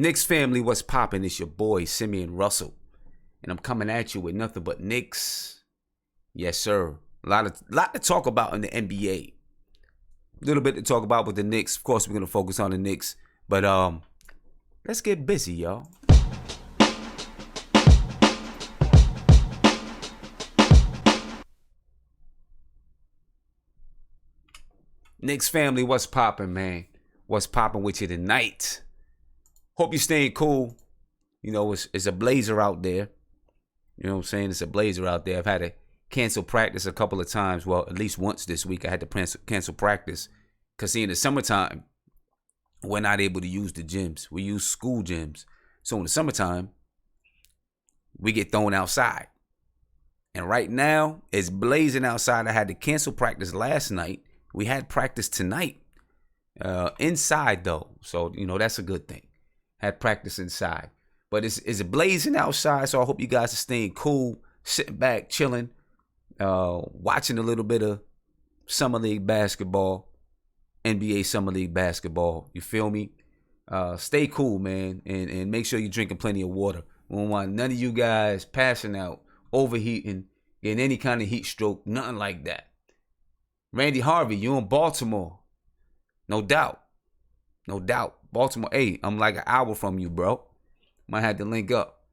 Knicks family, what's poppin'? It's your boy, Simeon Russell. And I'm coming at you with nothing but Knicks. Yes, sir. A lot to talk about in the NBA. A little bit to talk about with the Knicks. Of course, we're going to focus on the Knicks. But let's get busy, y'all. Knicks family, what's poppin', man? What's poppin' with you tonight? Hope you're staying cool. You know, it's a blazer out there. You know what I'm saying? It's a blazer out there. I've had to cancel practice a couple of times. Well, at least once this week I had to cancel practice. Because, see, in the summertime, we're not able to use the gyms. We use school gyms. So in the summertime, we get thrown outside. And right now, it's blazing outside. I had to cancel practice last night. We had practice tonight. Inside, though. So, you know, that's a good thing. Had practice inside. But it's blazing outside, so I hope you guys are staying cool, sitting back, chilling, watching a little bit of Summer League basketball, NBA Summer League basketball. You feel me? Stay cool, man, and make sure you're drinking plenty of water. We don't want none of you guys passing out, overheating, getting any kind of heat stroke, nothing like that. Randy Harvey, you in Baltimore. No doubt. No doubt. Baltimore, hey, I'm like an hour from you, bro. Might have to link up.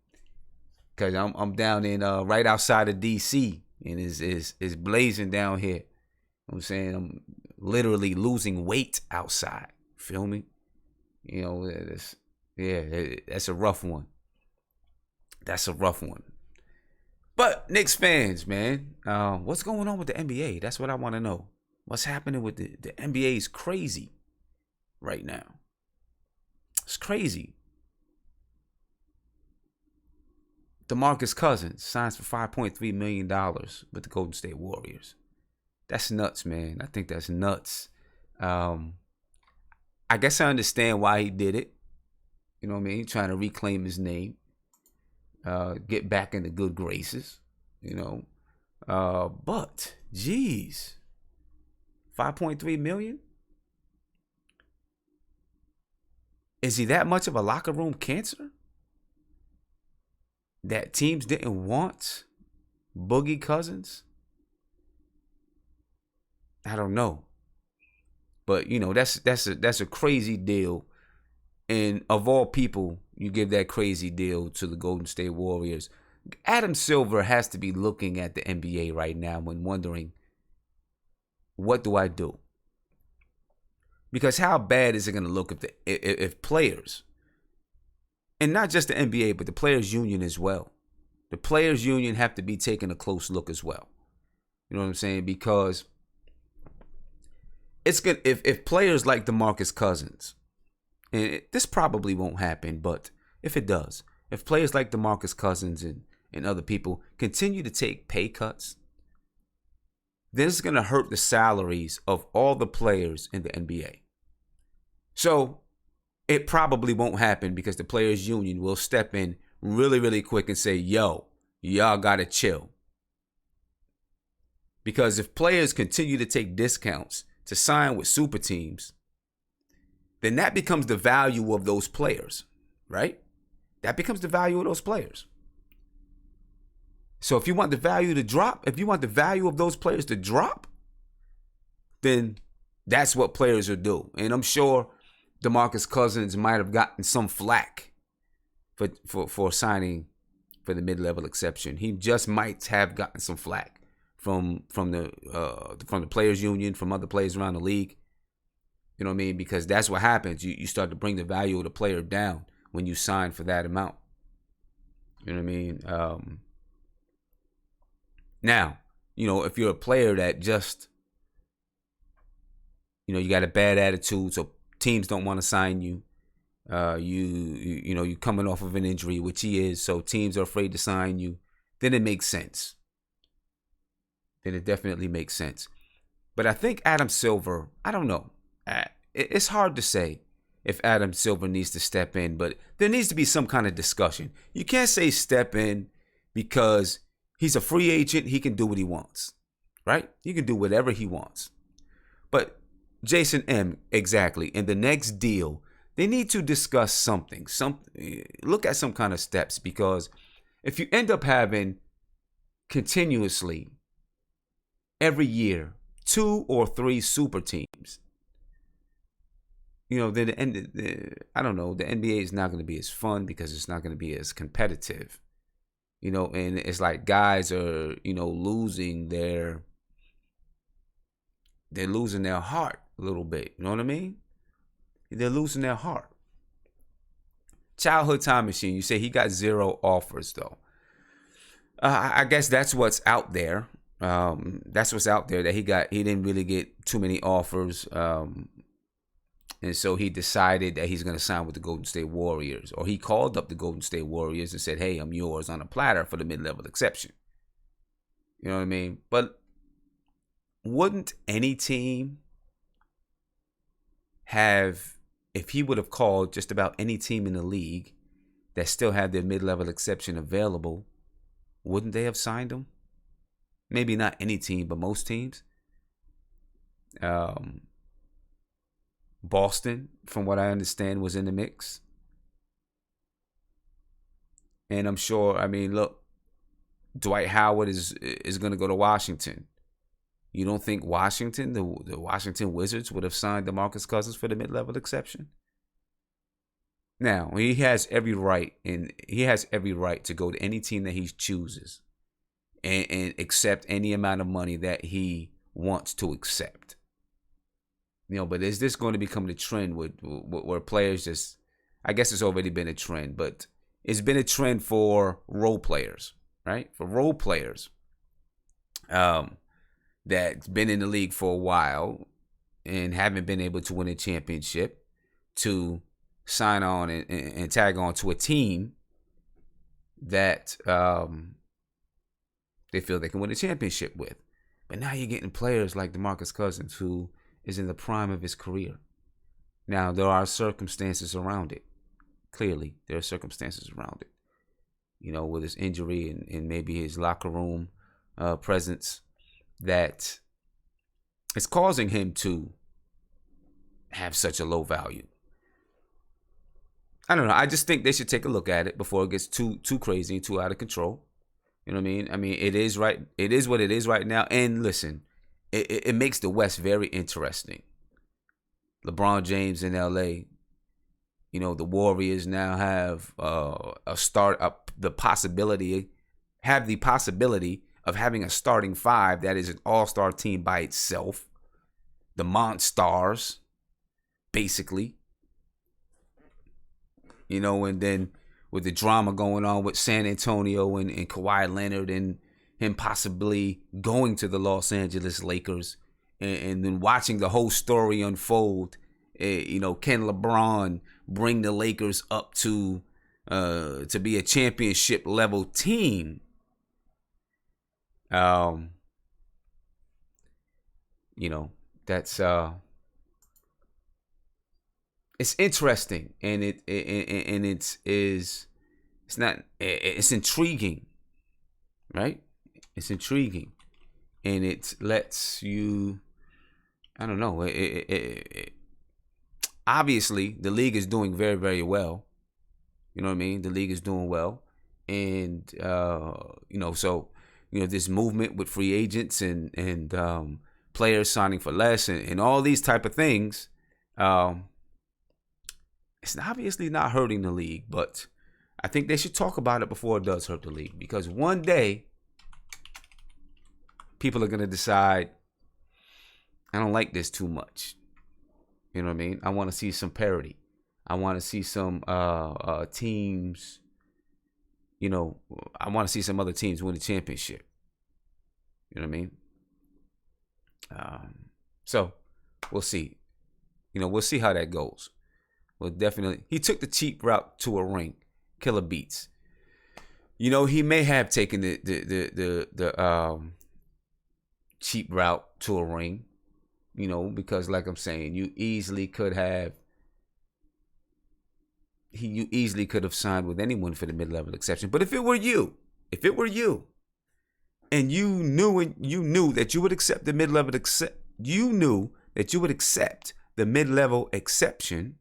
Because I'm down in right outside of D.C. And it's blazing down here. You know what I'm saying? I'm literally losing weight outside. Feel me? You know, that's a rough one. That's a rough one. But Knicks fans, man, what's going on with the NBA? That's what I want to know. What's happening with the NBA is crazy right now. It's crazy. DeMarcus Cousins signs for $5.3 million with the Golden State Warriors. That's nuts, man. I think that's nuts. I guess I understand why he did it. You know what I mean? Trying to reclaim his name. Get back into good graces. You know. But, geez. $5.3 million? Is he that much of a locker room cancer? That teams didn't want Boogie Cousins? I don't know. But, you know, that's a crazy deal. And of all people, you give that crazy deal to the Golden State Warriors. Adam Silver has to be looking at the NBA right now and wondering, what do I do? Because how bad is it going to look if players, and not just the NBA, but the Players Union as well. The Players Union have to be taking a close look as well. You know what I'm saying? Because it's good if players like DeMarcus Cousins, and this probably won't happen, but if it does, if players like DeMarcus Cousins and other people continue to take pay cuts, then it's going to hurt the salaries of all the players in the NBA. So it probably won't happen because the Players Union will step in really, really quick and say, yo, y'all got to chill. Because if players continue to take discounts to sign with super teams, then that becomes the value of those players, right? That becomes the value of those players. So if you want the value to drop, if you want the value of those players to drop, then that's what players will do. And I'm sure DeMarcus Cousins might have gotten some flack for signing for the mid-level exception. He just might have gotten some flack from the Players Union, from other players around the league. You know what I mean? Because that's what happens. You start to bring the value of the player down when you sign for that amount. You know what I mean? Now, you know, if you're a player that just, you know, you got a bad attitude, so teams don't want to sign you. You know, you're coming off of an injury, which he is, so teams are afraid to sign you. Then it makes sense. Then it definitely makes sense. But I think Adam Silver, I don't know. It's hard to say if Adam Silver needs to step in, but there needs to be some kind of discussion. You can't say step in because he's a free agent. He can do what he wants, right? He can do whatever he wants. But Jason M., exactly. In the next deal, they need to discuss something. Look at some kind of steps, because if you end up having continuously every year 2 or 3 super teams, then I don't know, the NBA is not going to be as fun because it's not going to be as competitive. And it's like guys are, losing they're losing their heart a little bit. You know what I mean? They're losing their heart. Childhood time machine. You say he got 0 offers though. I guess that's what's out there. That's what's out there, that he didn't really get too many offers. And so he decided that he's going to sign with the Golden State Warriors, or he called up the Golden State Warriors and said, hey, I'm yours on a platter for the mid-level exception. You know what I mean? But wouldn't any team have, if he would have called just about any team in the league that still had their mid-level exception available, wouldn't they have signed him? Maybe not any team, but most teams. Boston, from what I understand, was in the mix. And I'm sure, look, Dwight Howard is going to go to Washington. You don't think Washington, the Washington Wizards, would have signed DeMarcus Cousins for the mid-level exception? Now, he has every right to go to any team that he chooses and accept any amount of money that he wants to accept. But is this going to become the trend where players just, I guess it's already been a trend, but it's been a trend for role players, right? For role players that's been in the league for a while and haven't been able to win a championship to sign on and tag on to a team that they feel they can win a championship with. But now you're getting players like DeMarcus Cousins, who is in the prime of his career. Now, there are circumstances around it. Clearly, there are circumstances around it. With his injury and maybe his locker room presence, that is causing him to have such a low value. I don't know. I just think they should take a look at it before it gets too crazy and too out of control. You know what I mean? It is right. It is what it is right now. And listen, it makes the West very interesting. LeBron James in LA. The Warriors now have the possibility of having a starting 5 that is an all-star team by itself. The Monstars, basically. And then with the drama going on with San Antonio and Kawhi Leonard and him possibly going to the Los Angeles Lakers, and then watching the whole story unfold. Can LeBron bring the Lakers up to be a championship level team? That's it's interesting, and it's intriguing, right? It's intriguing, and it lets you, I don't know. Obviously, the league is doing very, very well. You know what I mean? The league is doing well, and so this movement with free agents and players signing for less and all these type of things. It's obviously not hurting the league, but I think they should talk about it before it does hurt the league, because one day people are going to decide, I don't like this too much. You know what I mean? I want to see some parity. I want to see some teams, I want to see some other teams win the championship. You know what I mean? So we'll see. We'll see how that goes. Well, definitely, he took the cheap route to a ring. Killer Beats. He may have taken the cheap route to a ring. Because like I'm saying, you easily could have signed with anyone for the mid-level exception. But if it were you, and you knew that you would accept the mid-level exception,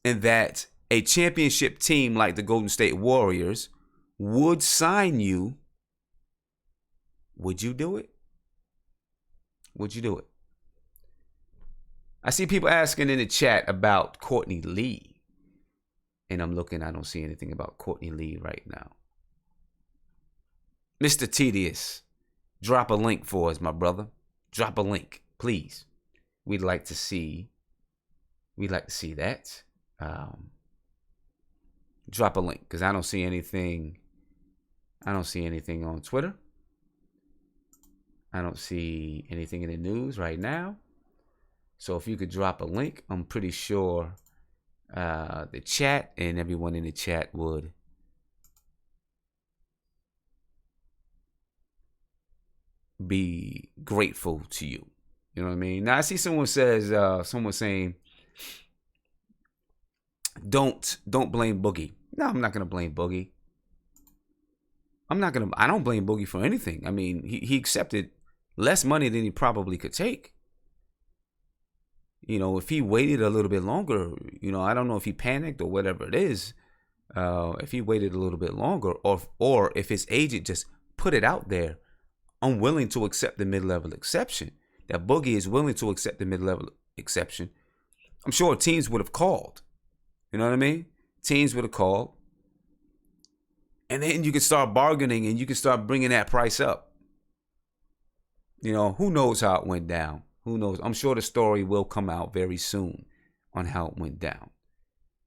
and that a championship team like the Golden State Warriors would sign you, would you do it? Would you do it? I see people asking in the chat about Courtney Lee. And I'm looking, I don't see anything about Courtney Lee right now. Mr. Tedious, drop a link for us, my brother. Drop a link, please. We'd like to see that. Drop a link, because I don't see anything. I don't see anything on Twitter. I don't see anything in the news right now. So if you could drop a link, I'm pretty sure the chat and everyone in the chat would be grateful to you. You know what I mean? Now I see someone saying, don't blame Boogie. No, I'm not gonna blame Boogie. I don't blame Boogie for anything. I mean, he accepted less money than he probably could take. You know, if he waited a little bit longer, you know, I don't know if he panicked or whatever it is. If he waited a little bit longer, or if his agent just put it out there, I'm willing to accept the mid-level exception. That Boogie is willing to accept the mid-level exception. I'm sure teams would have called. You know what I mean? Teams would have called. And then you can start bargaining and you can start bringing that price up. You know, who knows how it went down? Who knows? I'm sure the story will come out very soon on how it went down.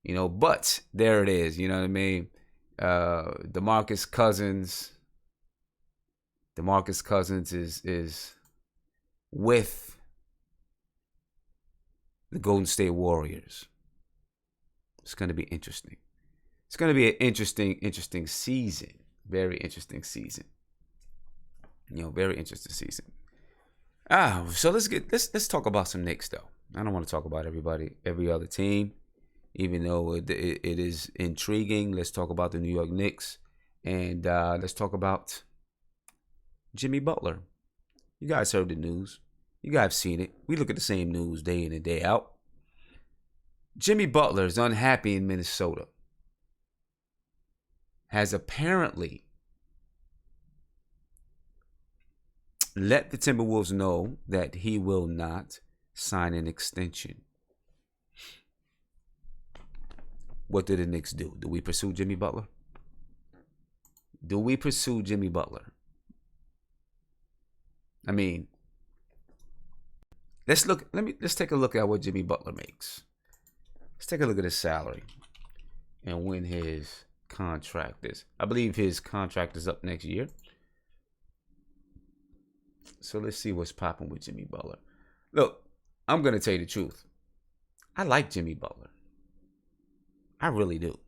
You know, but there it is. You know what I mean? DeMarcus Cousins is with the Golden State Warriors. It's going to be interesting. It's going to be an interesting season. Very interesting season. You know, very interesting season. So let's talk about some Knicks though. I don't want to talk about every other team, even though it is intriguing. Let's talk about the New York Knicks, and let's talk about Jimmy Butler. You guys heard the news. You guys have seen it. We look at the same news day in and day out. Jimmy Butler is unhappy in Minnesota. Has apparently let the Timberwolves know that he will not sign an extension. What do the Knicks do? Do we pursue Jimmy Butler? Do we pursue Jimmy Butler? I mean, let's take a look at what Jimmy Butler makes. Let's take a look at his salary and when his contract is. I believe his contract is up next year. So let's see what's popping with Jimmy Butler. Look, I'm going to tell you the truth. I like Jimmy Butler. I really do.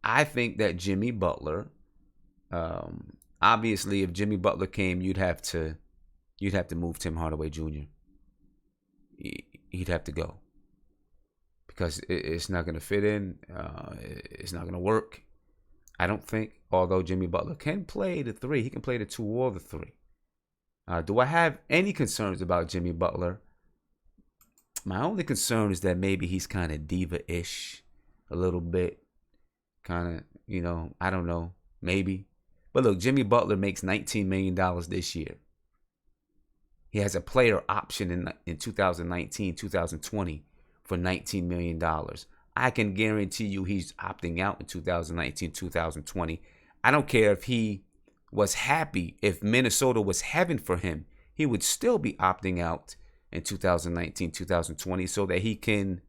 I think that Jimmy Butler, obviously, if Jimmy Butler came, you'd have to move Tim Hardaway Jr. He'd have to go because it's not going to fit in. It's not going to work. I don't think. Although Jimmy Butler can play the three, he can play the two or the three. Do I have any concerns about Jimmy Butler? My only concern is that maybe he's kind of diva-ish a little bit. Kind of, you know, I don't know. Maybe. But look, Jimmy Butler makes $19 million this year. He has a player option in 2019, 2020 for $19 million. I can guarantee you he's opting out in 2019, 2020. I don't care if he was happy, if Minnesota was heaven for him, he would still be opting out in 2019, 2020 so that he can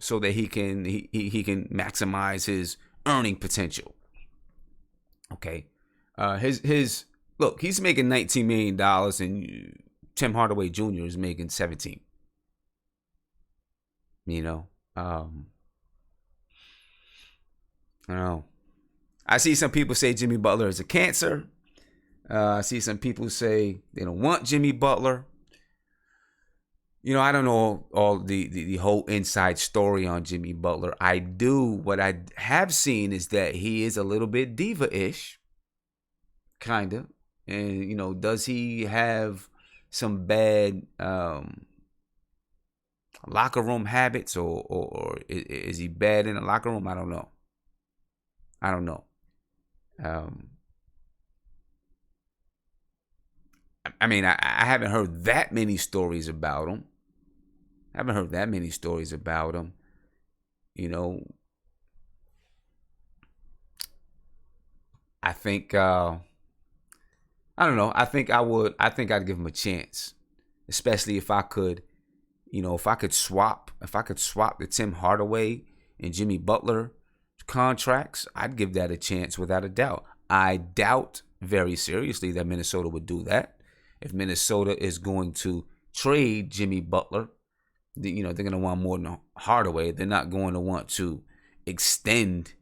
maximize his earning potential. Okay. Look, he's making $19 million and Tim Hardaway Jr. is making 17. You know, I don't know. I see some people say Jimmy Butler is a cancer. I see some people say they don't want Jimmy Butler. You know, I don't know all the whole inside story on Jimmy Butler. What I have seen is that he is a little bit diva-ish. Kind of. And, you know, does he have some bad locker room habits, or is he bad in the locker room? I don't know. Um, I mean, I haven't heard that many stories about him. You know, I think I don't know. I think I would. I think I'd give him a chance, especially if I could. If I could swap the Tim Hardaway and Jimmy Butler contracts, I'd give that a chance without a doubt. I doubt very seriously that Minnesota would do that. If Minnesota is going to trade Jimmy Butler, they're going to want more than Hardaway. They're not going to want to extend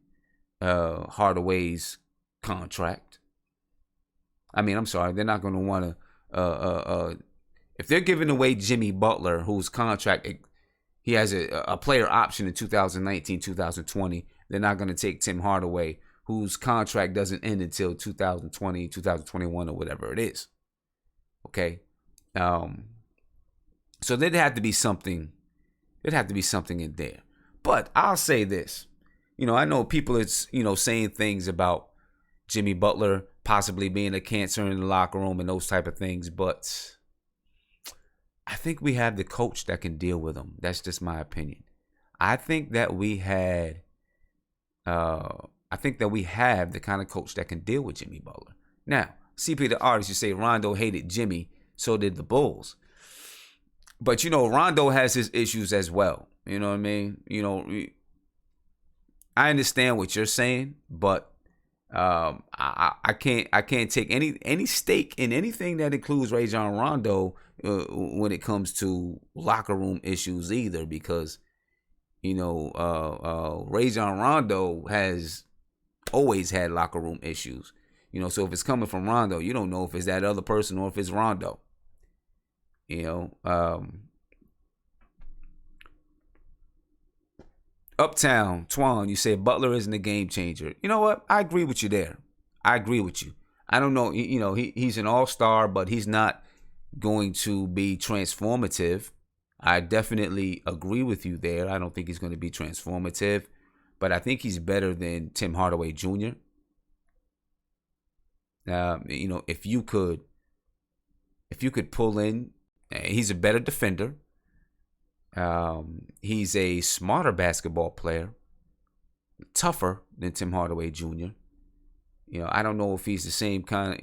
Hardaway's contract. I mean, I'm sorry, they're not going to want to. If they're giving away Jimmy Butler, whose contract he has a player option in 2019, 2020, they're not going to take Tim Hardaway, whose contract doesn't end until 2020, 2021, or whatever it is. Okay, so there'd have to be something. There'd have to be something in there. But I'll say this. I know people is saying things about Jimmy Butler possibly being a cancer in the locker room and those type of things, but I think we have the coach that can deal with him. That's just my opinion. I think that we have the kind of coach that can deal with Jimmy Butler. Now, CP the artist, you say Rondo hated Jimmy, so did the Bulls. But Rondo has his issues as well. You know what I mean? I understand what you're saying, but I can't take any stake in anything that includes Rajon Rondo when it comes to locker room issues either, because Rajon Rondo has always had locker room issues. So if it's coming from Rondo, you don't know if it's that other person or if it's Rondo. Uptown, Twan, you say Butler isn't a game changer. You know what? I agree with you there. I agree with you. I don't know. He's an all-star, but he's not going to be transformative. I definitely agree with you there. I don't think he's going to be transformative, but I think he's better than Tim Hardaway Jr. If you could pull in, he's a better defender. He's a smarter basketball player, tougher than Tim Hardaway Jr. I don't know if he's the same kind of,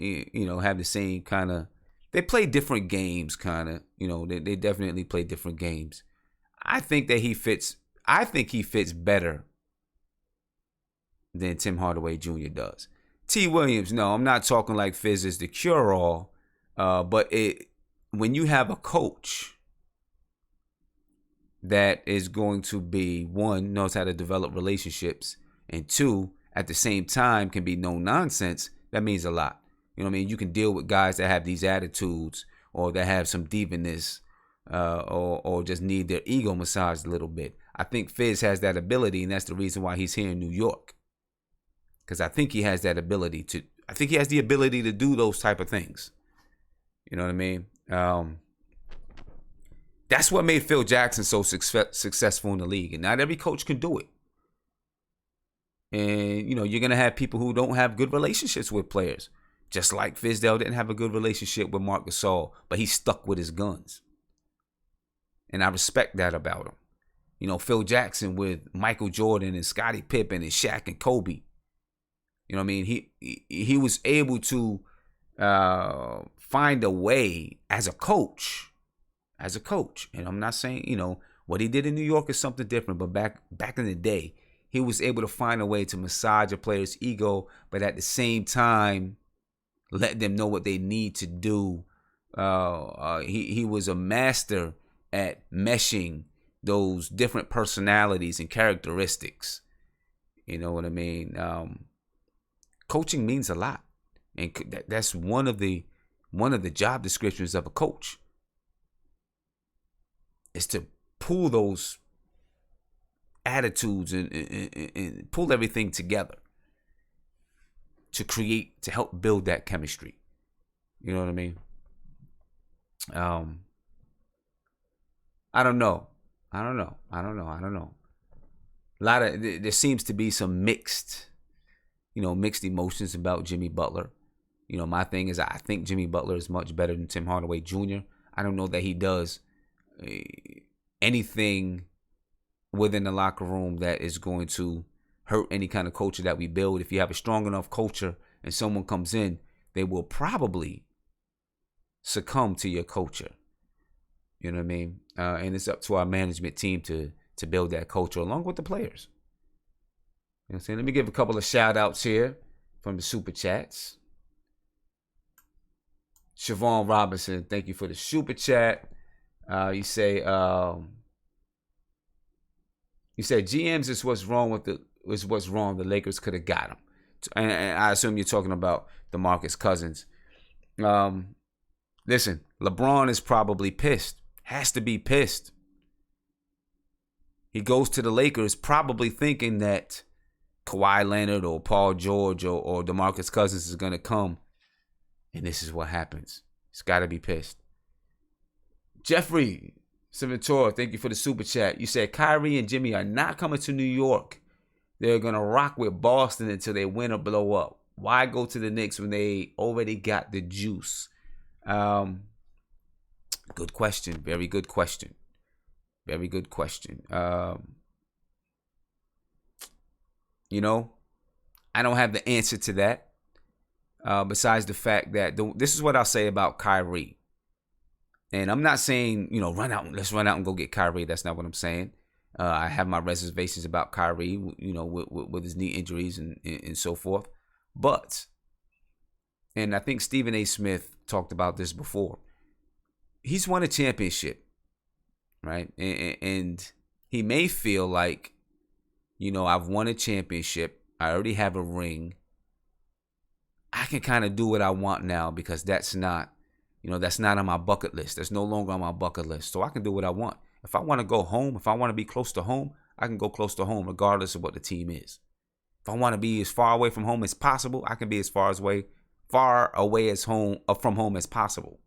have the same kind of, they play different games kind of, they definitely play different games. I think he fits better than Tim Hardaway Jr. does. T. Williams, no, I'm not talking like Fizz is the cure-all, but when you have a coach that is going to be, one, knows how to develop relationships, and two, at the same time can be no nonsense, that means a lot. You know what I mean? You can deal with guys that have these attitudes or that have some divaness or just need their ego massaged a little bit. I think Fizz has that ability, and that's the reason why he's here in New York. Because I think he has that ability to do those type of things. You know what I mean? That's what made Phil Jackson so successful in the league. And not every coach can do it. And, you're going to have people who don't have good relationships with players. Just like Fizdale didn't have a good relationship with Marc Gasol, but he stuck with his guns. And I respect that about him. Phil Jackson with Michael Jordan and Scottie Pippen and Shaq and Kobe. You know what I mean? He was able to find a way as a coach. And I'm not saying, what he did in New York is something different, but back in the day, he was able to find a way to massage a player's ego, but at the same time, let them know what they need to do. He was a master at meshing those different personalities and characteristics. You know what I mean? Coaching means a lot, and that's one of the job descriptions of a coach. Is to pull those attitudes and pull everything together to help build that chemistry. You know what I mean? I don't know. I don't know. There seems to be some mixed emotions about Jimmy Butler. My thing is I think Jimmy Butler is much better than Tim Hardaway Jr. I don't know that he does anything within the locker room that is going to hurt any kind of culture that we build. If you have a strong enough culture and someone comes in, they will probably succumb to your culture. You know what I mean? And it's up to our management team to build that culture along with the players. You know what I'm saying? Let me give a couple of shout outs here from the super chats. Siobhan Robinson, thank you for the super chat. You say GMs is what's wrong the Lakers could have got him. And I assume you're talking about DeMarcus Cousins. Listen, LeBron is probably pissed. Has to be pissed. He goes to the Lakers probably thinking that Kawhi Leonard or Paul George or DeMarcus Cousins is going to come. And this is what happens. He's got to be pissed. Jeffrey Civentura, thank you for the super chat. You said Kyrie and Jimmy are not coming to New York. They're going to rock with Boston until they win or blow up. Why go to the Knicks when they already got the juice? Good question. Very good question. Very good question. I don't have the answer to that. Besides the fact that this is what I'll say about Kyrie. And I'm not saying, let's run out and go get Kyrie. That's not what I'm saying. I have my reservations about Kyrie, with his knee injuries and so forth. But, and I think Stephen A. Smith talked about this before, he's won a championship, right? And he may feel like, I've won a championship. I already have a ring. I can kind of do what I want now because that's not on my bucket list. That's no longer on my bucket list. So I can do what I want. If I want to go home, if I want to be close to home, I can go close to home regardless of what the team is. If I want to be as far away from home as possible, I can be as far away as from home as possible.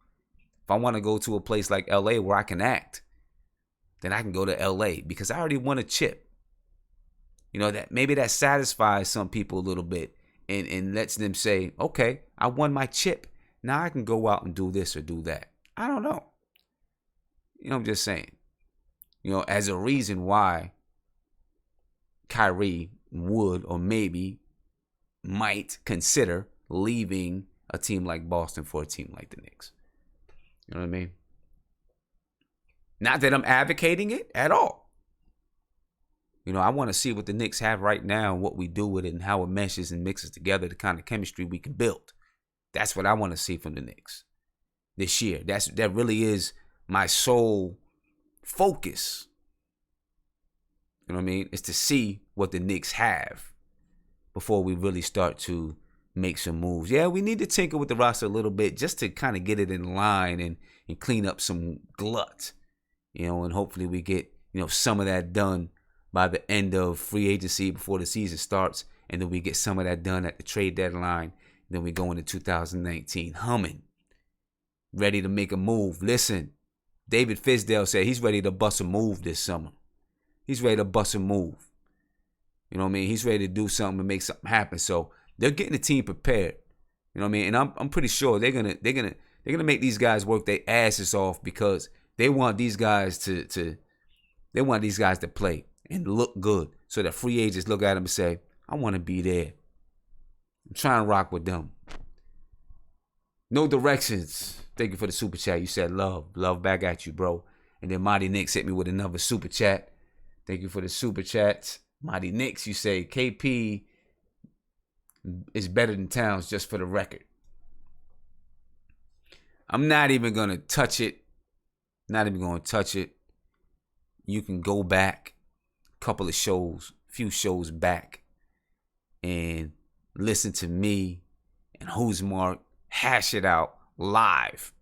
If I want to go to a place like LA where I can act, then I can go to LA because I already won a chip. That maybe that satisfies some people a little bit and lets them say, okay, I won my chip. Now I can go out and do this or do that. I don't know. I'm just saying. As a reason why Kyrie would or maybe might consider leaving a team like Boston for a team like the Knicks. You know what I mean? Not that I'm advocating it at all. I want to see what the Knicks have right now and what we do with it and how it meshes and mixes together, the kind of chemistry we can build. That's what I want to see from the Knicks this year. That really is my sole focus. You know what I mean? Is to see what the Knicks have before we really start to make some moves. Yeah, we need to tinker with the roster a little bit just to kind of get it in line and clean up some glut. And hopefully we get, some of that done by the end of free agency before the season starts. And then we get some of that done at the trade deadline. Then we go into 2019 humming, ready to make a move. Listen, David Fisdale said he's ready to bust a move this summer. He's ready to bust a move. You know what I mean? He's ready to do something and make something happen. So they're getting the team prepared. You know what I mean? And I'm pretty sure they're gonna make these guys work their asses off because they want these guys to play and look good. So that free agents look at them and say, I want to be there. I'm trying to rock with them. No Directions. Thank you for the super chat. You said love. Love back at you, bro. And then Mighty Knicks hit me with another super chat. Thank you for the super chats. Mighty Knicks, you say KP is better than Towns, just for the record. I'm not even going to touch it. You can go back a few shows back, and listen to me and Who's Mark hash it out live.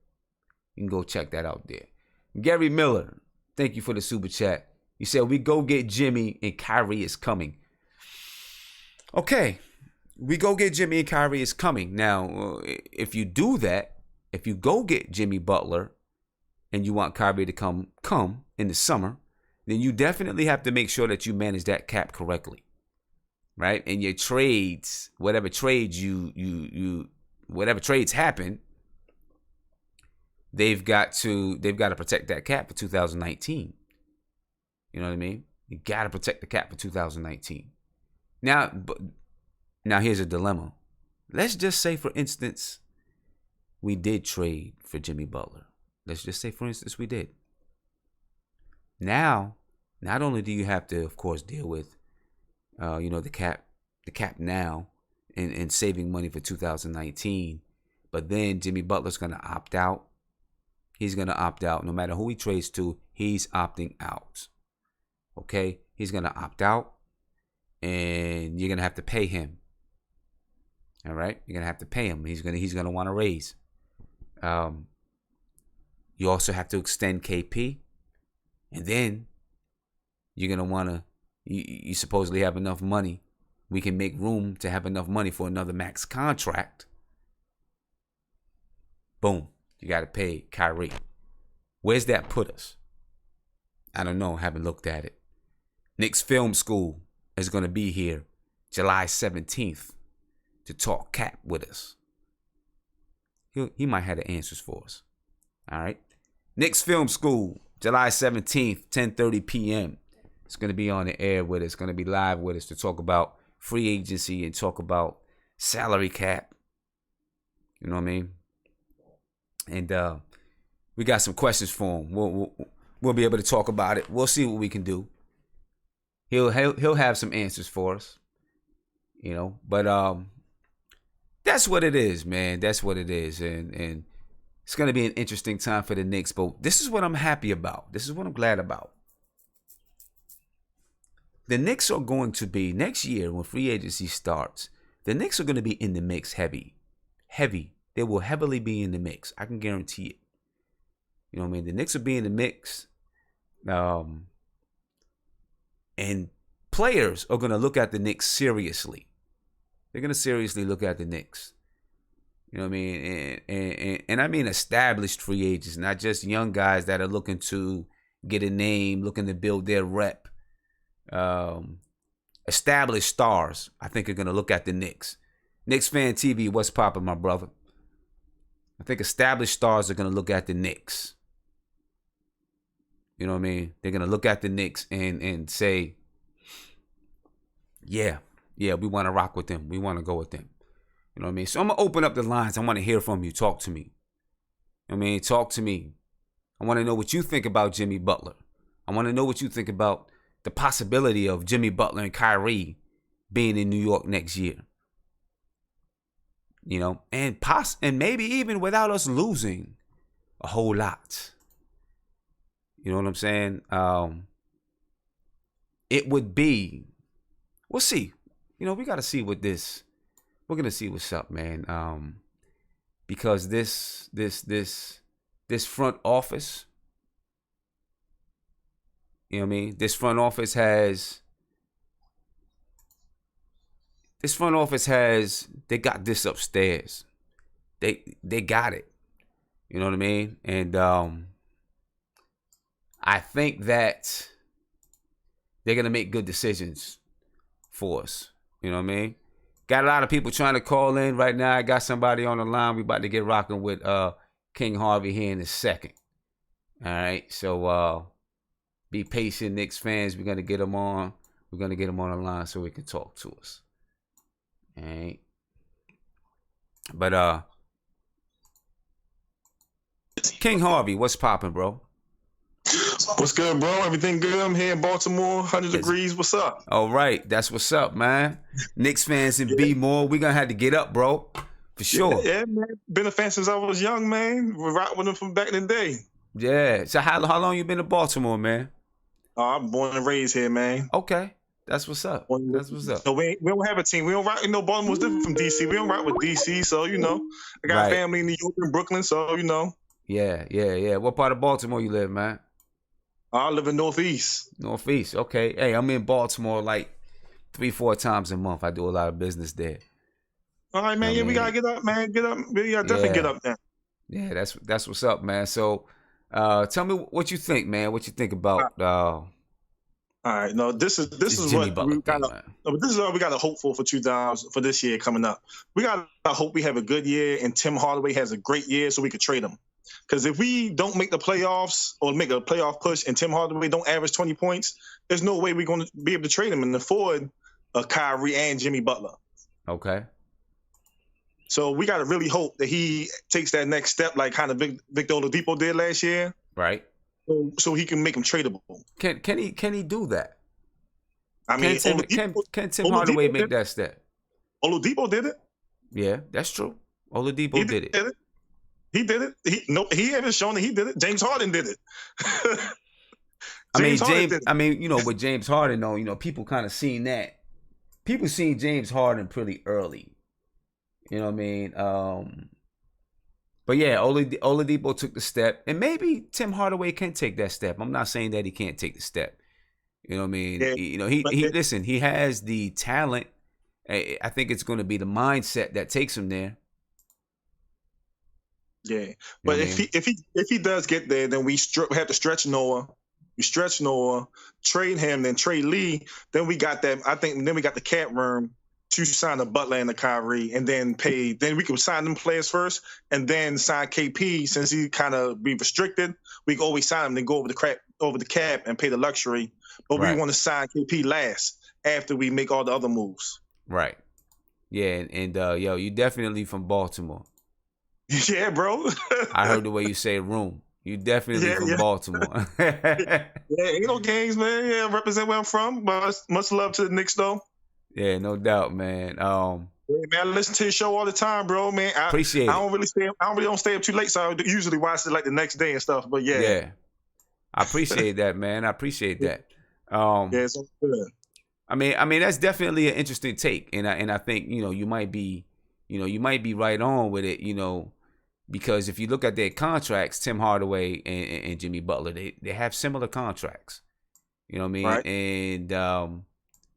You can go check that out there. Gary Miller, thank you for the super chat. You said we go get Jimmy and Kyrie is coming. Okay, we go get Jimmy and Kyrie is coming. Now, if you do that, if you go get Jimmy Butler and you want Kyrie to come in the summer, then you definitely have to make sure that you manage that cap correctly, right? And your trades, whatever trades whatever trades happen, they've got to protect that cap for 2019. You know what I mean? You got to protect the cap for 2019. Now here's a dilemma. Let's just say, for instance, we did trade for Jimmy Butler. Let's just say, for instance, we did. Now, not only do you have to, of course, deal with, the cap now, and saving money for 2019, but then Jimmy Butler's going to opt out. He's going to opt out. No matter who he trades to, he's opting out. Okay? He's going to opt out, and you're going to have to pay him. All right? You're going to have to pay him. He's going to want to raise. You also have to extend KP, and then you're going to want to, you supposedly have enough money. We can make room to have enough money for another max contract. Boom. You got to pay Kyrie. Where's that put us? I don't know. Haven't looked at it. Knicks Film School is going to be here July 17th to talk cap with us. He might have the answers for us. All right. Knicks Film School, July 17th, 10:30 p.m. It's going to be on the air with us. Going to be live with us to talk about free agency and talk about salary cap. You know what I mean? And we got some questions for him. We'll be able to talk about it. We'll see what we can do. He'll have some answers for us. You know, but that's what it is, man. That's what it is. And it's going to be an interesting time for the Knicks. But this is what I'm happy about. This is what I'm glad about. The Knicks are going to be, next year when free agency starts, the Knicks are going to be in the mix heavy. Heavy. They will heavily be in the mix. I can guarantee it. You know what I mean? The Knicks will be in the mix. And players are going to look at the Knicks seriously. They're going to seriously look at the Knicks. You know what I mean? And I mean established free agents, not just young guys that are looking to get a name, looking to build their rep. Established stars, I think, are going to look at the Knicks. Knicks Fan TV, what's poppin', my brother? I think established stars are going to look at the Knicks. You know what I mean? They're going to look at the Knicks and say, yeah, we want to rock with them. We want to go with them. You know what I mean? So I'm going to open up the lines. I want to hear from you. Talk to me. You know what I mean? Talk to me. I want to know what you think about Jimmy Butler. I want to know what you think about the possibility of Jimmy Butler and Kyrie being in New York next year. You know, and maybe even without us losing a whole lot. You know what I'm saying? It would be, we'll see. You know, we got to see what this, we're going to see what's up, man. Because this front office, you know what I mean? This front office has, they got this upstairs. They got it. You know what I mean? And I think that they're going to make good decisions for us. You know what I mean? Got a lot of people trying to call in right now. I got somebody on the line. We about to get rocking with King Harvey here in a second. All right. So be patient, Knicks fans. We're going to get them on. We're going to get them on the line so we can talk to us. All right. But King Harvey, what's popping, bro? What's good, bro? Everything good? I'm here in Baltimore, 100 degrees. What's up? All right. That's what's up, man. Knicks fans and B more. We're going to have to get up, bro. For sure. Yeah, man. Been a fan since I was young, man. We rock with them from back in the day. Yeah. So how long you been in Baltimore, man? I'm born and raised here, man. Okay. That's what's up. That's what's up. So we don't have a team. We don't rock. You know, Baltimore's different from DC. We don't rock with DC. So, you know, I got family in New York and Brooklyn. So, you know. Yeah. What part of Baltimore you live, man? I live in Northeast. Northeast. Okay. Hey, I'm in Baltimore like 3-4 times a month. I do a lot of business there. All right, man. We gotta get up, man. Get up. We gotta definitely get up now. Yeah, that's what's up, man. So, tell me what you think, man. What you think about All right, no, this This is Jimmy what Butler we thing, got. man. This is what we got to hope for 2000 for this year coming up. We got to hope we have a good year and Tim Hardaway has a great year so we could trade him. Because if we don't make the playoffs or make a playoff push and Tim Hardaway don't average 20 points, there's no way we're going to be able to trade him and afford Kyrie and Jimmy Butler. Okay. So we got to really hope that he takes that next step, like kind of Victor Oladipo did last year. Right. So he can make him tradable. Can he do that? I mean, Can Tim Hardaway make that step? Oladipo did it. Yeah, that's true. Oladipo did it. He did it. He haven't shown that he did it. James Harden did it. With James Harden, though, people kind of seen that. People seen James Harden pretty early. You know what I mean? But yeah, Oladipo took the step, and maybe Tim Hardaway can take that step. I'm not saying that he can't take the step. You know what I mean? Yeah, listen, he has the talent. I think it's going to be the mindset that takes him there. Yeah, but if he does get there, then we have to stretch Noah. We stretch Noah, trade him, then trade Lee. Then we got that. I think then we got the cap room to sign a Butler and a Kyrie, and then pay. Then we can sign them players first, and then sign KP since he kind of be restricted. We can always sign him, then go over the cap, and pay the luxury. But we want to sign KP last after we make all the other moves. Right. Yeah, and yo, you definitely from Baltimore. Yeah, bro. I heard the way you say room. You definitely from Baltimore. Yeah, ain't no games, man. Yeah, I represent where I'm from. But much love to the Knicks, though. Yeah, no doubt, man. Yeah, man, I listen to your show all the time, bro. Man, appreciate it. I don't really stay up too late, so I usually watch it like the next day and stuff. But yeah. Yeah. I appreciate that, man. I appreciate that. Yeah, it's good. I mean that's definitely an interesting take, and I think you might be right on with it, because if you look at their contracts, Tim Hardaway and Jimmy Butler, they have similar contracts. You know what I mean? Right. And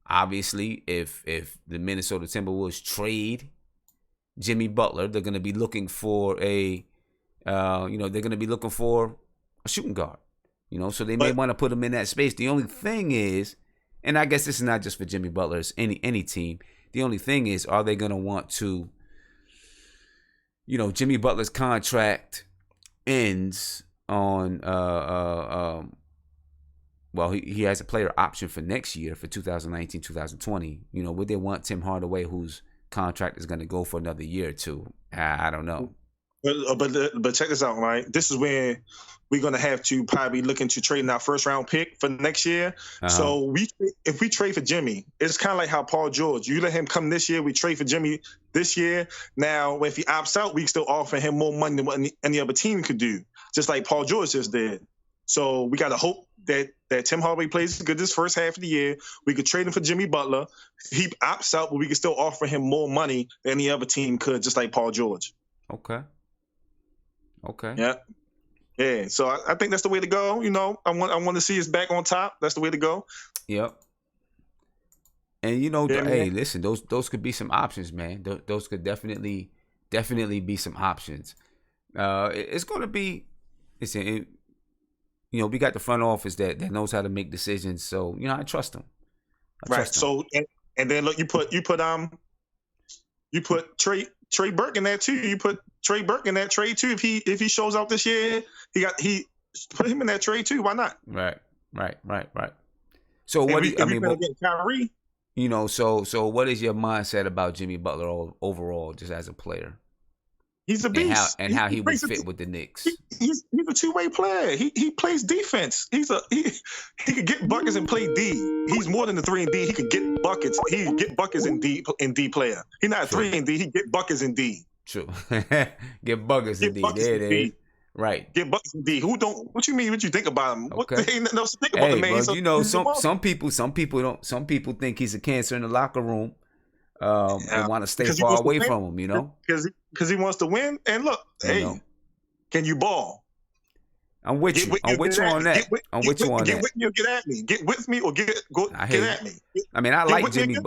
obviously, if the Minnesota Timberwolves trade Jimmy Butler, they're going to be looking for a shooting guard. So they may want to put him in that space. The only thing is, and I guess this is not just for Jimmy Butler, it's any team. The only thing is, are they going to want to, Jimmy Butler's contract ends on, he has a player option for next year, for 2019, 2020. Would they want Tim Hardaway, whose contract is going to go for another year or two? I don't know. But check this out, right? This is when we're going to have to probably look into trading our first round pick for next year. Uh-huh. So if we trade for Jimmy, it's kind of like how Paul George, you let him come this year, we trade for Jimmy this year. Now, if he opts out, we can still offer him more money than what any other team could do, just like Paul George just did. So we got to hope that Tim Hardaway plays good this first half of the year. We could trade him for Jimmy Butler. He opts out, but we can still offer him more money than any other team could, just like Paul George. Okay. Yeah. So I think that's the way to go. I want to see us back on top. That's the way to go. Yep. And hey, listen, those could be some options, man. Those could definitely be some options. It's going to be, listen, we got the front office that knows how to make decisions. So I trust them. Right. So and then look, you put Trey Burke in that too. You put Trey Burke in that trade too. If he shows out this year, he put him in that trade too. Why not? Right. So what do you get Kyrie? So what is your mindset about Jimmy Butler overall, just as a player? He's a beast. How he would fit with the Knicks. He's a two-way player. He plays defense. He could get buckets and play D. He's more than a 3 and D. He could get buckets. He could get buckets in D player. He's not a 3 and D. He get buckets in D. True. Get buckets in D. There it is. Right. Get buckets in D. What you mean? What you think about him? Okay. Ain't nothing else to think about the man. Some people don't. Some people think he's a cancer in the locker room. And want to stay far away from him, because he wants to win. And look, can you ball? I'm with you. I'm with you on that. I'm with you on that. Get with me or get at me. Get with me or get at me. I mean, I like Jimmy.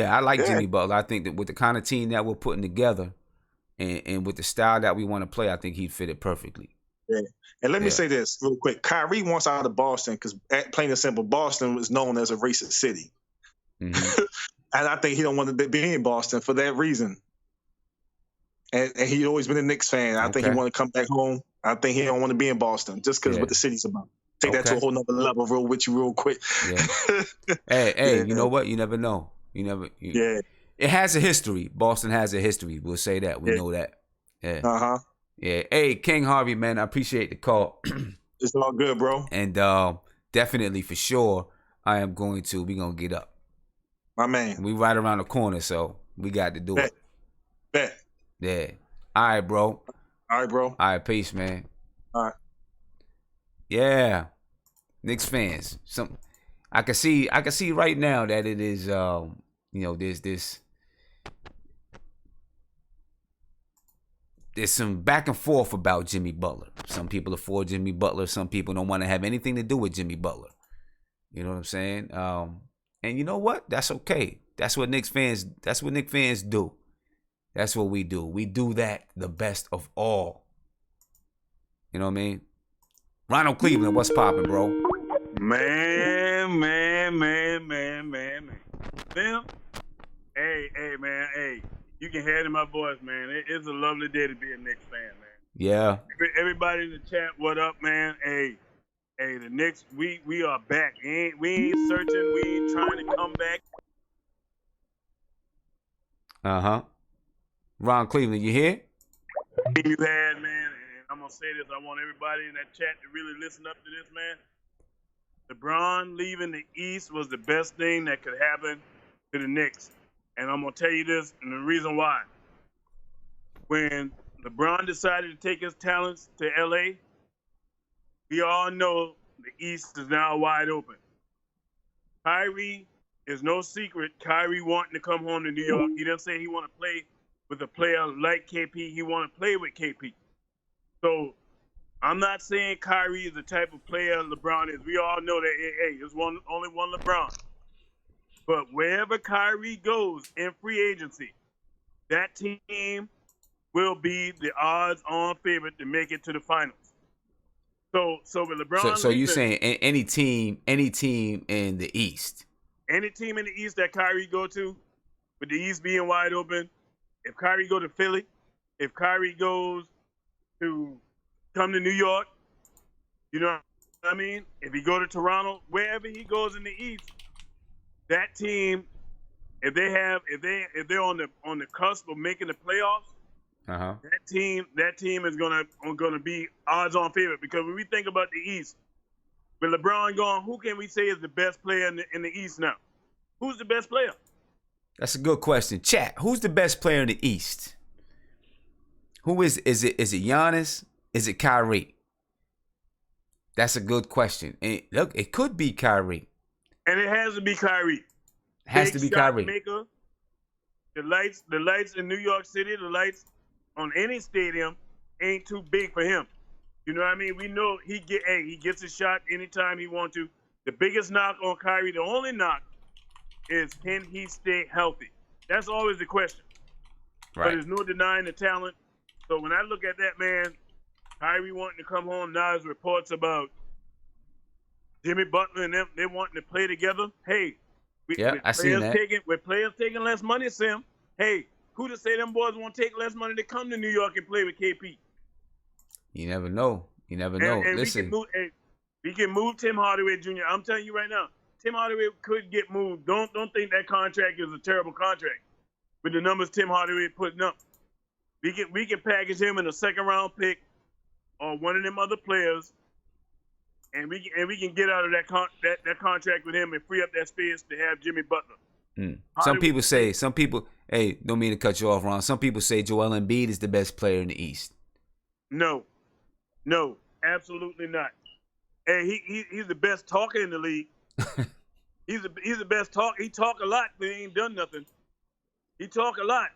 I like Jimmy Butler. I think that with the kind of team that we're putting together, and with the style that we want to play, I think he'd fit it perfectly. Yeah. And let me Yeah. say this real quick. Kyrie wants out of Boston because, plain and simple, Boston was known as a racist city. Mm-hmm. And I think he don't want to be in Boston for that reason. And he always been a Knicks fan. I think he want to come back home. I think he don't want to be in Boston just because what the city's about. Take that to a whole nother level with you real quick. Yeah. hey, you know what? You never know. Yeah. It has a history. Boston has a history. We'll say that. We know that. Yeah. Uh-huh. Yeah. Hey, King Harvey, man, I appreciate the call. It's all good, bro. And definitely, for sure, we're going to get up. My man. We right around the corner, so we got to do it. Bet. Yeah. All right, bro. All right, bro. All right, peace, man. All right. Yeah. Knicks fans. I can see right now that it is there's some back and forth about Jimmy Butler. Some people are for Jimmy Butler. Some people don't want to have anything to do with Jimmy Butler. You know what I'm saying? And you know what? That's okay. That's what Knicks fans do. That's what we do. We do that the best of all. You know what I mean? Ronald Cleveland, what's poppin', bro? Man. Them? Hey, man. Hey, you can hear it in my voice, man. It's a lovely day to be a Knicks fan, man. Yeah. Everybody in the chat, what up, man? Hey, the Knicks, we are back. We ain't searching. We ain't trying to come back. Uh-huh. Ron Cleveland, you here? You had, man, and I'm going to say this. I want everybody in that chat to really listen up to this, man. LeBron leaving the East was the best thing that could happen to the Knicks. And I'm going to tell you this, and the reason why. When LeBron decided to take his talents to L.A., we all know the East is now wide open. Kyrie is no secret. Kyrie wanting to come home to New York. He didn't say he want to play with a player like KP. He want to play with KP. So I'm not saying Kyrie is the type of player LeBron is. We all know that, hey, there's only one LeBron. But wherever Kyrie goes in free agency, that team will be the odds-on favorite to make it to the finals. So with LeBron, so you're saying any team in the East, any team in the East that Kyrie go to, with the East being wide open, if Kyrie go to Philly, if Kyrie goes to come to New York, you know what I mean? If he go to Toronto, wherever he goes in the East, that team, if they're on the cusp of making the playoffs, that team is gonna be odds on favorite, because when we think about the East, with LeBron gone, who can we say is the best player in the East now? Who's the best player? That's a good question. Chat, who's the best player in the East? Who is it? Is it Giannis? Is it Kyrie? That's a good question. And look, it could be Kyrie. And it has to be Kyrie. It has to be Kyrie. Maker, the lights in New York City, the lights on any stadium ain't too big for him. You know what I mean? We know he gets a shot anytime he wants to. The biggest knock on Kyrie, the only knock, is can he stay healthy? That's always the question. Right. But there's no denying the talent. So when I look at that, man, Kyrie wanting to come home, now there's reports about Jimmy Butler and them, they wanting to play together. Hey, I seen that. With players taking less money, Sam, hey, who to say them boys won't take less money to come to New York and play with KP? You never know. And listen. We can move Tim Hardaway Jr. I'm telling you right now, Tim Hardaway could get moved. Don't think that contract is a terrible contract with the numbers Tim Hardaway putting up. We can package him in a second round pick or one of them other players, and we can get out of that contract with him and free up that space to have Jimmy Butler. Some people, hey, don't mean to cut you off, Ron. Some people say Joel Embiid is the best player in the East. No, absolutely not. Hey, he's the best talker in the league. He's the best talk. He talk a lot, but he ain't done nothing. He talk a lot.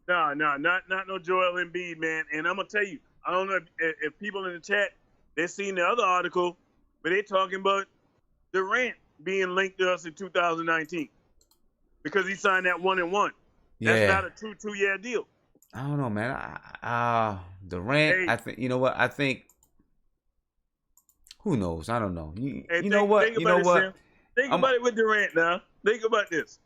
No, not no Joel Embiid, man. And I'm gonna tell you, I don't know if people in the chat they seen the other article, but they talking about Durant being linked to us in 2019 because he signed that 1-1. That's not a true 2-year deal. I don't know, man. Durant. Hey, I think you know what. I think. Who knows? I don't know. hey, Know what? think You know about it, what? Sam. Think about it with Durant now. Think about this.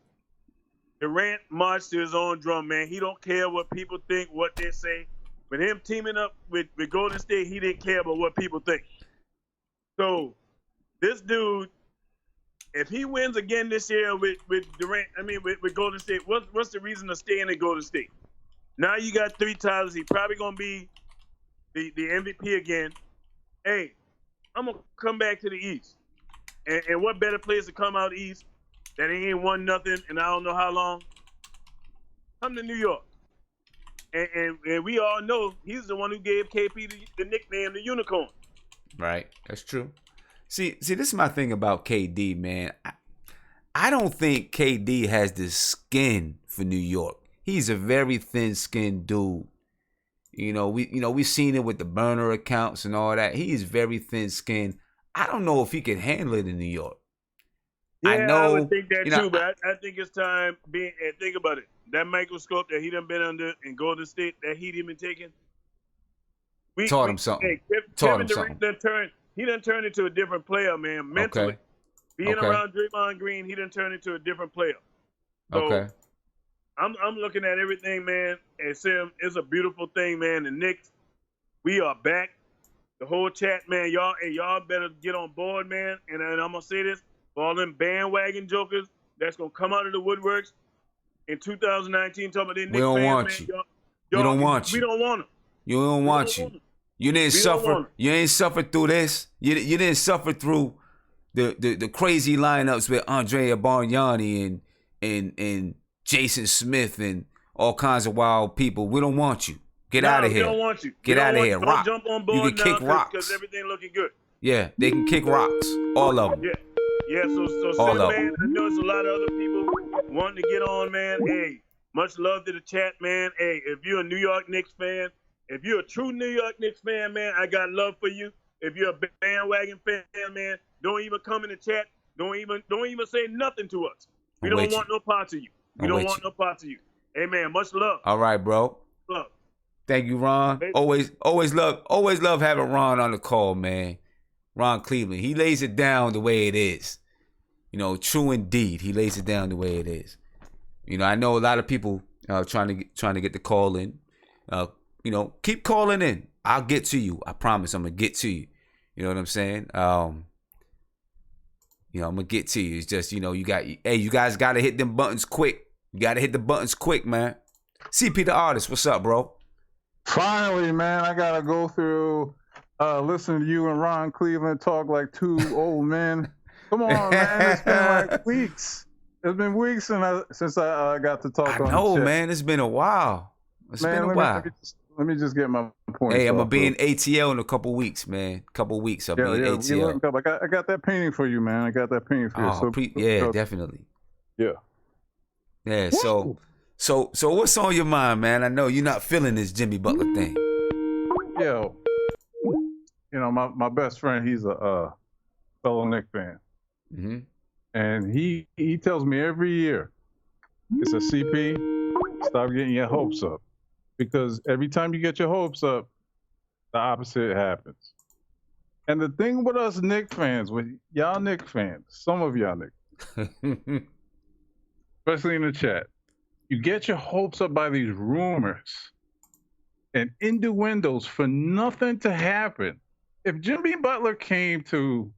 Durant marched to his own drum, man. He don't care what people think, what they say. But him teaming up with Golden State, he didn't care about what people think. So this dude, if he wins again this year with Durant, with Golden State, what's the reason to stay in Golden State? Now you got 3 titles. He probably gonna be the MVP again. Hey, I'm gonna come back to the East. And what better place to come out East that he ain't won nothing and I don't know how long? Come to New York. And we all know he's the one who gave KP the nickname the Unicorn. Right, that's true. See, this is my thing about KD, man. I don't think KD has the skin for New York. He's a very thin-skinned dude. We've seen it with the burner accounts and all that. He is very thin-skinned. I don't know if he can handle it in New York. Yeah, I know. I would think that too, but I think it's time being. And think about it. That microscope that he done been under in Golden State that he done been taking. Taught him something. Kevin Durant done turned into a different player, man. Mentally, okay. Being around Draymond Green, he done turned into a different player. So okay. I'm looking at everything, man, and Sam, it's a beautiful thing, man. The Knicks, we are back. The whole chat, man, y'all better get on board, man. And I'm gonna say this for all them bandwagon jokers that's gonna come out of the woodworks in 2019 talking about their Knicks We don't fans, want man, you. We don't want you. We don't want them. You don't want you. You didn't suffer. You ain't suffered through this. You didn't suffer through the crazy lineups with Andrea Bargnani and Jason Smith and all kinds of wild people. We don't want you. Get out of here. We don't want you. Get out of here. Rock. Don't jump on board you can now kick rocks. because everything looking good. Yeah, they can kick rocks. All of them. Yeah. So all Sam, of man, them. I know there's a lot of other people wanting to get on, man. Hey, much love to the chat, man. Hey, if you're a New York Knicks fan, if you're a true New York Knicks fan, man, I got love for you. If you're a bandwagon fan, man, don't even come in the chat. Don't even say nothing to us. We don't want no parts of you. We don't want no parts of you. Hey, man, much love. All right, bro. Love. Thank you, Ron. Always love having Ron on the call, man. Ron Cleveland. He lays it down the way it is. True indeed. He lays it down the way it is. I know a lot of people trying to get the call in. Keep calling in. I'll get to you. I promise I'm gonna get to you. You know what I'm saying? I'm gonna get to you. It's just, you guys gotta hit them buttons quick. You gotta hit the buttons quick, man. CP the artist, what's up, bro? Finally, man, I gotta go through listening to you and Ron Cleveland talk like two old men. Come on, man. It's been like weeks. It's been weeks since I got to talk on the chat. Man. It's been a while. It's been a while. Let me just get my point. Hey, I'm gonna be in ATL in a couple weeks, man. I'll be in ATL. I got that painting for you, man. I got that painting for you. Definitely. Yeah. Yeah. So what's on your mind, man? I know you're not feeling this Jimmy Butler thing. Yo, my best friend, he's a fellow Knicks fan, and he tells me every year, it's a CP. Stop getting your hopes up. Because every time you get your hopes up, the opposite happens. And the thing with us Knicks fans, with y'all Knicks fans, some of y'all Knicks, especially in the chat, you get your hopes up by these rumors and innuendos for nothing to happen. If Jimmy Butler came to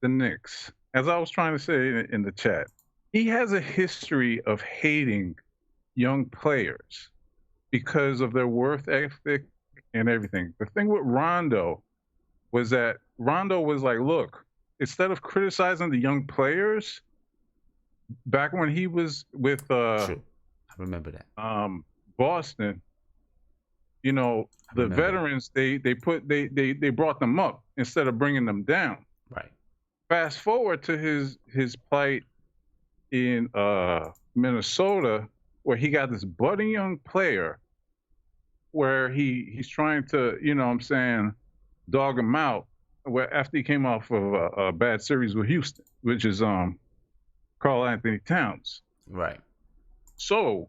the Knicks, as I was trying to say in the chat, he has a history of hating young players because of their worth ethic and everything. The thing with Rondo was that Rondo was like, look, instead of criticizing the young players, back when he was with I remember that. Boston, the veterans, they brought them up instead of bringing them down. Right. Fast forward to his plight in Minnesota, where he got this budding young player where he's trying to, dog him out, where after he came off of a bad series with Houston, which is Karl Anthony Towns. Right. So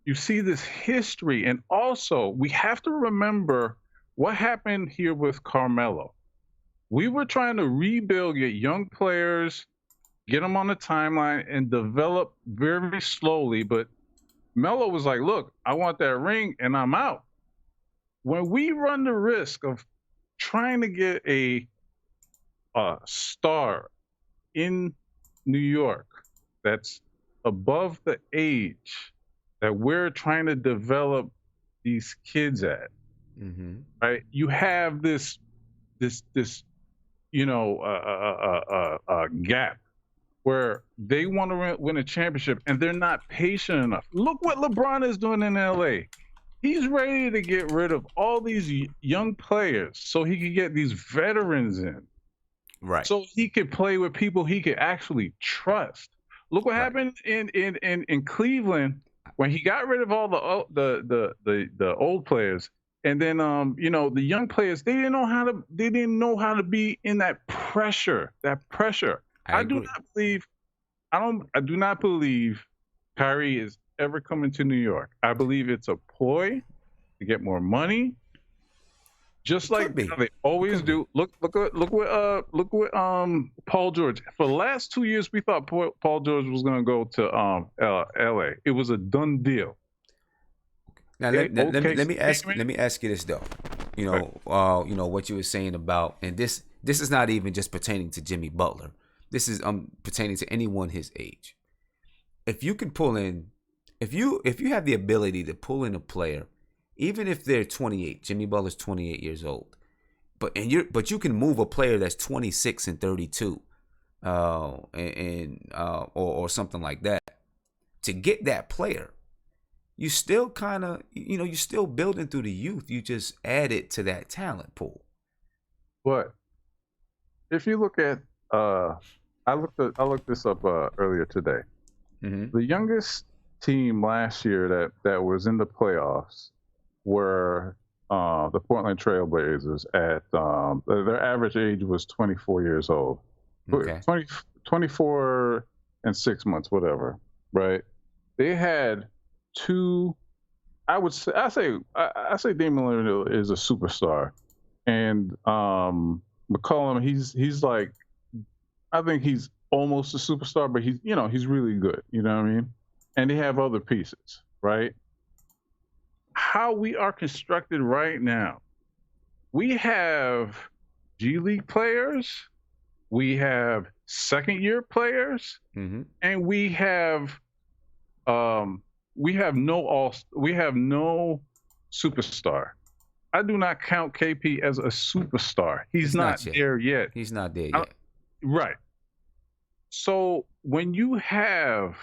You see this history, and also we have to remember what happened here with Carmelo. We were trying to rebuild, get young players, get them on the timeline, and develop very slowly. But Melo was like, "Look, I want that ring, and I'm out." When we run the risk of trying to get a star in New York that's above the age that we're trying to develop these kids at, right? You have this gap where they want to win a championship and they're not patient enough. Look what LeBron is doing in LA. He's ready to get rid of all these young players so he can get these veterans in. Right. So he could play with people he could actually trust. Look what happened in Cleveland when he got rid of all the old players, and then the young players, they didn't know how to be in that pressure. I do not believe Kyrie is ever coming to New York. I believe it's a ploy to get more money. Just like they always do. Look what Paul George. For the last 2 years, we thought Paul George was going to go to L.A. It was a done deal. Now let me ask you this though. What you were saying about, and this is not even just pertaining to Jimmy Butler. This is pertaining to anyone his age. If you can pull in, if you have the ability to pull in a player, even if they're 28, Jimmy Butler's 28 years old, but you can move a player that's 26 and 32, or something like that, to get that player. You still kind of, you're still building through the youth. You just add it to that talent pool. But if you look at, I looked this up earlier today. The youngest team last year that was in the playoffs were the Portland Trailblazers. At their average age was 24 years old. Okay. 24 and 6 months, whatever. Right? They had two. I say Damian Lillard is a superstar, and McCollum, he's like, I think he's almost a superstar, but he's really good. You know what I mean? And they have other pieces, right? How we are constructed right now, we have G League players, we have second-year players, and we have no superstar. I do not count KP as a superstar. He's not there yet. He's not there yet. Right. So when you have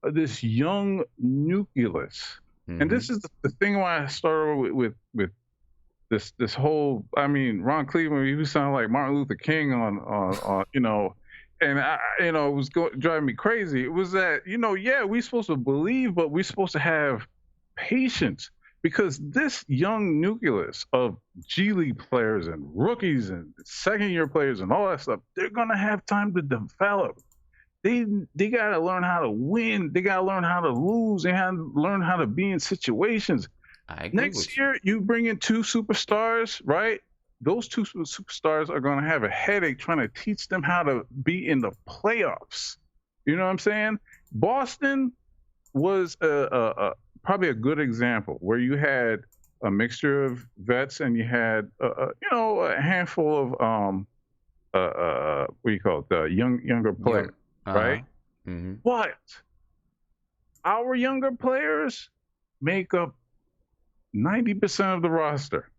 this young nucleus, and this is the thing why I started with this whole. I mean, Ron Cleveland, he was sounding like Martin Luther King on and it was driving me crazy. It was that we're supposed to believe, but we're supposed to have patience, because this young nucleus of G League players and rookies and second-year players and all that stuff, they're gonna have time to develop. They gotta learn how to win. They gotta learn how to lose. They have to learn how to be in situations. Next year, you bring in two superstars, right? Those two superstars are going to have a headache trying to teach them how to be in the playoffs. You know what I'm saying? Boston was probably a good example where you had a mixture of vets and you had a handful of what do you call it, younger players, right? But our younger players make up 90% of the roster.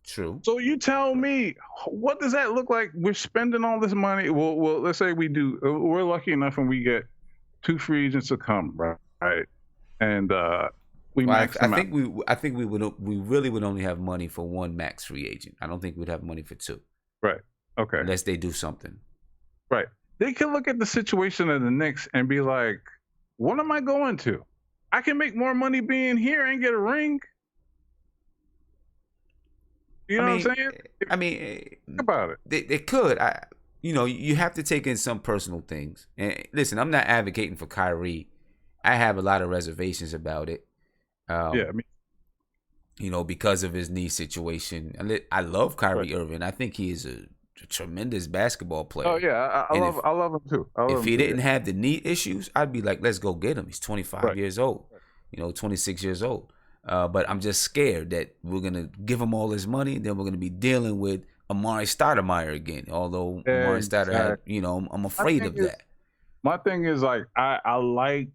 True. So you tell me, what does that look like? We're spending all this money. Well, let's say we do. We're lucky enough and we get two free agents to come, right? And we max them out. I think we really would only have money for one max free agent. I don't think we'd have money for two. Right. Okay. Unless they do something. Right. They can look at the situation of the Knicks and be like, what am I going to? I can make more money being here and get a ring. You know what I'm saying? Think about it. They could. You have to take in some personal things. And listen, I'm not advocating for Kyrie. I have a lot of reservations about it. I mean, Because of his knee situation. I love Kyrie Irving. I think he is a tremendous basketball player. Oh yeah, I love him too. If he didn't have the knee issues, I'd be like, let's go get him. He's 25 years old, 26 years old. But I'm just scared that we're gonna give him all his money, then we're gonna be dealing with Amari Stoudemire again. Although Amari Stoudemire, I'm afraid of that. My thing is like I like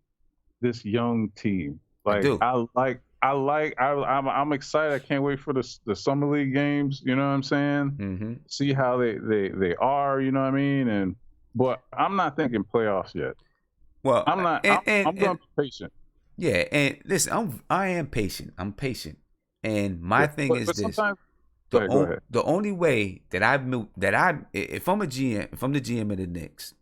this young team. Like I'm excited. I can't wait for the summer league games. You know what I'm saying? Mm-hmm. See how they are. You know what I mean? But I'm not thinking playoffs yet. Well, I'm not. I'm going to be patient. Yeah, and listen, I am patient. I'm patient, and my thing is this: the only way that if I'm a GM, if I'm the GM of the Knicks,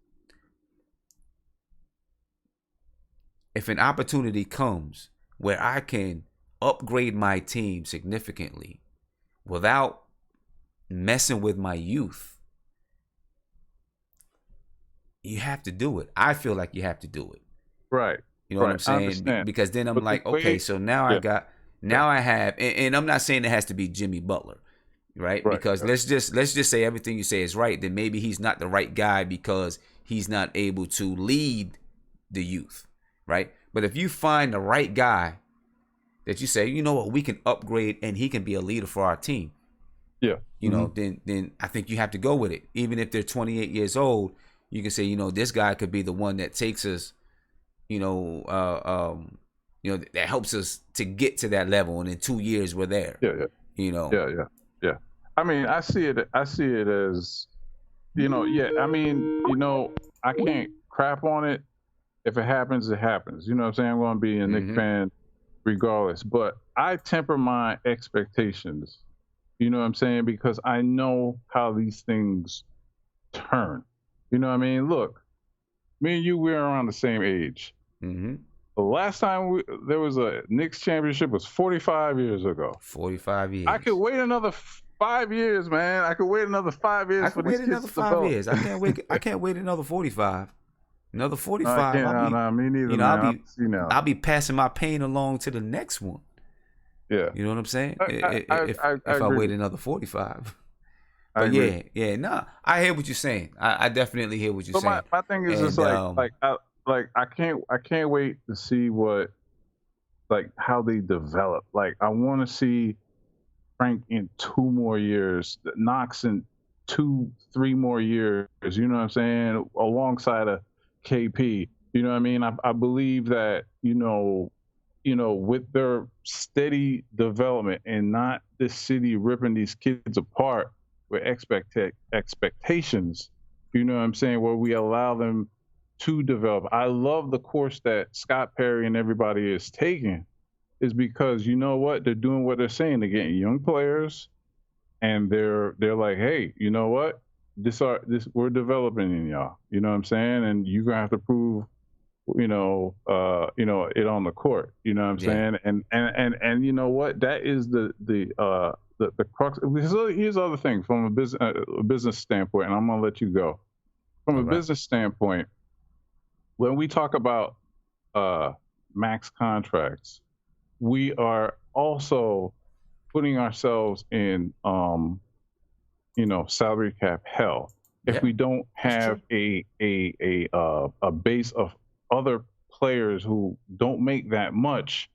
if an opportunity comes where I can upgrade my team significantly without messing with my youth, you have to do it. I feel like you have to do it. Right. You know what I'm saying? Because then I'm like, okay, so now I have, and I'm not saying it has to be Jimmy Butler, right? Because let's just say everything you say is right. Then maybe he's not the right guy because he's not able to lead the youth, right? But if you find the right guy that you say, you know what, we can upgrade and he can be a leader for our team. Yeah. Then I think you have to go with it. Even if they're 28 years old, you can say, this guy could be the one that takes us, that helps us to get to that level. And in 2 years we're there. Yeah. Yeah. I mean, I see it as, I mean, I can't crap on it. If it happens, it happens. You know what I'm saying? I'm going to be a Knicks fan regardless. But I temper my expectations. You know what I'm saying? Because I know how these things turn. You know what I mean? Look, me and you, we're around the same age. Mm-hmm. The last time there was a Knicks championship was 45 years ago. 45 years. I could wait another 5 years, man. I could wait another 5 years. I could wait another 5 years. I can't wait another 45. Another 45. No, me neither. Man. I'll be passing my pain along to the next one. Yeah. You know what I'm saying? If I wait another 45. But I hear what you're saying. I definitely hear what you're saying. My thing is just I can't wait to see how they develop. Like I want to see Frank in 2 more years, Knox in 2-3 more years. You know what I'm saying? Alongside a KP. You know what I mean? I believe that with their steady development and not this city ripping these kids apart with expectations, you know what I'm saying, where we allow them to develop. I love the course that Scott Perry and everybody is taking, is because you know what? They're doing what they're saying. They're getting young players and they're like, hey, you know what? This we're developing in y'all. You know what I'm saying? And you're gonna have to prove it on the court. You know what I'm saying? And you know what? That is the crux. Here's the other thing from a business standpoint, and I'm gonna let you go. From a business standpoint, when we talk about max contracts, we are also putting ourselves in salary cap hell if we don't have a base of other players who don't make that much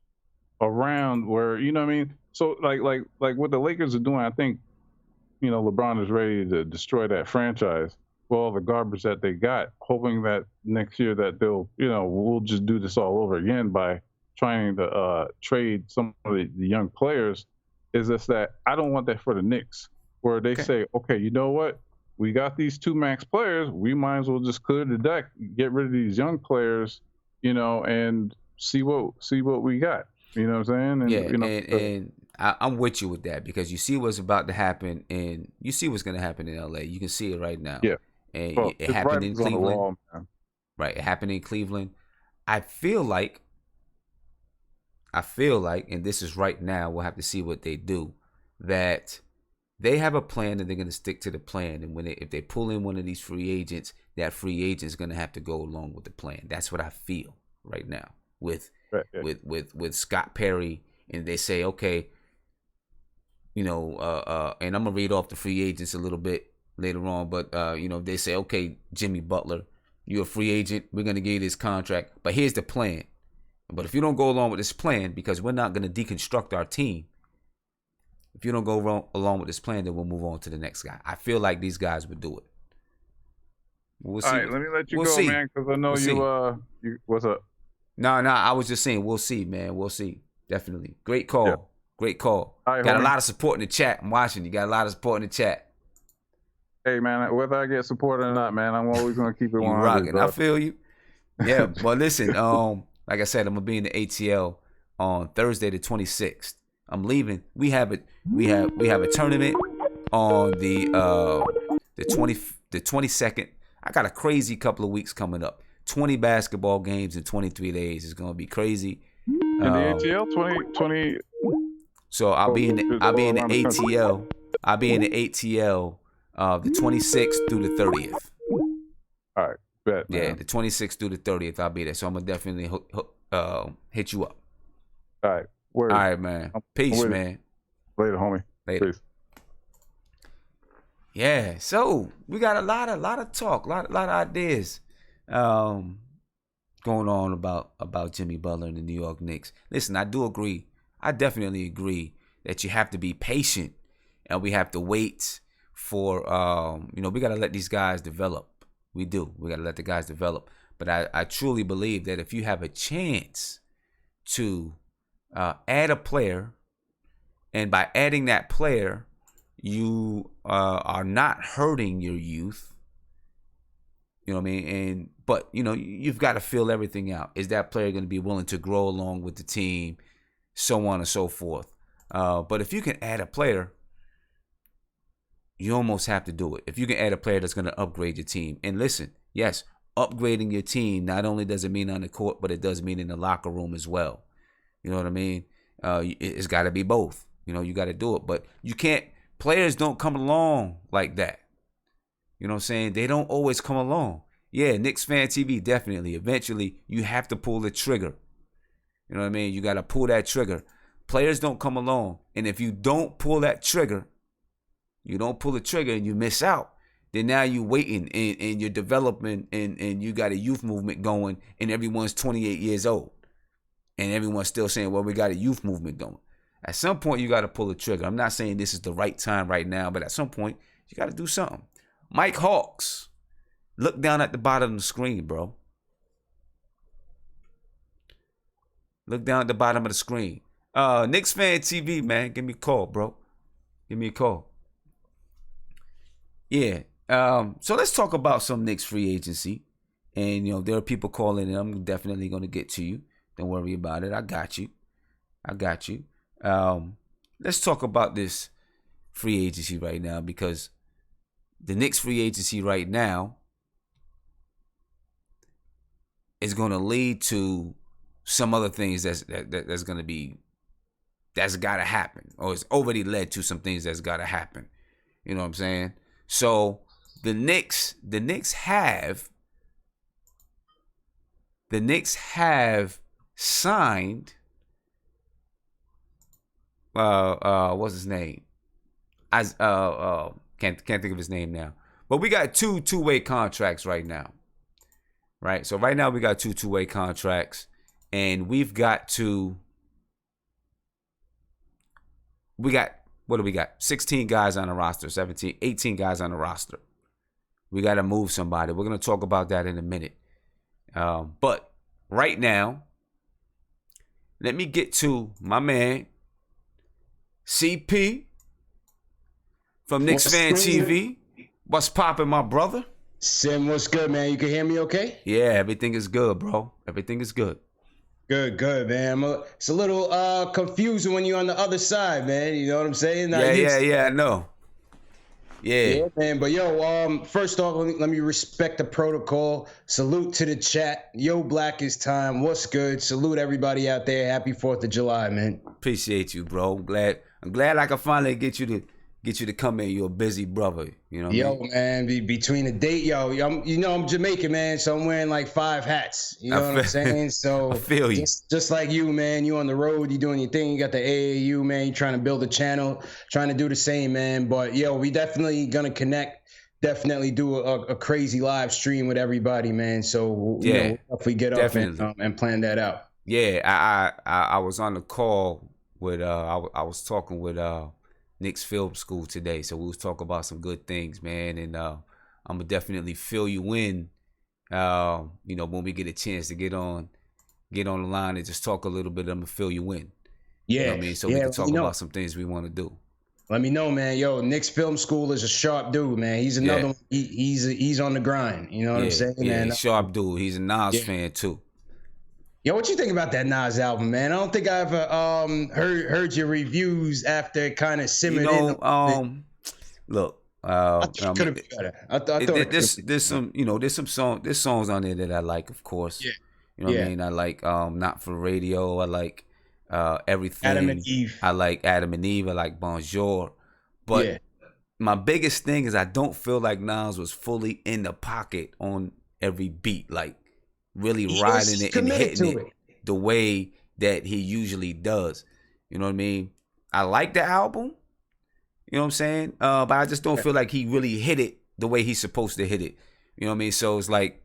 around, where you know what I mean. So like what the Lakers are doing, I think LeBron is ready to destroy that franchise with all the garbage that they got, hoping that next year that they'll we'll just do this all over again by trying to trade some of the young players. Is just that I don't want that for the Knicks, where they say, okay, you know what? We got these 2 max players. We might as well just clear the deck, get rid of these young players, and see what we got. You know what I'm saying? And I'm with you with that, because you see what's about to happen, and you see what's going to happen in LA. You can see it right now. Yeah. And it happened in Cleveland. Right. It happened in Cleveland. I feel like, and this is right now, we'll have to see what they do, that they have a plan and they're going to stick to the plan. And if they pull in one of these free agents, that free agent is going to have to go along with the plan. That's what I feel right now. with Scott Perry, and they say, okay, and I'm gonna read off the free agents a little bit later on, but they say, okay, Jimmy Butler, you're a free agent. We're gonna give you this contract, but here's the plan. But if you don't go along with this plan, because we're not gonna deconstruct our team, if you don't go along with this plan, then we'll move on to the next guy. I feel like these guys would do it. We'll see. All right, let me let you go, man, because I know you what's up? No, I was just saying, we'll see, man. We'll see. Definitely. Great call. Yeah. Great call. Right, got homie. a lot of support in the chat. I'm watching. You got a lot of support in the chat. Hey, man, whether I get support or not, man, I'm always going to keep it 100. Rocking. I feel you. Yeah, but listen, like I said, I'm going to be in the ATL on Thursday the 26th. I'm leaving. We have a tournament on the 22nd. I got a crazy couple of weeks coming up. 20 basketball games in 23 days. It's going to be crazy. In the ATL 20. So I'll be in the ATL. I'll be in the ATL the 26th through the 30th. All right, bet. Yeah, Man. the 26th through the 30th. I'll be there. So I'm gonna definitely hit you up. All right. Word. All right, man. Peace, man. Later, homie. Later. Peace. Yeah. So we got a lot of talk, a lot of ideas going on about Jimmy Butler and the New York Knicks. Listen, I do agree. I definitely agree that you have to be patient and we have to wait for we got to let these guys develop. We do. We got to let the guys develop. But I truly believe that if you have a chance to add a player, and by adding that player, you are not hurting your youth. You know what I mean? But you've got to fill everything out. Is that player going to be willing to grow along with the team? So on and so forth. But if you can add a player, you almost have to do it. If you can add a player that's going to upgrade your team. And listen, yes, upgrading your team, not only does it mean on the court, but it does mean in the locker room as well. You know what I mean? It's got to be both. You got to do it. But you can't, players don't come along like that. You know what I'm saying? They don't always come along. Yeah, Knicks Fan TV, definitely. Eventually, you have to pull the trigger. You know what I mean? You got to pull that trigger. Players don't come along. And if you don't pull that trigger, you don't pull the trigger and you miss out, then now you're waiting and you're developing and you got a youth movement going and everyone's 28 years old. And everyone's still saying, well, we got a youth movement going. At some point, you got to pull the trigger. I'm not saying this is the right time right now, but at some point, you got to do something. Mike Hawks, look down at the bottom of the screen, bro. Look down at the bottom of the screen. Knicks Fan TV, man. Give me a call, bro. Give me a call. Yeah. So let's talk about some Knicks free agency. And, there are people calling in. I'm definitely going to get to you. Don't worry about it. I got you. Let's talk about this free agency right now, because the Knicks free agency right now is going to lead to some other things that's going to be, that's got to happen, or it's already led to some things that's got to happen. You know what I'm saying? So the Knicks have signed what's his name? Can't think of his name now. But we got two-way contracts right now. Right? So right now we got two-way contracts, and what do we got? 16 guys on the roster, 18 guys on the roster. We got to move somebody. We're going to talk about that in a minute. But right now, let me get to my man, CP from Knicks Fan TV. What's poppin', my brother? Sim, what's good, man? You can hear me okay? Yeah, everything is good, bro. Everything is good. Good, man. It's a little confusing when you're on the other side, man. You know what I'm saying? Yeah, I know. Yeah, man. But first off, let me respect the protocol. Salute to the chat. Yo, Black is time. What's good? Salute everybody out there. Happy 4th of July, man. Appreciate you, bro. I'm glad I can finally get you get you to come in. You're a busy brother. You know what Yo, I mean? man, between the date, I'm Jamaican, man, so I'm wearing like 5 hats. You know what I'm saying? So I feel you. Just like you, man, you on the road, you doing your thing. You got the AAU, man. You trying to build a channel, trying to do the same, man. But we definitely gonna connect. Definitely do a crazy live stream with everybody, man. So if we get up and plan that out. Yeah, I was on the call with I was talking with Knicks Film School today, so we was talking about some good things, man, and I'm gonna definitely fill you in, when we get a chance to get on the line and just talk a little bit. I'm gonna fill you in. Yeah, you know what I mean, so we can talk about some things we want to do. Let me know, man. Yo, Knicks Film School is a sharp dude, man. He's another one. He's on the grind. You know what I'm saying? Yeah, man? Sharp dude. He's a Nas fan too. Yo, what you think about that Nas album, man? I don't think I ever heard your reviews after it kind of simmered in. Look, I thought it could have been better. I thought there's songs on there that I like, of course. Yeah. You know what I mean? I like Not for Radio. I like Everything. Adam and Eve. I like Adam and Eve. I like Bonjour. But my biggest thing is I don't feel like Nas was fully in the pocket on every beat, like really riding it and hitting it the way that he usually does. You know what I mean? I like the album. You know what I'm saying? But I just don't feel like he really hit it the way he's supposed to hit it. You know what I mean? So it's like,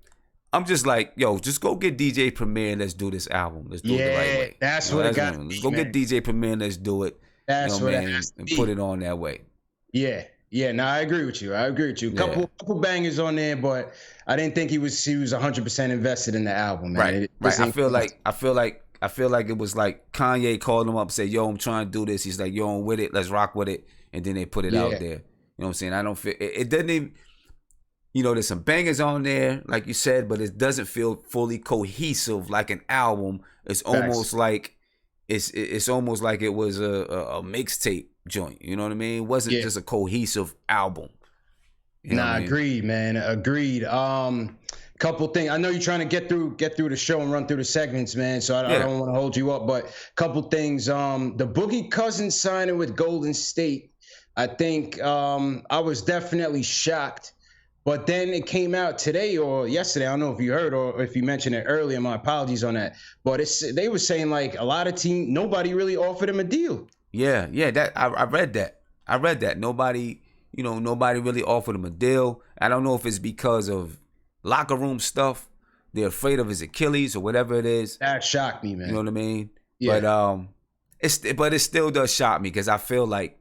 I'm just like, yo, just go get DJ Premier and let's do this album. Let's do it the right way. That's what it got. Let's go get DJ Premier and let's do it. That's what it has to and be. put it on that way. Yeah. No, I agree with you. Couple bangers on there, but I didn't think he was 100% invested in the album, man. Right. I feel like it was like Kanye called him up and said, yo, I'm trying to do this. He's like, yo, I'm with it. Let's rock with it. And then they put it out there. You know what I'm saying? I don't feel it doesn't even, there's some bangers on there, like you said, but it doesn't feel fully cohesive like an album. It's almost like it's almost like it was a mixtape joint. You know what I mean? It wasn't just a cohesive album. Agreed, man. Agreed. Couple things. I know you're trying to get through the show and run through the segments, man. So I don't want to hold you up, but couple things. The Boogie Cousins signing with Golden State. I think I was definitely shocked. But then it came out today or yesterday. I don't know if you heard or if you mentioned it earlier. My apologies on that. But they were saying like a lot of teams, nobody really offered him a deal. Yeah. That I read that. Nobody really offered him a deal. I don't know if it's because of locker room stuff. They're afraid of his Achilles or whatever it is. That shocked me, man. You know what I mean? Yeah. But it still does shock me because I feel like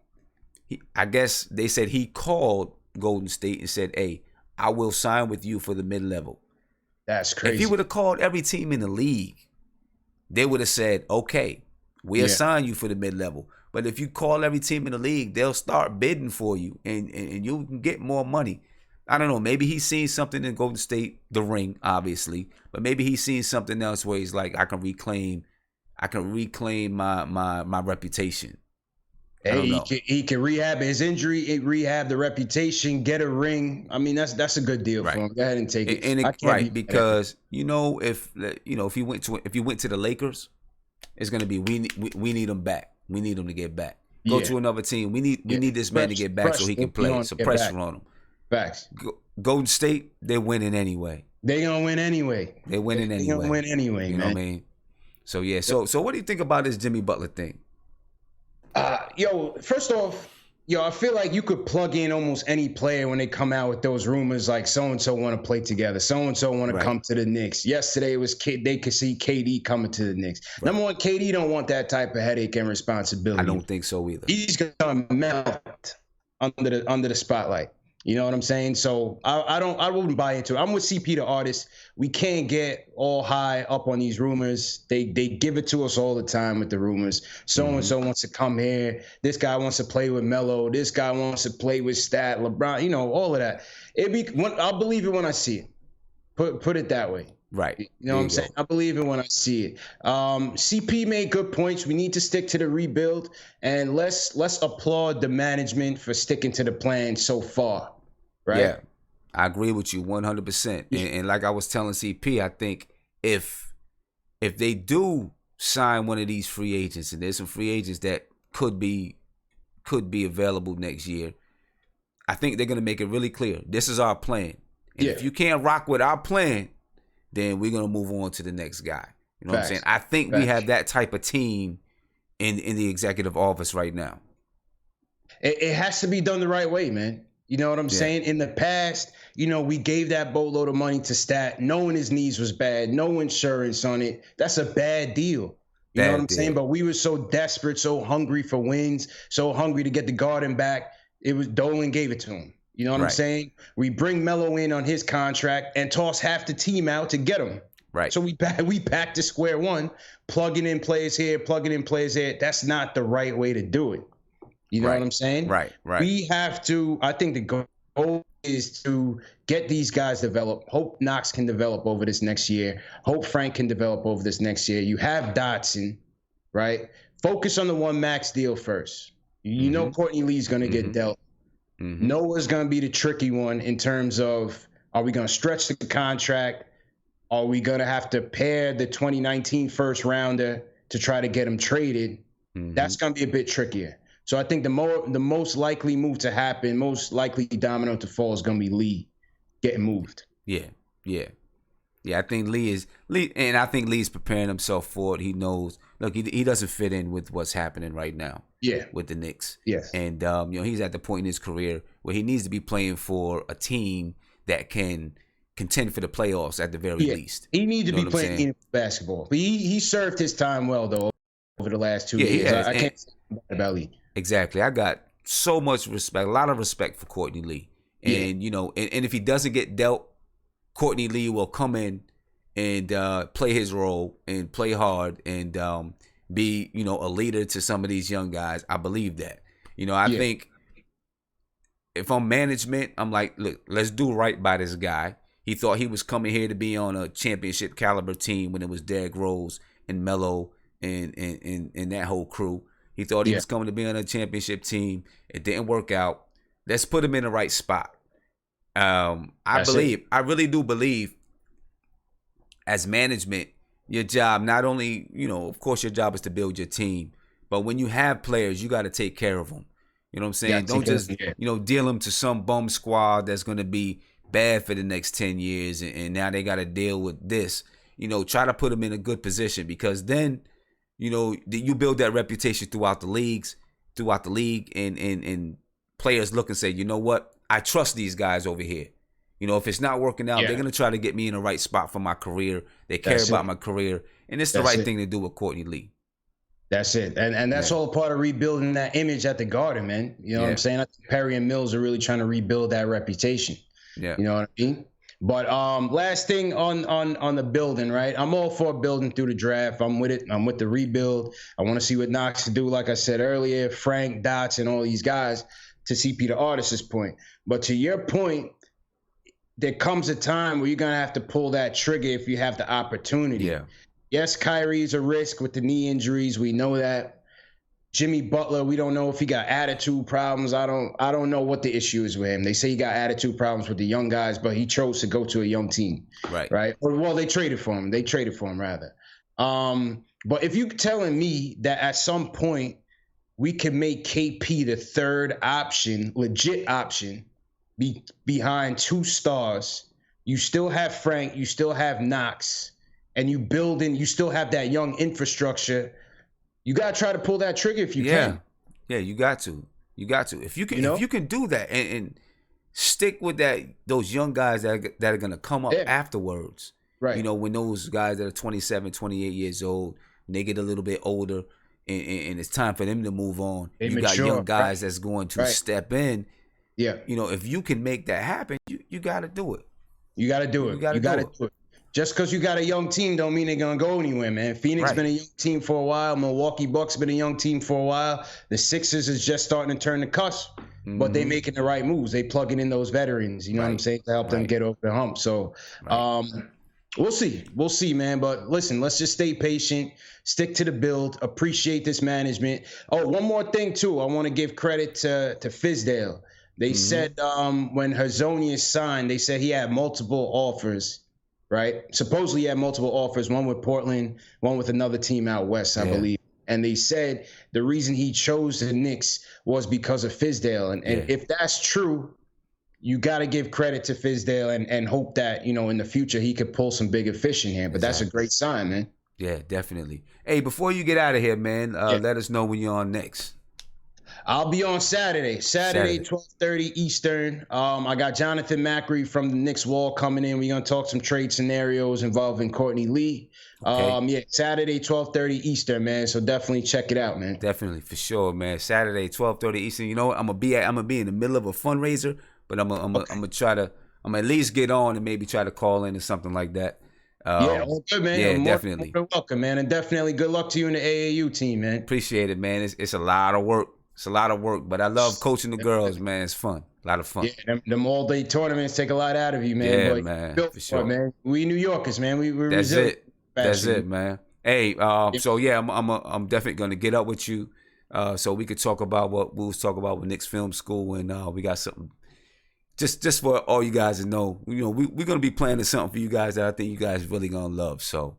I guess they said he called Golden State and said, hey, I will sign with you for the mid-level. That's crazy. If he would have called every team in the league, they would have said, okay, we'll sign you for the mid-level. But if you call every team in the league, they'll start bidding for you and you can get more money. I don't know. Maybe he's seen something in Golden State, the ring, obviously. But maybe he's seen something else where he's like, I can reclaim my reputation. Hey, he can rehab his injury, rehab the reputation, get a ring. I mean, that's a good deal for him. Go ahead and take it. Because if he went to the Lakers, it's gonna be we need him back. We need him to get back. Go to another team. We need this man to get back so he can play. Some pressure on him. Facts. Golden State, they're winning anyway. They gonna win anyway. They're winning anyway. They gonna win anyway, you know what I mean? So yeah. So what do you think about this Jimmy Butler thing? First off, I feel like you could plug in almost any player when they come out with those rumors like so-and-so want to play together, so-and-so want to come to the Knicks. Yesterday it was they could see KD coming to the Knicks. Right. Number one, KD don't want that type of headache and responsibility. I don't think so either. He's going to melt under the spotlight. You know what I'm saying? So I wouldn't buy into it. I'm with CP the artist. We can't get all high up on these rumors. They give it to us all the time with the rumors. So-and-so wants to come here. This guy wants to play with Melo. This guy wants to play with Stat, LeBron, all of that. I'll believe it when I see it. Put it that way. Right. You know what I'm saying? I believe it when I see it. CP made good points. We need to stick to the rebuild, and let's applaud the management for sticking to the plan so far. Right? Yeah, I agree with you 100%. And like I was telling CP, I think if they do sign one of these free agents, and there's some free agents that could be could be available next year, I think they're going to make it really clear. This is our plan. And if you can't rock with our plan, then we're going to move on to the next guy. You know what I'm saying? I think we have that type of team in the executive office right now. It has to be done the right way, man. You know what I'm saying? In the past, we gave that boatload of money to Stat, knowing his knees was bad, no insurance on it. That's a bad deal. You know what I'm saying? But we were so desperate, so hungry for wins, so hungry to get the Garden back. It was Dolan gave it to him. You know what I'm saying? We bring Melo in on his contract and toss half the team out to get him. Right. So we back to square one, plugging in players here, plugging in players there. That's not the right way to do it. You know what I'm saying? Right. We have to, I think the goal is to get these guys developed. Hope Knox can develop over this next year. Hope Frank can develop over this next year. You have Dotson, right? Focus on the one max deal first. You know Courtney Lee's going to get dealt. Noah's going to be the tricky one in terms of, are we going to stretch the contract? Are we going to have to pair the 2019 first rounder to try to get him traded? That's going to be a bit trickier. So I think the most likely move to happen, most likely domino to fall is going to be Lee getting moved. Yeah. I think Lee, and I think Lee's preparing himself for it. He knows. Look, he doesn't fit in with what's happening right now. Yeah. With the Knicks. Yes. And he's at the point in his career where he needs to be playing for a team that can contend for the playoffs at the very least. He needs to be playing basketball. But he served his time well though over the last 2 years. I can't say about Lee. Exactly. I got so much respect, a lot of respect for Courtney Lee. And, and if he doesn't get dealt, Courtney Lee will come in and play his role and play hard and be, a leader to some of these young guys. I believe that. I think if I'm management, I'm like, look, let's do right by this guy. He thought he was coming here to be on a championship caliber team when it was Derrick Rose and Melo and that whole crew. He thought he was coming to be on a championship team. It didn't work out. Let's put him in the right spot. I really do believe as management, your job, not only, of course your job is to build your team, but when you have players, you got to take care of them. You know what I'm saying? Don't just, deal them to some bum squad that's going to be bad for the next 10 years. And now they got to deal with this. Try to put them in a good position because then, you build that reputation throughout the league and players look and say, you know what? I trust these guys over here. If it's not working out, they're going to try to get me in the right spot for my career. They care about my career. And it's the right thing to do with Courtney Lee. That's it. And that's all part of rebuilding that image at the Garden, man. You know what I'm saying? I think Perry and Mills are really trying to rebuild that reputation. Yeah. You know what I mean? But last thing on the building, right? I'm all for building through the draft. I'm with it. I'm with the rebuild. I want to see what Knox can do, like I said earlier, Frank, Dots, and all these guys, to CP the artist's point. But to your point, there comes a time where you're going to have to pull that trigger if you have the opportunity. Yeah. Yes, Kyrie's a risk with the knee injuries. We know that. Jimmy Butler, we don't know if he got attitude problems. I don't know what the issue is with him. They say he got attitude problems with the young guys, but he chose to go to a young team. Right. Well, they traded for him. Rather. But if you're telling me that at some point we can make KP the third option, legit option, behind two stars, you still have Frank, you still have Knox, and you still have that young infrastructure. You got to try to pull that trigger if you can. Yeah, you got to. If you can, if you can do that and stick with those young guys that are going to come up afterwards. Right. When those guys that are 27, 28 years old, and they get a little bit older and it's time for them to move on. You got young guys that's going to step in. Yeah. If you can make that happen, you got to do it. You got to do it. You got to do it. Just because you got a young team don't mean they're going to go anywhere, man. Phoenix been a young team for a while. Milwaukee Bucks been a young team for a while. The Sixers is just starting to turn the cusp, but they making the right moves. They plugging in those veterans, you know what I'm saying, to help them get over the hump. So we'll see. We'll see, man. But listen, let's just stay patient, stick to the build, appreciate this management. Oh, one more thing, too. I want to give credit to Fizdale. They said when Hezonja signed, they said he had multiple offers. Right. Supposedly he had multiple offers, one with Portland, one with another team out west, I believe. and they said the reason he chose the Knicks was because of Fizdale. And if that's true, you got to give credit to Fizdale and hope that, you know, in the future he could pull some bigger fish in here. But that's a great sign, man. Yeah, definitely. Hey, before you get out of here, man, let us know when you're on next. I'll be on Saturday, 12:30 Eastern. I got Jonathan Macri from the Knicks Wall coming in. We're going to talk some trade scenarios involving Courtney Lee. Okay. Saturday, 12:30 Eastern, man. So definitely check it out, man. Definitely, for sure, man. Saturday, 12:30 Eastern. You know what? I'm gonna be in the middle of a fundraiser, but I'm at least get on and maybe try to call in or something like that. All good, man. Yeah, definitely. More welcome, man, and definitely good luck to you and the AAU team, man. Appreciate it, man. It's a lot of work. It's a lot of work, but I love coaching the girls, man. It's fun. A lot of fun. Yeah, them all-day tournaments take a lot out of you, man. Yeah, but man. For sure, man. We New Yorkers, man. We're That's resilient. That's it, man. Hey, so yeah, I'm definitely gonna get up with you, so we could talk about what we was talking about with Knicks Film School, and we got something just for all you guys to know. You know, we're gonna be planning something for you guys that I think you guys really gonna love. So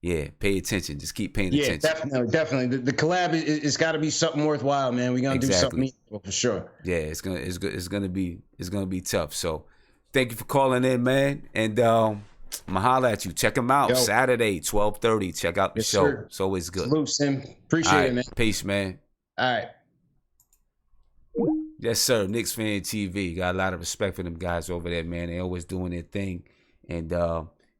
yeah, pay attention. Just keep paying attention. Yeah, definitely. The collab it's got to be something worthwhile, man. We're gonna do something meaningful for sure. Yeah, it's gonna be tough. So thank you for calling in, man, and I'ma holler at you. Check them out. Saturday, 12:30. Check out the show. Sir. It's always good. Salute, Sim. Appreciate it, man. Peace, man. All right. Yes, sir. Knicks Fan TV. Got a lot of respect for them guys over there, man. They always doing their thing. And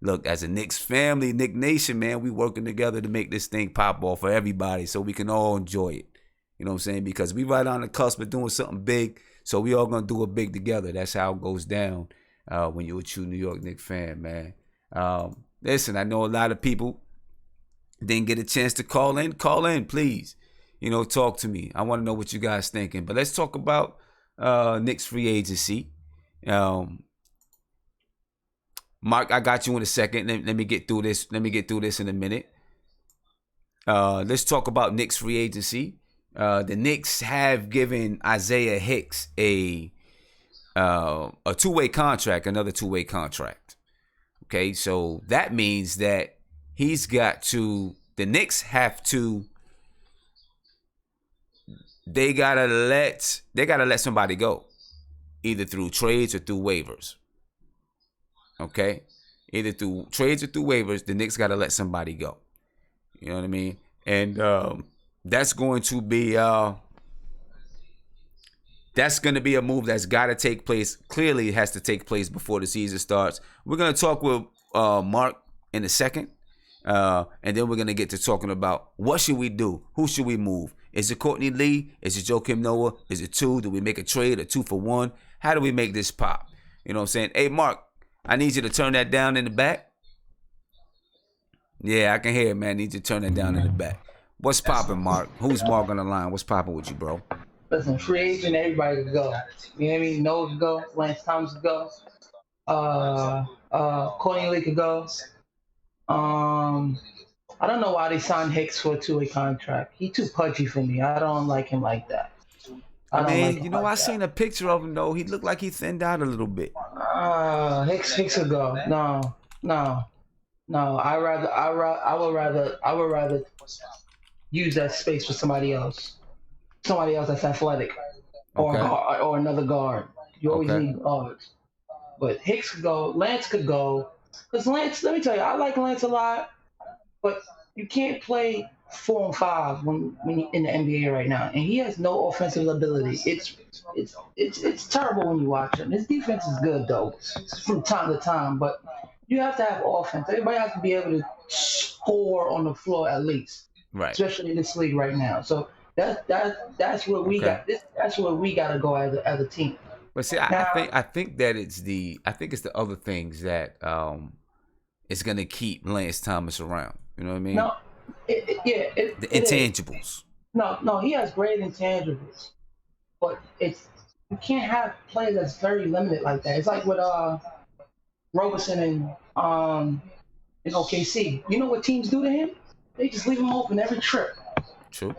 look, as a Knicks family, Knick Nation, man, we working together to make this thing pop off for everybody so we can all enjoy it. You know what I'm saying? Because we right on the cusp of doing something big. So we all gonna do it big together. That's how it goes down when you're a true New York Knicks fan, man. Listen, I know a lot of people didn't get a chance to call in. Call in, please. You know, talk to me. I want to know what you guys thinking. But let's talk about Knicks free agency. Mark, I got you in a second. Let me get through this. Let me get through this in a minute. Let's talk about Knicks free agency. The Knicks have given Isaiah Hicks a two-way contract, another two-way contract. Okay, so that means that the Knicks have to, they gotta let somebody go, either through trades or through waivers. Okay, either through trades or through waivers, the Knicks gotta let somebody go. You know what I mean? And that's going to be a move that's got to take place. Clearly, it has to take place before the season starts. We're going to talk with Mark in a second, and then we're going to get to talking about what should we do? Who should we move? Is it Courtney Lee? Is it Joakim Noah? Is it two? Do we make a trade, a 2-for-1? How do we make this pop? You know what I'm saying? Hey, Mark, I need you to turn that down in the back. Yeah, I can hear it, man. I need you to turn that down in the back. What's popping, Mark? Who's Mark on the line? What's popping with you, bro? Listen, free agent, everybody could go. You know what I mean? Noah could go. Lance Thomas could go. Courtney Lee could go. I don't know why they signed Hicks for a two-way contract. He too pudgy for me. I don't like him like that. I seen a picture of him though. He looked like he thinned out a little bit. Hicks would go. No. I would rather use that space for somebody else. Somebody else that's athletic, or another guard. You always need guards. But Hicks could go. Lance could go. Because Lance, let me tell you, I like Lance a lot, but you can't play 4 and 5 when you're in the NBA right now, and he has no offensive ability. It's terrible when you watch him. His defense is good though, from time to time, but you have to have offense. Everybody has to be able to score on the floor at least, right? Especially in this league right now. So that's where we got this. That's where we got to go as a team. But see, I think it's the other things that is gonna keep Lance Thomas around. You know what I mean? No, the intangibles. No, he has great intangibles, but you can't have players that's very limited like that. It's like with Roberson and in OKC. You know what teams do to him? They just leave him open every trip. True.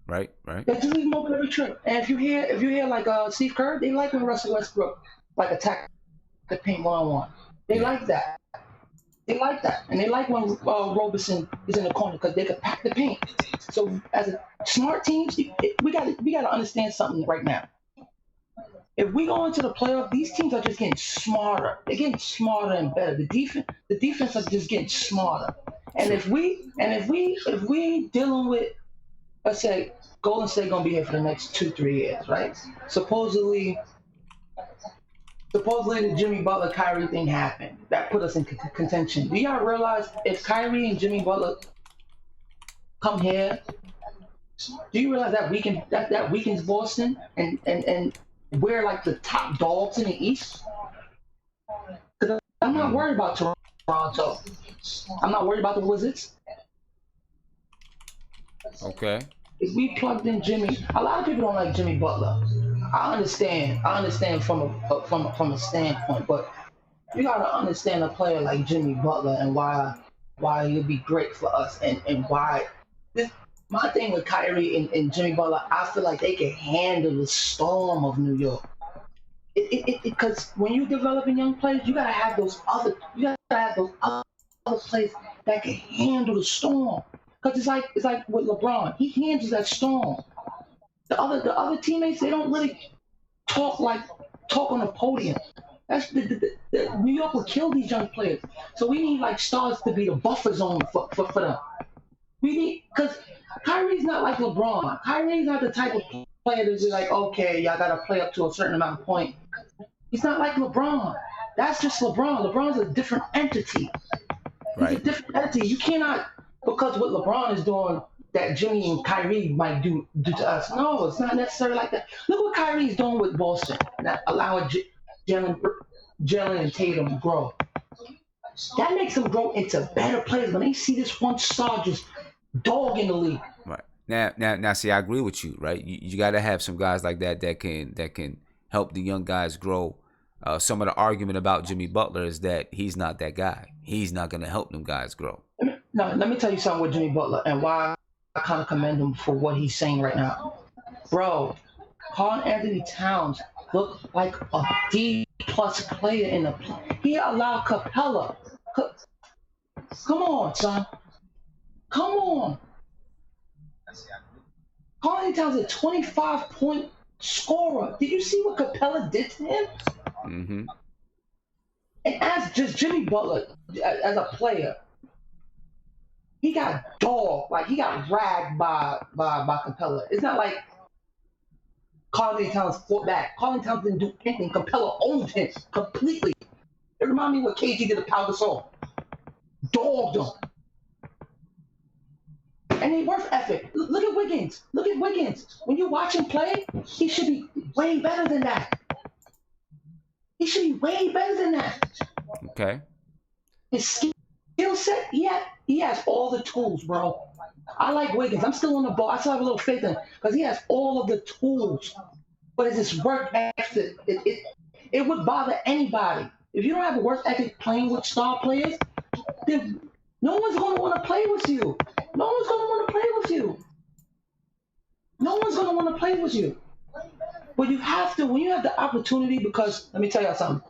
Right. They just leave him open every trip. And if you hear like Steve Kerr, they like when Russell Westbrook like attack the paint 1-on-1. They like that. They like that, and they like when Roberson is in the corner because they can pack the paint. So as a smart teams, we got to understand something right now. If we go into the playoff, these teams are just getting smarter. They're getting smarter and better. The defense are just getting smarter. And if we dealing with, let's say, Golden State gonna be here for the next 2-3 years, right? Supposedly the Jimmy Butler Kyrie thing happened. That put us in contention. Do y'all realize if Kyrie and Jimmy Butler come here, do you realize that weakens Boston and we're like the top dogs in the East? Because I'm not worried about Toronto. I'm not worried about the Wizards. Okay. If we plugged in Jimmy, a lot of people don't like Jimmy Butler. I understand from a standpoint, but you gotta understand a player like Jimmy Butler and why he'll be great for us and why. My thing with Kyrie and Jimmy Butler, I feel like they can handle the storm of New York. Because when you're developing young players, you gotta have those other players that can handle the storm. Because it's like with LeBron, he handles that storm. The other teammates, they don't really talk on the podium. That's the New York will kill these young players. So we need like stars to be the buffer zone for them. We need, because Kyrie's not like LeBron. Kyrie's not the type of player to be like, okay, y'all gotta play up to a certain amount of points. He's not like LeBron. That's just LeBron. LeBron's a different entity. He's a different entity. You cannot, because what LeBron is doing, that Jimmy and Kyrie might do to us. No, it's not necessarily like that. Look what Kyrie's doing with Boston, not allowing Jalen and Tatum to grow. That makes them grow into better players when they see this one star just dog in the league. Right. Now, see, I agree with you, right? You got to have some guys like that can help the young guys grow. Some of the argument about Jimmy Butler is that he's not that guy. He's not going to help them guys grow. Let me tell you something with Jimmy Butler and why I kind of commend him for what he's saying right now. Bro, Karl Anthony Towns looked like a D-plus player in the play. He allowed Capella. Come on, son. Come on. Karl Anthony Towns is a 25-point scorer. Did you see what Capella did to him? Mm-hmm. And as just Jimmy Butler, as a player, he got dogged, like he got ragged by Capella. It's not like Karl Anthony Towns fought back. Karl Anthony Towns didn't do anything. Capella owned him completely. It reminded me what KG did to Pau Gasol. Dogged him. And they worth ethic. Look at Wiggins. Look at Wiggins. When you watch him play, he should be way better than that. He should be way better than that. Okay. His skill set, he has all the tools, bro. I like Wiggins. I'm still on the ball. I still have a little faith in him because he has all of the tools. But it's his work ethic. It would bother anybody. If you don't have a work ethic playing with star players, then no one's going to want to play with you. No one's going to want to play with you. No one's going to want to play with you. But you have to, when you have the opportunity, because let me tell you something.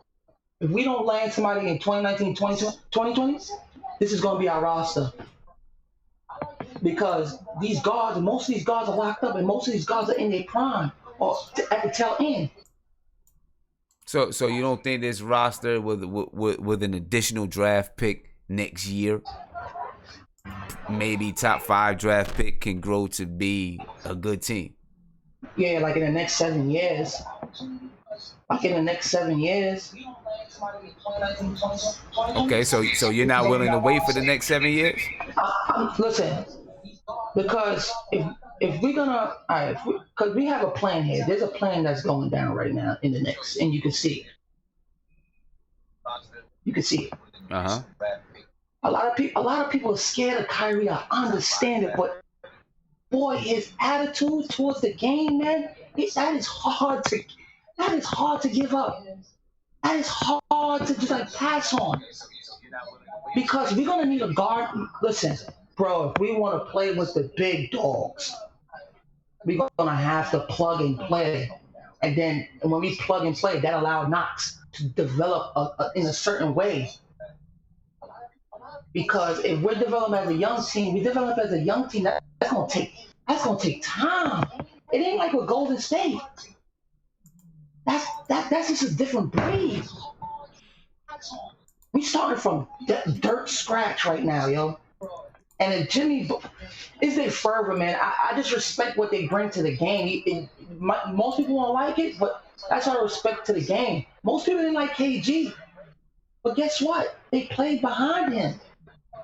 If we don't land somebody in 2019, 2020, this is going to be our roster. Because these guards, most of these guards are locked up, and most of these guards are in their prime or at the tail end. So you don't think this roster with an additional draft pick next year, maybe top 5 draft pick, can grow to be a good team? Yeah, like in the next 7 years. Okay, so you're not willing to wait for the next 7 years? Listen, because if we're gonna, because we have a plan here. There's a plan that's going down right now in the Knicks, and you can see it. You can see it. Uh-huh. A lot of people are scared of Kyrie. I understand it, but boy, his attitude towards the game, man, that is hard to give up. That is hard to just like pass on. Because we're gonna need a guard. Listen, bro, if we want to play with the big dogs, we're gonna have to plug and play. And then when we plug and play, that allows Knox to develop in a certain way. Because if we're developing as a young team, that's gonna take time. It ain't like with Golden State. That's just a different breed. We started from dirt scratch right now, yo. And if Jimmy, it's their fervor, man. I just respect what they bring to the game. Most people won't like it, but that's our respect to the game. Most people didn't like KG, but guess what? They played behind him.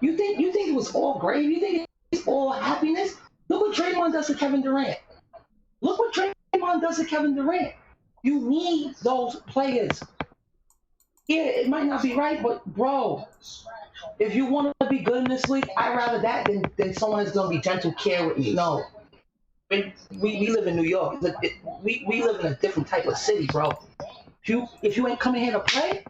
You think it was all great? You think it's all happiness? Look what Draymond does to Kevin Durant. Look what Draymond does to Kevin Durant. You need those players. Yeah, it might not be right, but bro, if you want to be good in this league, I'd rather that than someone that's going to be gentle care with me. No. We live in New York. We live in a different type of city, bro. If you ain't coming here to play,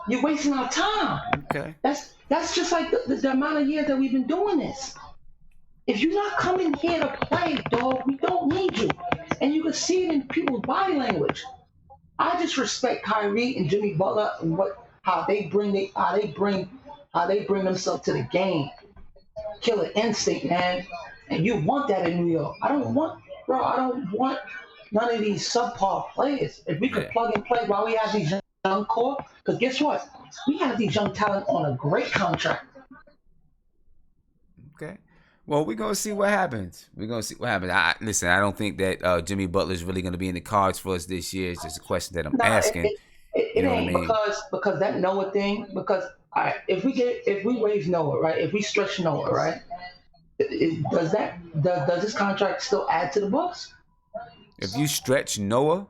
you're wasting our time. Okay. That's just like the amount of years that we've been doing this. If you're not coming here to play, dog, we don't need you. And you can see it in people's body language. I just respect Kyrie and Jimmy Butler and how they bring themselves to the game. Killer instinct, man. And you want that in New York. I don't want none of these subpar players. If we could plug and play while we have these young core, because guess what? We have these young talent on a great contract. Okay. Well, we're going to see what happens. Listen, I don't think that Jimmy Butler is really going to be in the cards for us this year. It's just a question that I'm asking. It ain't because that Noah thing, because if we raise Noah, right? If we stretch Noah, right? Does this contract still add to the books? If you stretch Noah,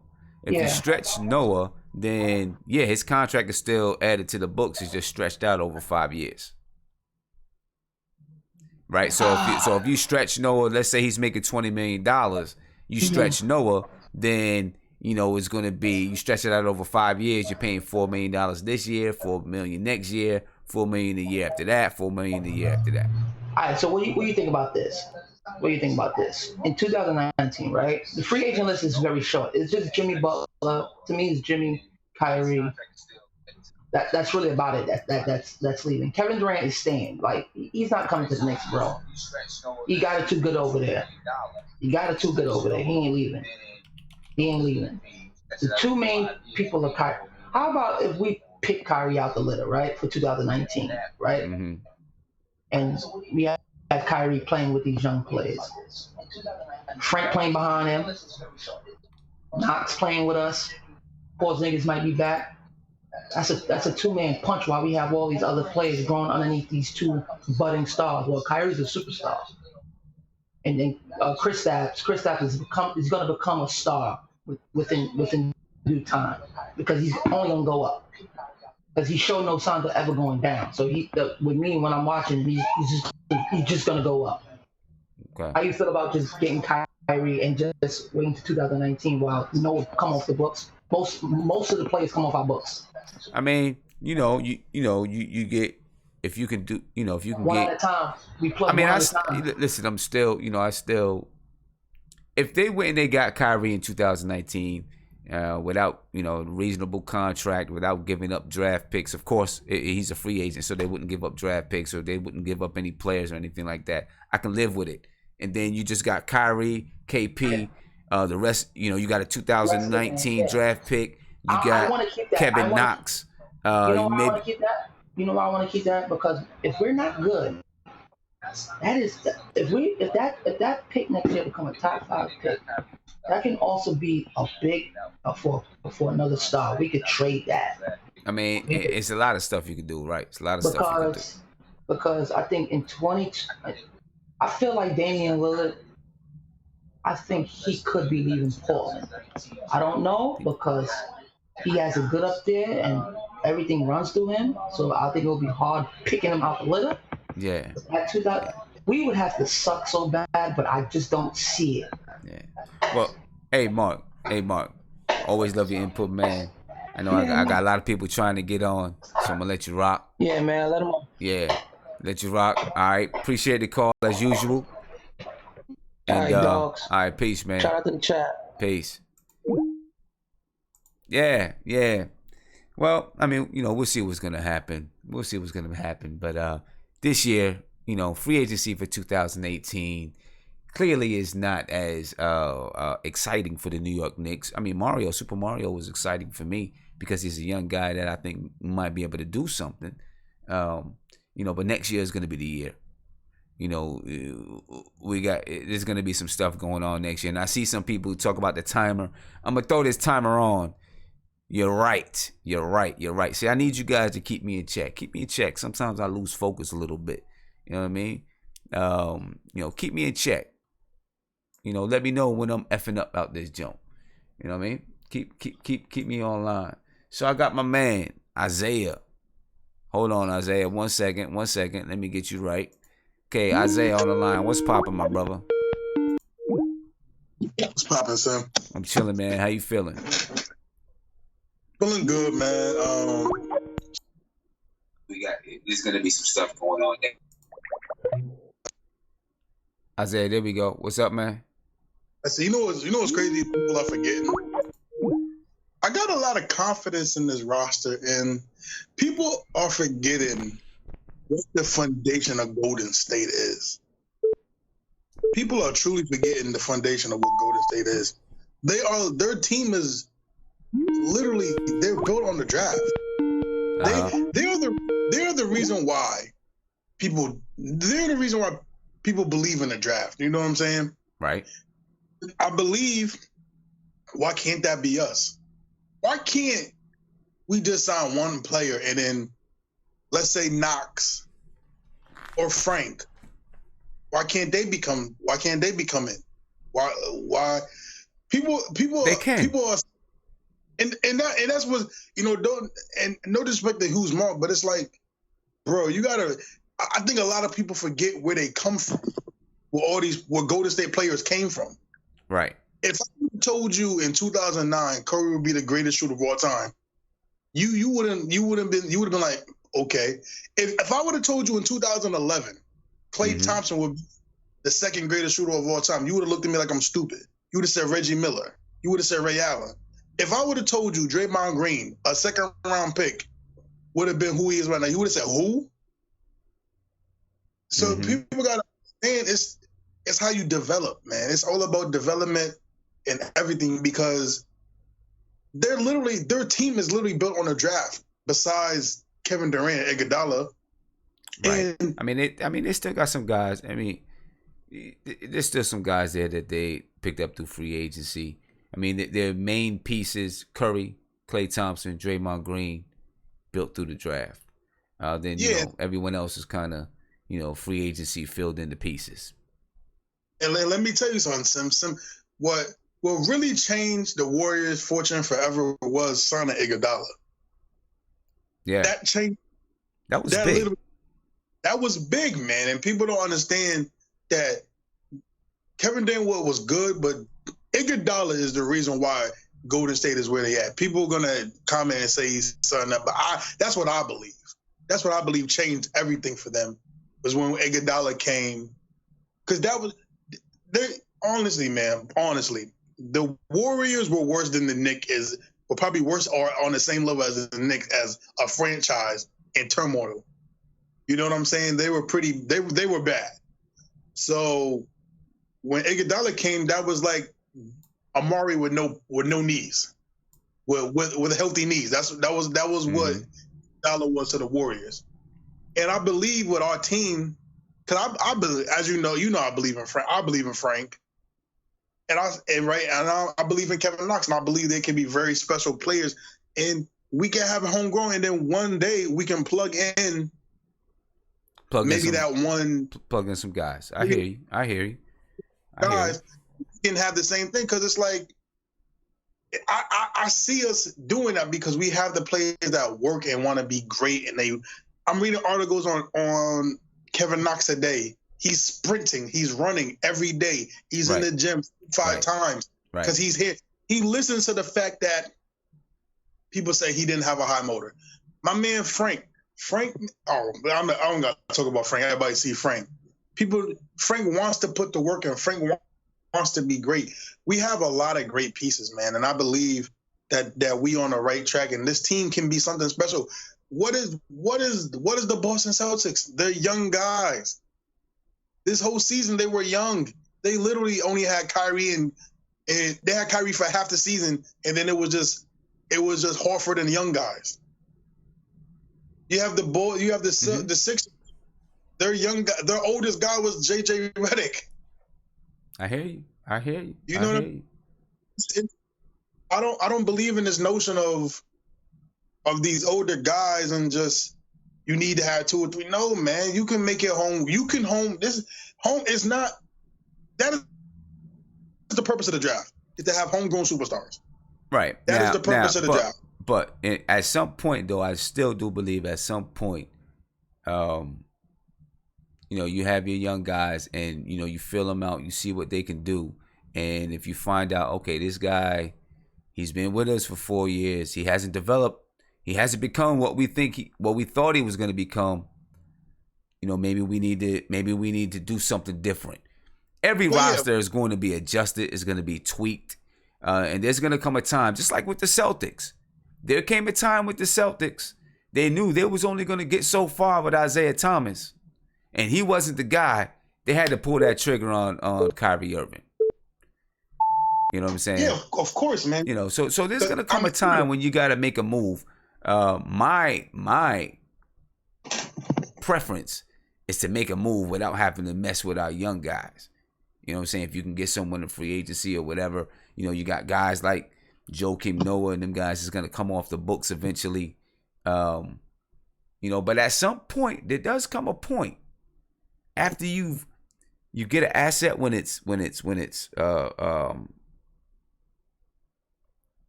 then yeah, his contract is still added to the books. It's just stretched out over 5 years. Right, so if you stretch Noah, let's say he's making $20 million, you stretch Noah, then it's going to be, you stretch it out over 5 years, you're paying $4 million this year, $4 million next year, $4 million the year after that, $4 million the year after that. All right, so what do you think about this? In 2019, right? The free agent list is very short. It's just Jimmy Butler. To me, it's Jimmy, Kyrie. That's really about it. That's leaving. Kevin Durant is staying. Like, he's not coming to the Knicks, bro. He got it too good over there. He ain't leaving. The two main people are Kyrie. How about if we pick Kyrie out the litter, right, for 2019, right? Mm-hmm. And we have Kyrie playing with these young players. Frank playing behind him. Knox playing with us. Porzingis might be back. That's a two-man punch while we have all these other players growing underneath these two budding stars. Well, Kyrie's a superstar. And then Kristaps is going to become a star within due time, because he's only going to go up. Because he showed no signs of ever going down. So with me, when I'm watching, he's just going to go up. Okay. How you feel about just getting Kyrie and just waiting to 2019 while Noah come off the books? Most of the players come off our books. I mean, you get, if you can do, if you can one get at a time. We plug one at a time. Listen, I'm still, if they went and they got Kyrie in 2019 without, reasonable contract, without giving up draft picks, of course, he's a free agent, so they wouldn't give up draft picks or they wouldn't give up any players or anything like that. I can live with it. And then you just got Kyrie, KP, the rest, you got a 2019 draft pick. You got Kevin Knox. You know why I want to keep that? You know why I want to keep that? Because if we're not good, if that pick next year become a top 5 pick, that can also be a big for another star. We could trade that. I mean, it's a lot of stuff you could do, right? It's a lot of stuff you could do. Because I think I feel like Damian Lillard, I think he could be leaving Portland. I don't know, because he has a good up there and everything runs through him. So I think it'll be hard picking him out the litter. Yeah. We would have to suck so bad, but I just don't see it. Yeah. Well, hey Mark. Always love your input, man. I know I got a lot of people trying to get on, so I'm gonna let you rock. Yeah, man, let them on. Yeah. Let you rock. All right. Appreciate the call as usual. And, all right, dogs. All right, peace, man. Shout out to the chat. Peace. Yeah. Well, I mean, we'll see what's gonna happen. But this year, free agency for 2018 clearly is not as exciting for the New York Knicks. I mean, Super Mario was exciting for me because he's a young guy that I think might be able to do something. But next year is going to be the year. There's going to be some stuff going on next year. And I see some people talk about the timer. I'm going to throw this timer on. You're right. See, I need you guys to keep me in check. Sometimes I lose focus a little bit. You know what I mean? Keep me in check. Let me know when I'm effing up out this jump. You know what I mean? Keep me online. So I got my man, Isaiah. Hold on, Isaiah. One second. Let me get you right. Okay, Isaiah on the line. What's poppin', my brother? What's poppin', Sam? I'm chilling, man. How you feeling? Feeling good, man. There's gonna be some stuff going on there. Isaiah, there we go. What's up, man? I said, you know what's crazy? People are forgetting. I got a lot of confidence in this roster, and people are forgetting what the foundation of Golden State is. People are truly forgetting the foundation of what Golden State is. Their team is literally, they're built on the draft. They're the reason why people believe in the draft. You know what I'm saying? Right. I believe, why can't that be us? Why can't we just sign one player and then, let's say Knox or Frank? Why can't they become it? Why people they can. People are, and that's what, don't, and no disrespect to who's Mark, but it's like, bro, I think a lot of people forget where they come from, where Golden State players came from. Right. If I told you in 2009 Curry would be the greatest shooter of all time, you would have been like, okay. If I would have told you in 2011 Klay Thompson would be the second greatest shooter of all time, you would have looked at me like I'm stupid. You would have said Reggie Miller. You would have said Ray Allen. If I would have told you Draymond Green, a second round pick, would have been who he is right now, you would have said who? So people got to understand it's how you develop, man. It's all about development and everything, because their team is literally built on a draft. Besides Kevin Durant and Iguodala, right? And they still got some guys. I mean, there's still some guys there that they picked up through free agency. I mean, their main pieces: Curry, Klay Thompson, Draymond Green, built through the draft. Then everyone else is kind of free agency filled in the pieces. And let me tell you something, Sim. What really changed the Warriors' fortune forever was signing Iguodala. Yeah, that changed. That was big. That was big, man. And people don't understand that Kevin Durant was good, but Iguodala is the reason why Golden State is where they at. People are gonna comment and say he's something up, but that's what I believe. That's what I believe changed everything for them, was when Iguodala came, because that was. Honestly, the Warriors were worse than the Knicks were probably worse or on the same level as the Knicks as a franchise in turmoil. You know what I'm saying? They were they were bad. So when Iguodala came, that was like Amari with no knees, with healthy knees. That was what Iguodala was to the Warriors. And I believe with our team, because I believe, as you know, I believe in Frank. I believe in Frank, and I believe in Kevin Knox, and I believe they can be very special players, and we can have a homegrown, and then one day we can plug in some guys. I hear you. Guys can have the same thing, because it's like I see us doing that because we have the players that work and want to be great, and I'm reading articles on Kevin Knox today. He's sprinting. He's running every day. He's in the gym 5 times because he's here. He listens to the fact that people say he didn't have a high motor. My man Frank. I don't got to talk about Frank. Everybody see Frank. Frank wants to put the work in. Frank wants to be great. We have a lot of great pieces, man, and I believe that we on the right track, and this team can be something special. what is the Boston Celtics? They're young guys. This whole season they were young. They literally only had Kyrie and they had Kyrie for half the season, and then it was just Horford and young guys. You have the Sixers. Their young guy, their oldest guy was JJ Redick. I hear you. You know what I mean? I don't believe in this notion of these older guys and just you need to have 2 or 3. No, man, you can make it home. You can home. This home is not. That is the purpose of the draft. Is to have homegrown superstars. Right. That is the purpose of the draft. But at some point, though, I still do believe at some point, you have your young guys and, you fill them out, you see what they can do. And if you find out, okay, this guy, he's been with us for 4 years. He hasn't developed. He hasn't become what we thought he was going to become. Maybe we need to do something different. Every roster is going to be adjusted, is going to be tweaked. And there's going to come a time, just like with the Celtics. There came a time with the Celtics, they knew they was only going to get so far with Isaiah Thomas. And he wasn't the guy. They had to pull that trigger on Kyrie Irving. You know what I'm saying? Yeah, of course, man. So there's going to come a time when you got to make a move. My preference is to make a move without having to mess with our young guys. You know what I'm saying? If you can get someone in free agency or whatever, you got guys like Joakim Noah and them guys is going to come off the books eventually. But at some point, there does come a point after you get an asset when it's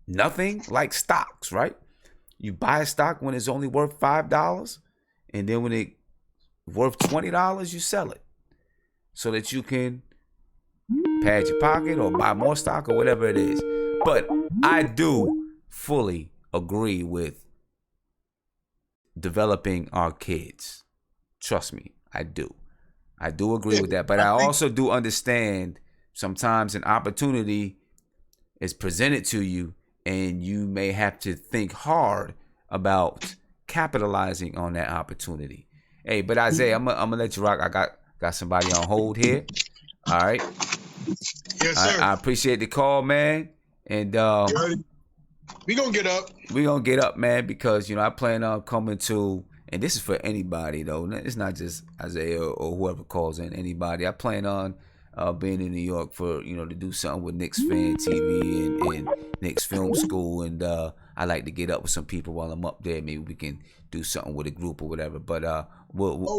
nothing, like stocks, right? You buy a stock when it's only worth $5, and then when it's worth $20, you sell it so that you can pad your pocket or buy more stock or whatever it is. But I do fully agree with developing our kids. Trust me, I do. I do agree with that. But I also do understand sometimes an opportunity is presented to you and you may have to think hard about capitalizing on that opportunity. Hey, but Isaiah, I'm gonna let you rock. I got somebody on hold here. All right. Yes, sir. I appreciate the call, man. And we gonna get up. We gonna get up, man, because I plan on coming to, and this is for anybody though. It's not just Isaiah or whoever calls in. Anybody. I plan on being in New York for to do something with Knicks Fan TV and Knicks Film School, and I like to get up with some people while I'm up there. Maybe we can do something with a group or whatever. But we'll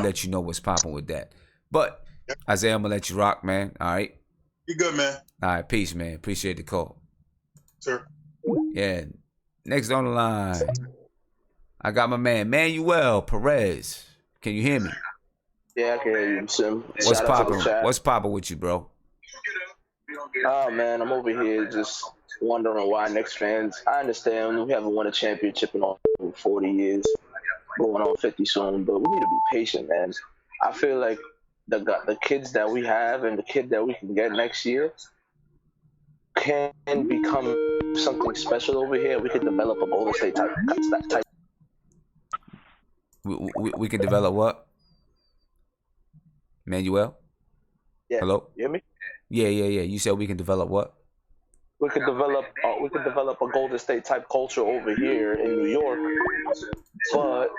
let you know what's popping with that. But Isaiah, I'm gonna let you rock, man. All right. You good, man. All right, peace, man. Appreciate the call. Sir. Yeah. Next on the line, I got my man Manuel Perez. Can you hear me? Yeah, I can hear you, Sim. What's popping? What's popping with you, bro? Oh man, I'm over here just wondering why Knicks fans. I understand we haven't won a championship in over 40 years, going on 50 soon, but we need to be patient, man. I feel like the kids that we have and the kid that we can get next year can become something special over here. We could develop a Golden State type. We can develop what? Manuel? Yeah. Hello? You hear me? Yeah. You said we can develop what? We could develop a Golden State type culture over here in New York, but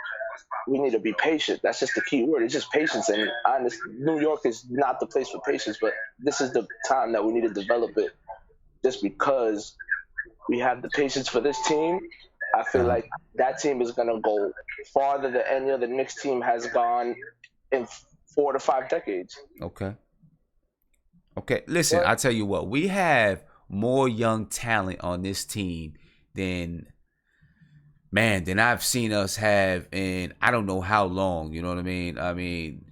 we need to be patient. That's just the key word. It's just patience. And New York is not the place for patience, but this is the time that we need to develop it. Just because we have the patience for this team, I feel like that team is going to go farther than any other Knicks team has gone in 4 to 5 decades. Okay. Listen, I tell you what, we have more young talent on this team than I've seen us have in I don't know how long. You know what I mean? I mean,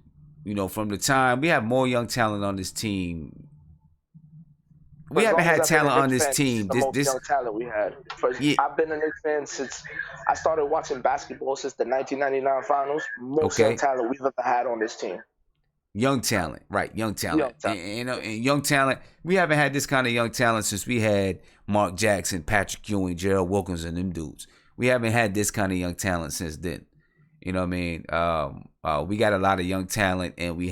from the time we have more young talent on this team. We haven't had talent on this team. This young talent we had. I've been a Knicks fan since I started watching basketball since the 1999 finals. Most young talent we've ever had on this team. Young talent, right? Young talent. And young talent. We haven't had this kind of young talent since we had Mark Jackson, Patrick Ewing, Gerald Wilkins, and them dudes. we haven't had this kind of young talent since then. You know what I mean? We got a lot of young talent, and we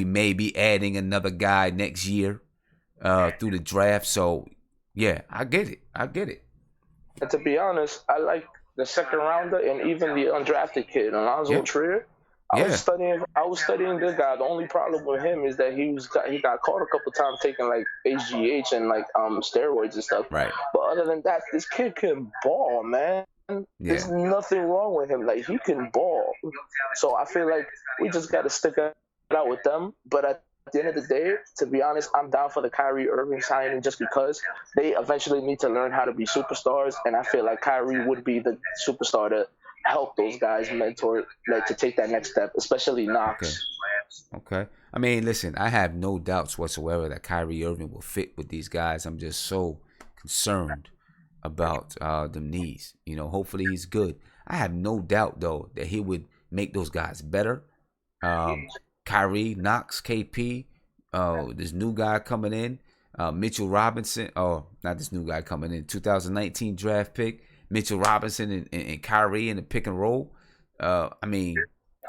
may be adding another guy next year through the draft. So yeah, I get it. And to be honest, I like the second rounder and even the undrafted kid, Alonzo Trier. I was studying this guy. The only problem with him is that he got caught a couple times taking like HGH and like steroids and stuff. Right. But other than that, this kid can ball, man. There's nothing wrong with him. Like, he can ball. So I feel like we just got to stick it out with them. But at the end of the day, to be honest, I'm down for the Kyrie Irving signing just because they eventually need to learn how to be superstars. And I feel like Kyrie would be the superstar to help those guys mentor, like, to take that next step, especially Knox. Okay. I mean, listen, I have no doubts whatsoever that Kyrie Irving will fit with these guys. I'm just so concerned about them knees. You know, hopefully he's good. I have no doubt, though, that he would make those guys better. Kyrie, Knox, KP, this new guy coming in, Mitchell Robinson. Oh, not this new guy coming in, 2019 draft pick. Mitchell Robinson and Kyrie in the pick and roll. I mean,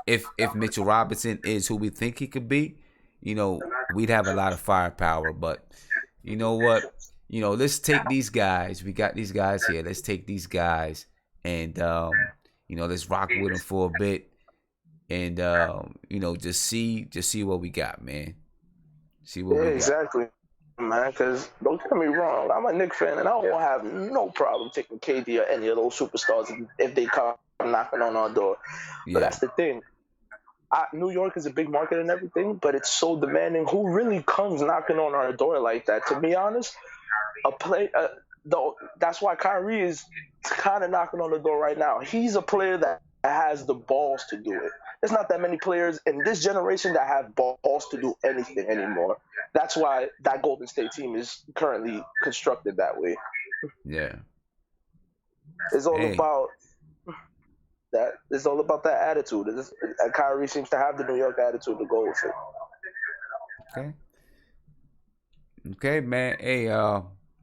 if Mitchell Robinson is who we think he could be, you know, we'd have a lot of firepower. But you know what? You know, let's take these guys. We got these guys here. Let's take these guys and, you know, let's rock with them for a bit. And, you know, just see what we got, man. See what we got. Exactly. Man, because don't get me wrong, I'm a Knicks fan, and I won't have no problem taking KD or any of those superstars if they come knocking on our door. But that's the thing. New York is a big market and everything, but it's so demanding. Who really comes knocking on our door like that? To be honest, that's why Kyrie is kind of knocking on the door right now. He's a player that has the balls to do it. There's not that many players in this generation that have balls to do anything anymore. That's why that Golden State team is currently constructed that way. Yeah. It's all about that. It's all about that attitude. Kyrie seems to have the New York attitude to go with it. Okay, man. Hey,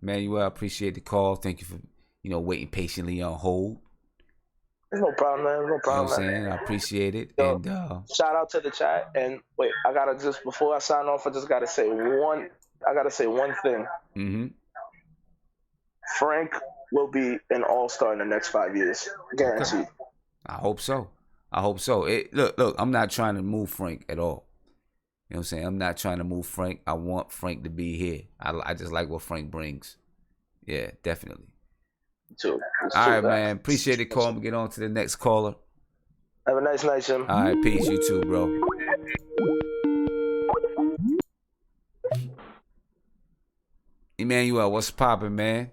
Manuel, I appreciate the call. Thank you for, you know, waiting patiently on hold. There's no problem, man. No problem. You know what I'm saying? I appreciate it. Yo, and shout out to the chat. And wait, I gotta just, before I sign off, I just gotta say one thing. Mm-hmm. Frank will be an all-star in the next 5 years, guaranteed. Okay. I hope so. Look, I'm not trying to move Frank at all. You know what I'm saying? I'm not trying to move Frank. I want Frank to be here. I just like what Frank brings. Yeah, definitely. Too. All right, man. Appreciate the call. I'm going to get on to the next caller. Have a nice night, Jim. All right, peace. You too, bro. Emmanuel, what's poppin', man?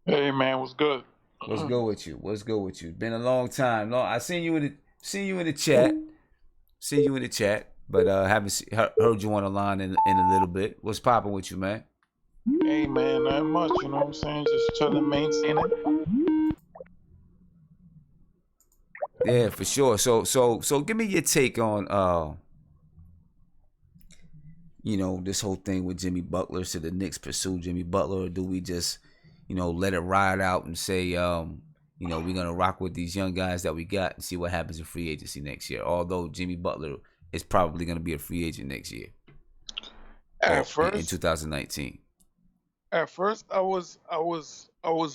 Hey, man, what's good? What's good with you? Been a long time. No, I seen you in the chat. But haven't heard you on the line in a little bit. What's poppin' with you, man? Hey, man, not much, you know what I'm saying? Just chilling, maintaining. Yeah, for sure. So give me your take on you know, this whole thing with Jimmy Butler. Should the Knicks pursue Jimmy Butler, or do we just, you know, let it ride out and say, you know, we're gonna rock with these young guys that we got and see what happens in free agency next year? Although Jimmy Butler is probably gonna be a free agent next year. At first, in 2019. At first, I was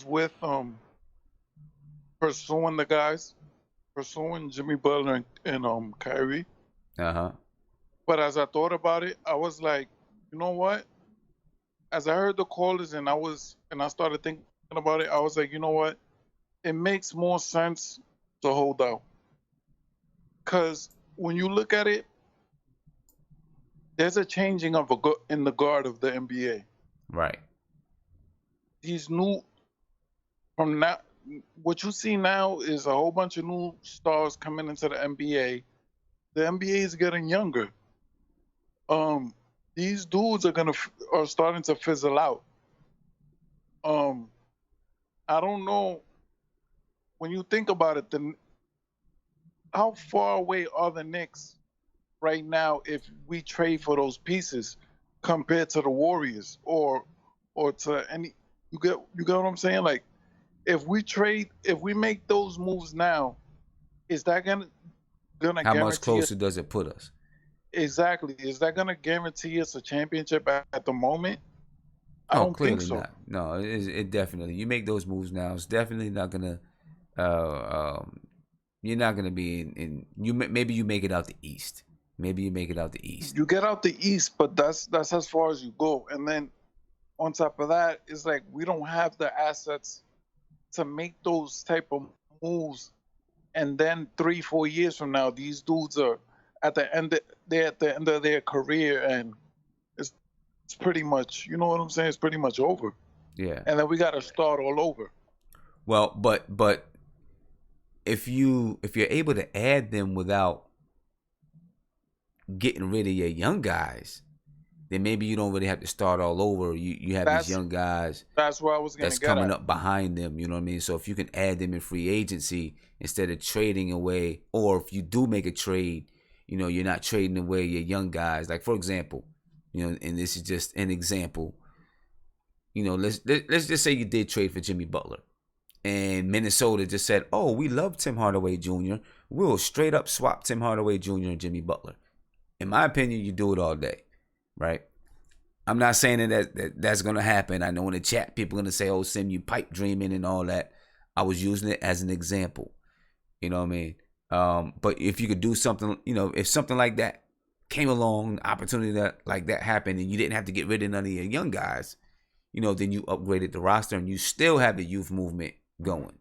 with pursuing the guys, pursuing Jimmy Butler and Kyrie. But as I thought about it, I was like, you know what? As I heard the callers and I started thinking about it, I was like, you know what? It makes more sense to hold out. Because when you look at it, there's a changing of in the guard of the NBA. Right. These new, from now, what you see now is a whole bunch of new stars coming into the NBA. The NBA is getting younger. These dudes are starting to fizzle out. I don't know. When you think about it, how far away are the Knicks right now if we trade for those pieces compared to the Warriors or to any? You get what I'm saying? Like, if we make those moves now, is that gonna How guarantee much closer does it put us? Exactly. Is that gonna guarantee us a championship at the moment? I don't clearly think so. Not. No, it definitely. You make those moves now, it's definitely not gonna. You're not gonna be in. Maybe you make it out the East. Maybe you make it out the East. You get out the East, but that's as far as you go. And then on top of that, it's like we don't have the assets to make those type of moves. And then 3-4 years from now, these dudes are at the end of their career, and it's pretty much, you know what I'm saying? It's pretty much over. Yeah. And then we got to start all over. Well, but if you're able to add them without getting rid of your young guys, then maybe you don't really have to start all over. You have these young guys. That's where I was going to get coming up behind them. You know what I mean? So if you can add them in free agency instead of trading away, or if you do make a trade, you know, you're not trading away your young guys. Like, for example, you know, and this is just an example. You know, let's just say you did trade for Jimmy Butler, and Minnesota just said, "Oh, we love Tim Hardaway Jr. We'll straight up swap Tim Hardaway Jr. and Jimmy Butler." In my opinion, you do it all day, right? I'm not saying that's gonna happen. I know in the chat people are gonna say, "Oh, Sim, you pipe dreaming and all that." I was using it as an example. You know what I mean? But if you could do something, you know, if something like that came along, opportunity like that happened, and you didn't have to get rid of none of your young guys, you know, then you upgraded the roster and you still have the youth movement going.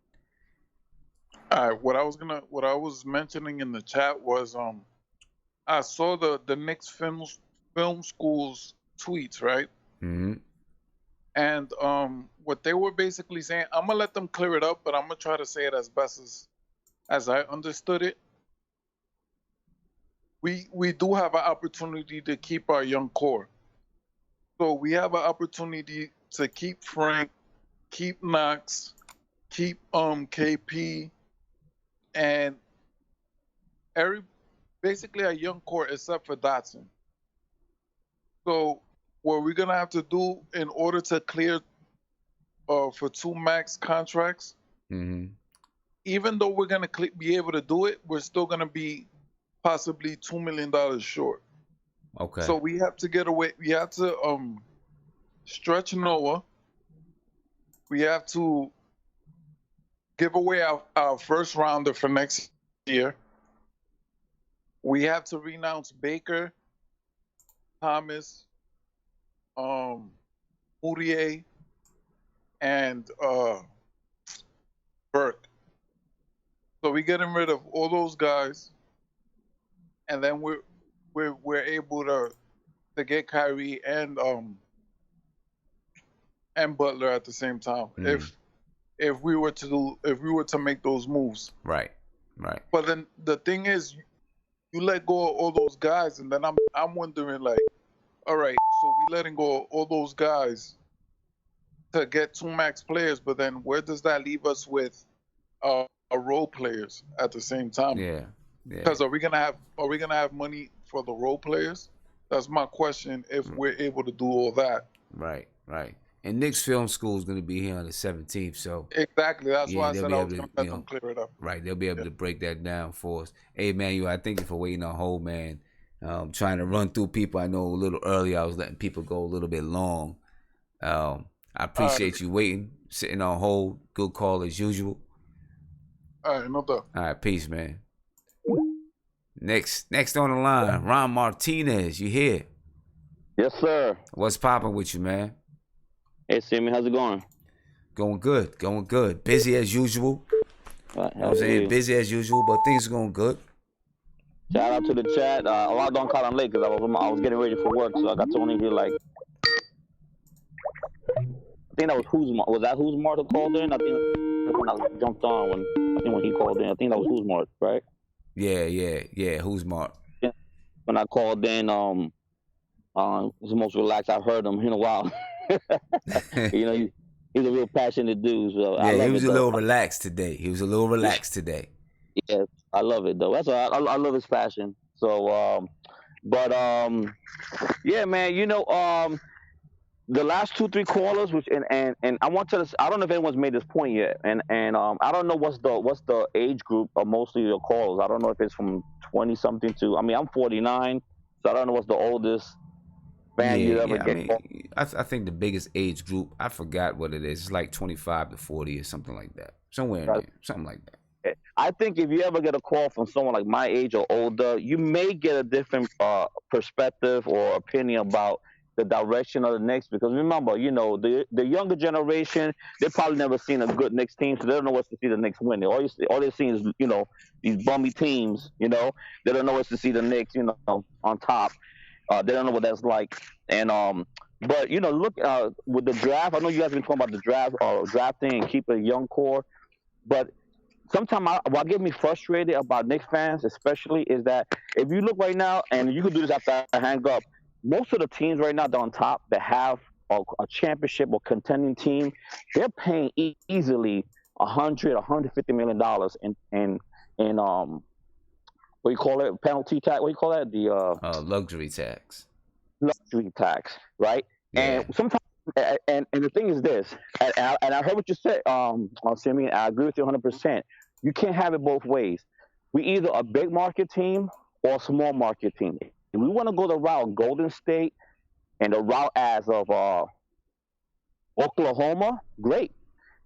All right. What I was mentioning in the chat was I saw the Knicks film school's tweets, right? Mm-hmm. And what they were basically saying, I'm gonna let them clear it up, but I'm gonna try to say it as best as I understood it. We do have an opportunity to keep our young core. So we have an opportunity to keep Frank, keep Knox, keep KP, and basically a young core except for Dotson. So what we're gonna have to do in order to clear for 2 max contracts, even though we're gonna be able to do it, we're still gonna be possibly $2 million short. Okay. So we have to get away. We have to stretch Noah. We have to give away our first rounder for next year. We have to renounce Baker, Thomas, Moutier, and Burke. So we're getting rid of all those guys, and then we're able to get Kyrie and Butler at the same time. If we were to make those moves. Right. But then the thing is, you let go of all those guys, and then I'm wondering, like, all right, so we letting go of all those guys to get 2 max players, but then where does that leave us with role players at the same time? Yeah. Because are we gonna have money for the role players? That's my question. If we're able to do all that. Right. And Knicks Film School is going to be here on the 17th, so exactly. That's why I said I was going to let them clear it up. Right, they'll be able to break that down for us. Hey, Manuel, I thank you for waiting on hold, man. Trying to run through people. I know a little earlier I was letting people go a little bit long. I appreciate you waiting, sitting on hold. Good call as usual. All right, no doubt. All right, peace, man. Next on the line, Ron Martinez. You here? Yes, sir. What's popping with you, man? Hey, Sammy, how's it going? Going good. Busy as usual. You know what I'm saying? Busy as usual, but things are going good. Shout out to the chat. I logged on kind of late because I was getting ready for work, so I got to only hear like. I think that was Who'smart. Was that Who'smart who called in? I think that's when I jumped on when he called in. I think that was Who'smart, right? Yeah. Who'smart? When I called in, it was the most relaxed I've heard him in a while. You know, he's a real passionate dude. So yeah, he was a little relaxed today. Yes, I love it though. That's why I love his passion. So, yeah, man. You know, the last 2-3 callers, which and I want to. I don't know if anyone's made this point yet, and I don't know what's the age group of most of your callers. I don't know if it's from 20 something to. I mean, I'm 49, so I don't know what's the oldest fan you ever get. I think the biggest age group, I forgot what it is. It's like 25 to 40 or something like that. Somewhere in there, something like that. I think if you ever get a call from someone like my age or older, you may get a different perspective or opinion about the direction of the Knicks, because remember, the younger generation, they've probably never seen a good Knicks team, so they don't know what to see the Knicks win. All they've seen is, these bummy teams, they don't know what to see the Knicks, on top. They don't know what that's like. And but look with the draft, I know you guys have been talking about the draft, drafting and keep a young core, but sometimes what gets me frustrated about Knicks fans, especially, is that if you look right now, and you can do this after I hang up, most of the teams right now that are on top that have a championship or contending team, they're paying easily $150 million in what do you call it? Penalty tax? What do you call that? The luxury tax. Luxury tax, right? Yeah. And sometimes, and the thing is this, and I heard what you said, Simeon. I agree with you 100%. You can't have it both ways. We either a big market team or a small market team. If we want to go the route of Golden State and the route as of Oklahoma, great.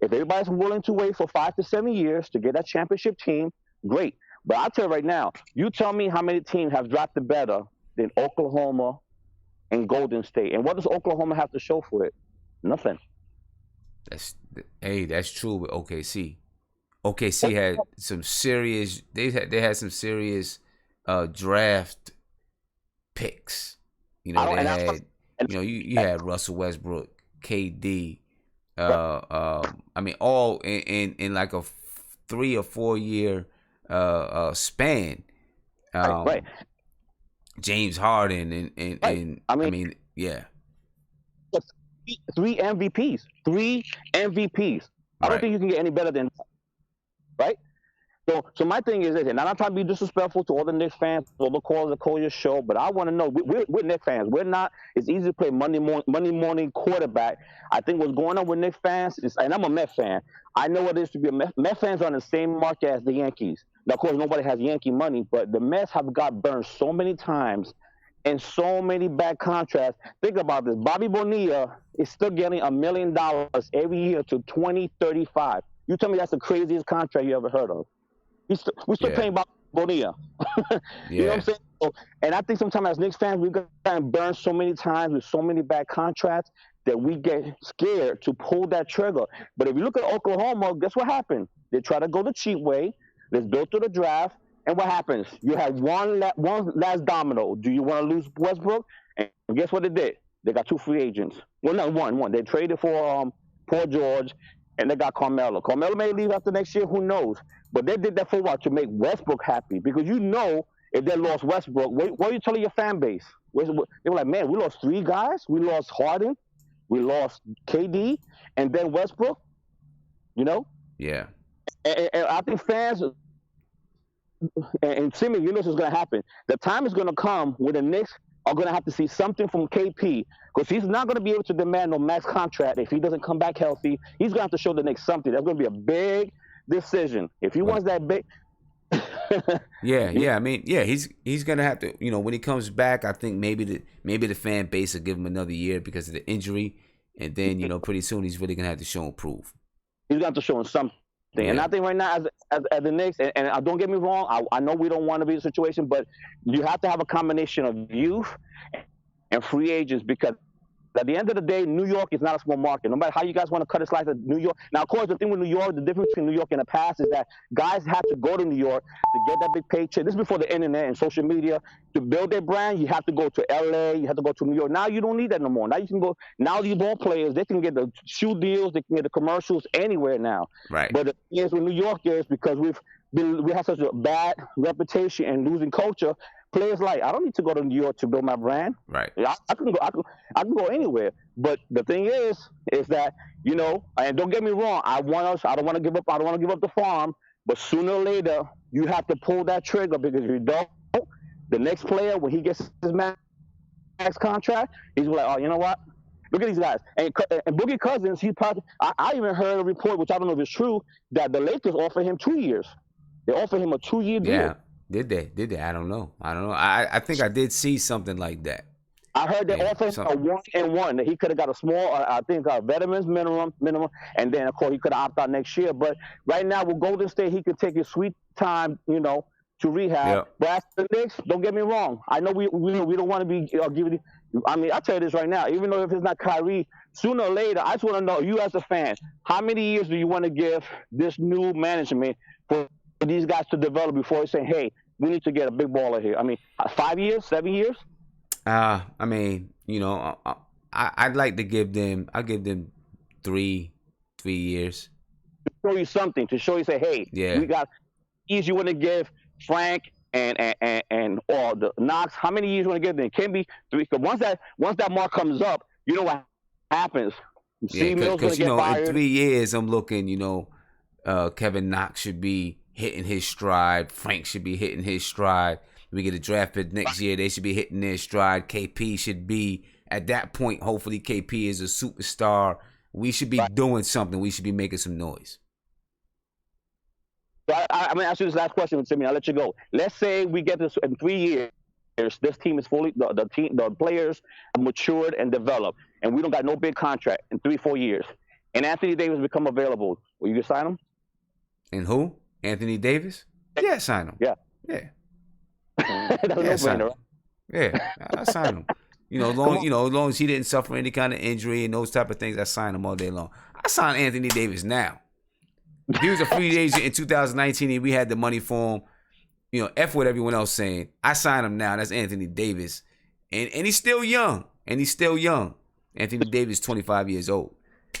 If everybody's willing to wait for 5 to 7 years to get that championship team, great. But I'll tell you right now, you tell me how many teams have drafted better than Oklahoma and Golden State. And what does Oklahoma have to show for it? Nothing. That's true with OKC. OKC had some serious. They had some serious draft picks. You had Russell Westbrook, KD. I mean, all in like a 3 or 4 year span. Right. James Harden and I mean, yeah. 3 MVPs. 3 MVPs. I don't think you can get any better than that. Right? So my thing is this, and I'm not trying to be disrespectful to all the Knicks fans, all the callers that call your show, but I want to know, we're Knicks fans. We're not, it's easy to play Monday morning quarterback. I think what's going on with Knicks fans is, and I'm a Met fan, I know what it is to be a Met fans are on the same market as the Yankees. Now, of course, nobody has Yankee money, but the Mets have got burned so many times and so many bad contracts. Think about this. Bobby Bonilla is still getting $1 million every year to 2035. You tell me that's the craziest contract you ever heard of. We're still paying Bobby Bonilla. You know what I'm saying? So, and I think sometimes as Knicks fans, we've gotten burned so many times with so many bad contracts that we get scared to pull that trigger. But if you look at Oklahoma, guess what happened? They try to go the cheap way. Let's build through the draft. And what happens? You have one last domino. Do you want to lose Westbrook? And guess what they did? They got 2 free agents. Well, not one. They traded for Paul George, and they got Carmelo. Carmelo may leave after next year. Who knows? But they did that for what? To make Westbrook happy. Because if they lost Westbrook, what are you telling your fan base? They were like, man, we lost 3 guys. We lost Harden. We lost KD. And then Westbrook. Yeah. And I think fans, and Simeon, you know this is going to happen. The time is going to come when the Knicks are going to have to see something from KP, because he's not going to be able to demand no max contract if he doesn't come back healthy. He's going to have to show the Knicks something. That's going to be a big decision. If he wants that big. I mean, he's going to have to, when he comes back, I think maybe the fan base will give him another year because of the injury. And then, pretty soon he's really going to have to show and prove. He's going to have to show him something. Yeah. And I think right now, as the Knicks, and don't get me wrong, I know we don't want to be in a situation, but you have to have a combination of youth and free agents, because at the end of the day, New York is not a small market. No matter how you guys want to cut a slice of New York. Now, of course, the thing with New York, the difference between New York and the past is that guys have to go to New York to get that big paycheck. This is before the internet and social media. To build their brand, you have to go to LA, you have to go to New York. Now you don't need that no more. Now you can go. Now these ball players, they can get the shoe deals, they can get the commercials anywhere now. Right. But the thing is with New York is, because we have such a bad reputation and losing culture. Players like, I don't need to go to New York to build my brand. Right. I can go anywhere. But the thing is that, and don't get me wrong, I don't want to give up the farm, but sooner or later you have to pull that trigger, because if you don't, the next player, when he gets his max contract, he's like, oh, you know what? Look at these guys. And Boogie Cousins, he's probably. I even heard a report, which I don't know if it's true, that the Lakers offered him 2 years. They offered him a 2-year deal. Yeah, did they? I don't know. I think I did see something like that. I heard they offered him a 1-and-1 that he could have got a small, I think, a veterans minimum, and then of course he could have opted out next year. But right now with Golden State, he could take his sweet time, to rehab. Yep. But as the Knicks, don't get me wrong. I know we don't want to be giving. I mean, I'll tell you this right now. Even though if it's not Kyrie, sooner or later, I just want to know, you as a fan, how many years do you want to give this new management for these guys to develop before they say, hey, we need to get a big baller here? I mean, 5 years, 7 years? I mean, I'd like to give them. I'll give them 3 years. To show you something. To show you, say, hey, we got years you want to give Frank and or the Knox. How many years you want to give them? It can't be 3. Because once that mark comes up, you know what happens. Because in 3 years, I'm looking. Kevin Knox should be hitting his stride. Frank should be hitting his stride. We get a draft pick next year. They should be hitting their stride. KP should be, at that point, hopefully KP is a superstar. We should be doing something. We should be making some noise. So I'm going to ask you this last question, Timmy. I'll let you go. Let's say we get this in 3 years. This team is fully, the players are matured and developed, and we don't got no big contract in 3-4 years. And Anthony Davis become available. Will you sign him? And who? Anthony Davis? Yeah, sign him. Yeah. Sign him. Yeah, I sign him. As long as he didn't suffer any kind of injury and those type of things, I sign him all day long. I sign Anthony Davis now. If he was a free agent in 2019 and we had the money for him, F what everyone else saying. I sign him now. That's Anthony Davis. And he's still young. Anthony Davis, 25 years old.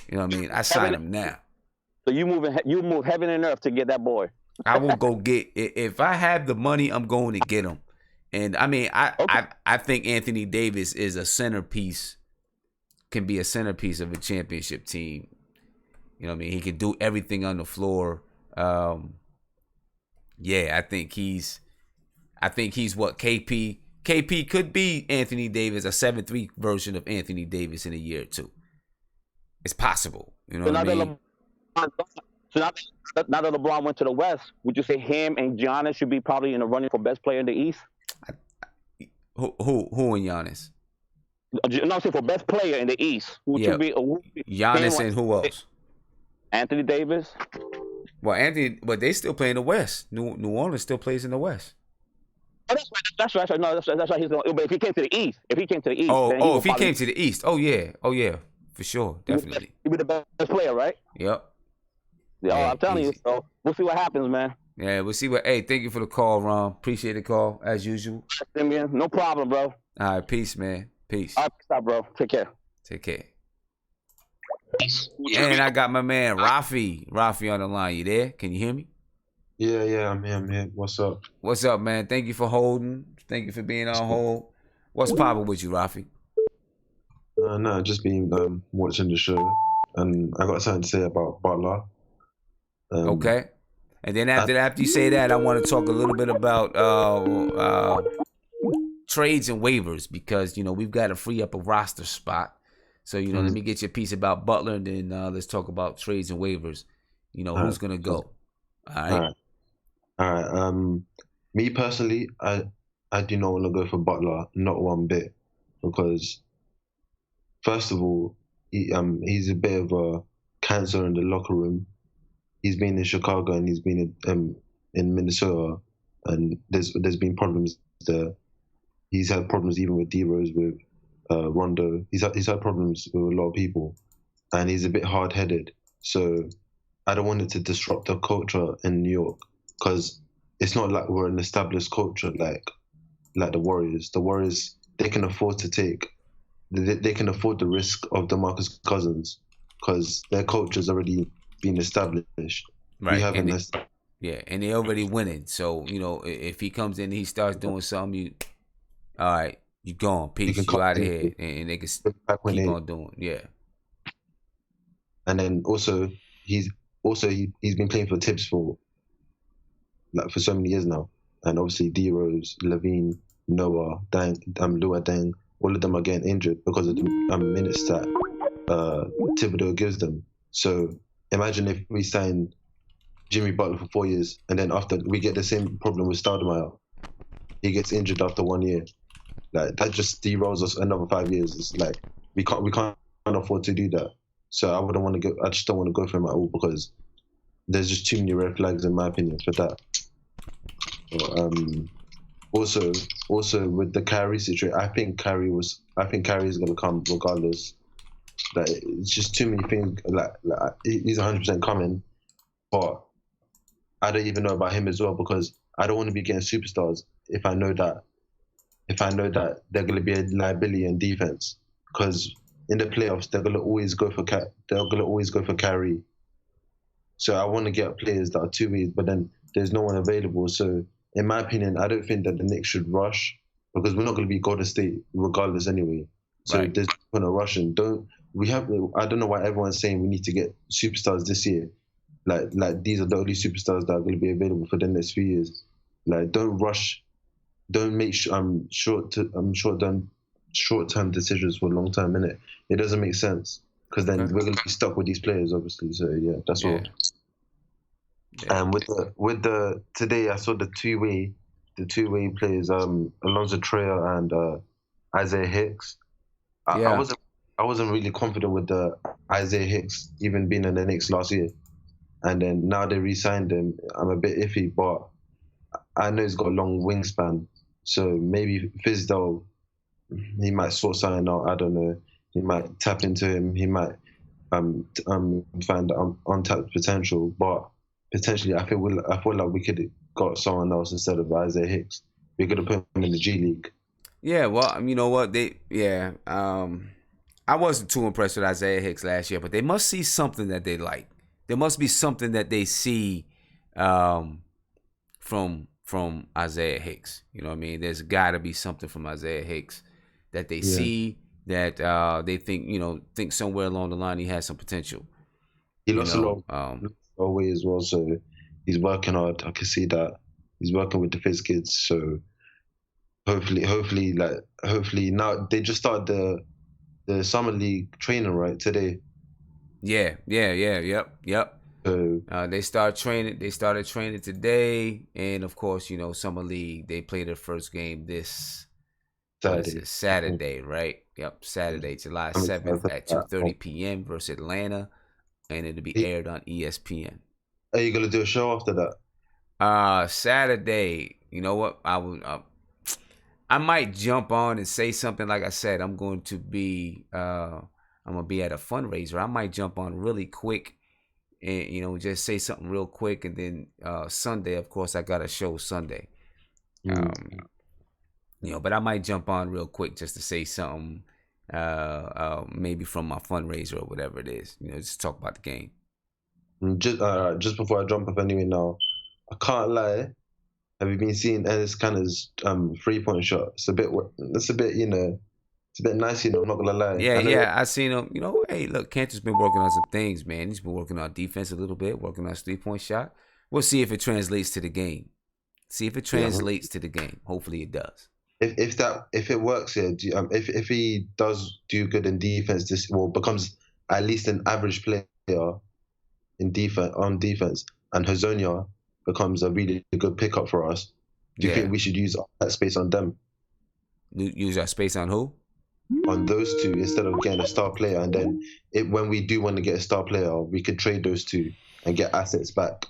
You know what I mean? I sign him now. So you move heaven and earth to get that boy. I will go get it. If I have the money, I'm going to get him. And I mean, I think Anthony Davis is a centerpiece, can be a centerpiece of a championship team. You know what I mean? He can do everything on the floor. I think he's what KP could be. Anthony Davis, a 7-3 version of Anthony Davis in a year or two. It's possible. You know what I mean? So now that LeBron went to the West, would you say him and Giannis should be probably in the running for best player in the East? Who and Giannis? No, I'm saying for best player in the East. Should be Giannis and who else? Anthony Davis. Well, but they still play in the West. New Orleans still plays in the West. Oh, that's right. No, that's right. He's going. But if he came to the East, if he came to the East, oh yeah, for sure, definitely. He'd be the best player, right? Yep. Yeah, I'm telling you. So we'll see what happens, man. Yeah, we'll see what. Hey, thank you for the call, Ron. Appreciate the call as usual. No problem, bro. All right, peace, man. Peace. All right, stop, bro. Take care. Peace. And I got my man Rafi on the line. You there? Can you hear me? Yeah, I'm here. What's up? What's up, man? Thank you for holding. Thank you for being on hold. What's poppin' with you, Rafi? No, just been watching the show, and I got something to say about Butler. Okay. And then after you say that, I want to talk a little bit about trades and waivers, because we've got to free up a roster spot. So let me get your piece about Butler, and then let's talk about trades and waivers. Who's gonna go? All right. Me personally, I do not want to go for Butler, not one bit, because first of all, he's a bit of a cancer in the locker room. He's been in Chicago and he's been in Minnesota, and there's been problems there. He's had problems even with D-Rose, with Rondo. He's had problems with a lot of people, and he's a bit hard-headed. So I don't want it to disrupt the culture in New York, because it's not like we're an established culture like the Warriors. The Warriors, they can afford to take, they can afford the risk of DeMarcus Cousins, because their culture's already been established. Right. And they're already winning. So, if he comes in and he starts doing something, all right, you gone. Peace. You out of here. And they can keep on doing. Yeah. And then also he's been playing for Tibbs for so many years now. And obviously D-Rose, Levine, Noah, Deng, Lua Deng, all of them are getting injured because of the minutes that Thibodeau gives them. So imagine if we sign Jimmy Butler for 4 years, and then after we get the same problem with Stoudemire. He gets injured after 1 year. Like that just derails us another 5 years. It's like we can't afford to do that. So I wouldn't want to go. I just don't want to go for him at all because there's just too many red flags in my opinion for that. Also with the Kyrie situation, I think Kyrie is gonna come regardless. Like it's just too many things. Like he's 100% coming, but I don't even know about him as well because I don't want to be getting superstars if I know that they're going to be a liability in defense. Because in the playoffs they're going to always go for Kyrie. So I want to get players that are two-way, but then there's no one available. So in my opinion, I don't think that the Knicks should rush because we're not going to be Golden State regardless anyway. So there's no point of rushing. I don't know why everyone's saying we need to get superstars this year. Like these are the only superstars that are going to be available for the next few years. Like don't rush, don't make short-term decisions for long-term minute. It doesn't make sense because then we're going to be stuck with these players, obviously. So yeah, that's all. Yeah. And with the today, I saw the two-way players, Alonzo Trier and Isaiah Hicks. I wasn't really confident with the Isaiah Hicks even being in the Knicks last year. And then now they re-signed him. I'm a bit iffy, but I know he's got a long wingspan. So maybe Fizdale, he might sort something out. I don't know. He might tap into him. He might find untapped potential. But potentially, I feel like we could have got someone else instead of Isaiah Hicks. We could have put him in the G League. Yeah, well, you know what? I wasn't too impressed with Isaiah Hicks last year, but they must see something that they like. There must be something that they see from Isaiah Hicks. You know what I mean? There's got to be something from Isaiah Hicks that they see that they think somewhere along the line he has some potential. He lost a lot of weight as well, so he's working hard. I can see that he's working with the Fizz kids. So hopefully now they just started the summer league training right today. Yep. So they started training today, and of course, summer league. They play their first game this Saturday, right? Yep, Saturday, July 7th at 2:30 p.m. versus Atlanta, and it'll be aired on ESPN. Are you gonna do a show after that? Saturday. You know what? I might jump on and say something. Like I said, I'm going to be at a fundraiser. I might jump on really quick and just say something real quick, and then Sunday, of course, I got a show Sunday. But I might jump on real quick just to say something, maybe from my fundraiser or whatever it is. Just talk about the game. Just before I jump off anyway now, I can't lie. Have you been seeing Ennis Canner's 3-point shot? It's a bit it's a bit nice, I'm not gonna lie. I seen him. Hey, look, Cantor's been working on some things, man. He's been working on defense a little bit, working on his 3-point shot. We'll see if it translates to the game. Hopefully it does. If it works, if he does do good in defense, becomes at least an average player on defense, and Hazonia becomes a really good pickup for us. Do you think we should use that space on them? Use our space on who? On those two instead of getting a star player, and then when we do want to get a star player, we could trade those two and get assets back.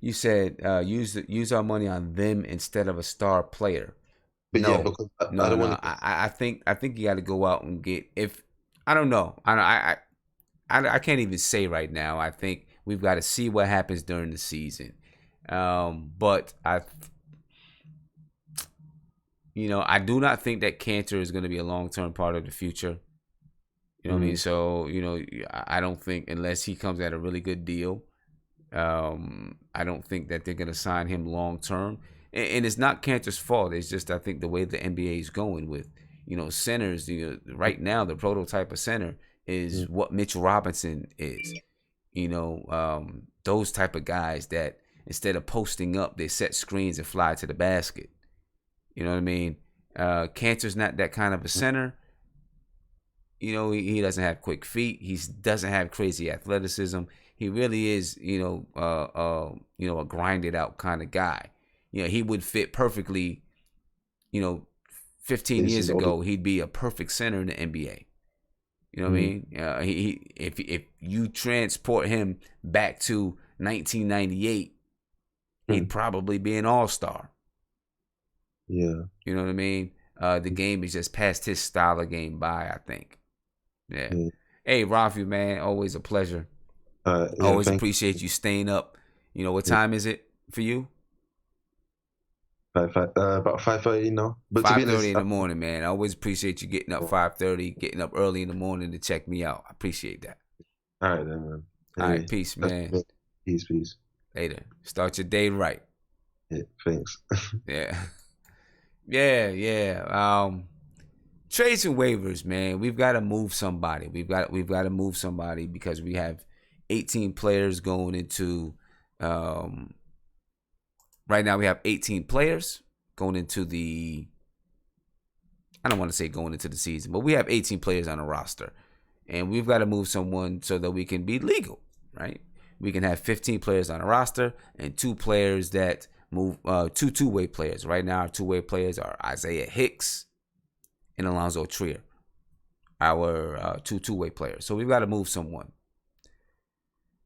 You said use our money on them instead of a star player. But because I don't want to. I think you got to go out and get. I don't know. I can't even say right now. I think we've got to see what happens during the season. But I do not think that Cantor is going to be a long-term part of the future. You know what I mean? So, I don't think, unless he comes at a really good deal, I don't think that they're going to sign him long-term. And it's not Cantor's fault. It's just, I think, the way the NBA is going with, centers. Right now, the prototype of center is what Mitchell Robinson is. Those type of guys that instead of posting up, they set screens and fly to the basket. You know what I mean? Cantor's not that kind of a center. You know, he doesn't have quick feet. He doesn't have crazy athleticism. He really is, a grinded out kind of guy. You know, he would fit perfectly. 15 years ago, he'd be a perfect center in the NBA. You know what I mean? If you transport him back to 1998, he'd probably be an all-star. Yeah. You know what I mean? The game is just past his style of game by, I think. Yeah. Hey, Rafi, man, always a pleasure. Always appreciate you staying up. You know, what time is it for you? About 5:30 now. But 5:30 in the morning, man. I always appreciate you getting up 5:30, getting up early in the morning to check me out. I appreciate that. All right, then, man. All right, peace, man. Peace. Later. Start your day right. Yeah, thanks. Yeah. Trades and waivers, man. We've got to move somebody. We've got to move somebody because we have 18 players going into right now. We have 18 players going into the, I don't want to say going into the season, but we have 18 players on the roster, and we've got to move someone so that we can be legal, right? We can have 15 players on the roster and 2 players that move, 2 two-way players. Right now, our two-way players are Isaiah Hicks and Alonzo Trier, our 2 two-way players. So we've got to move someone.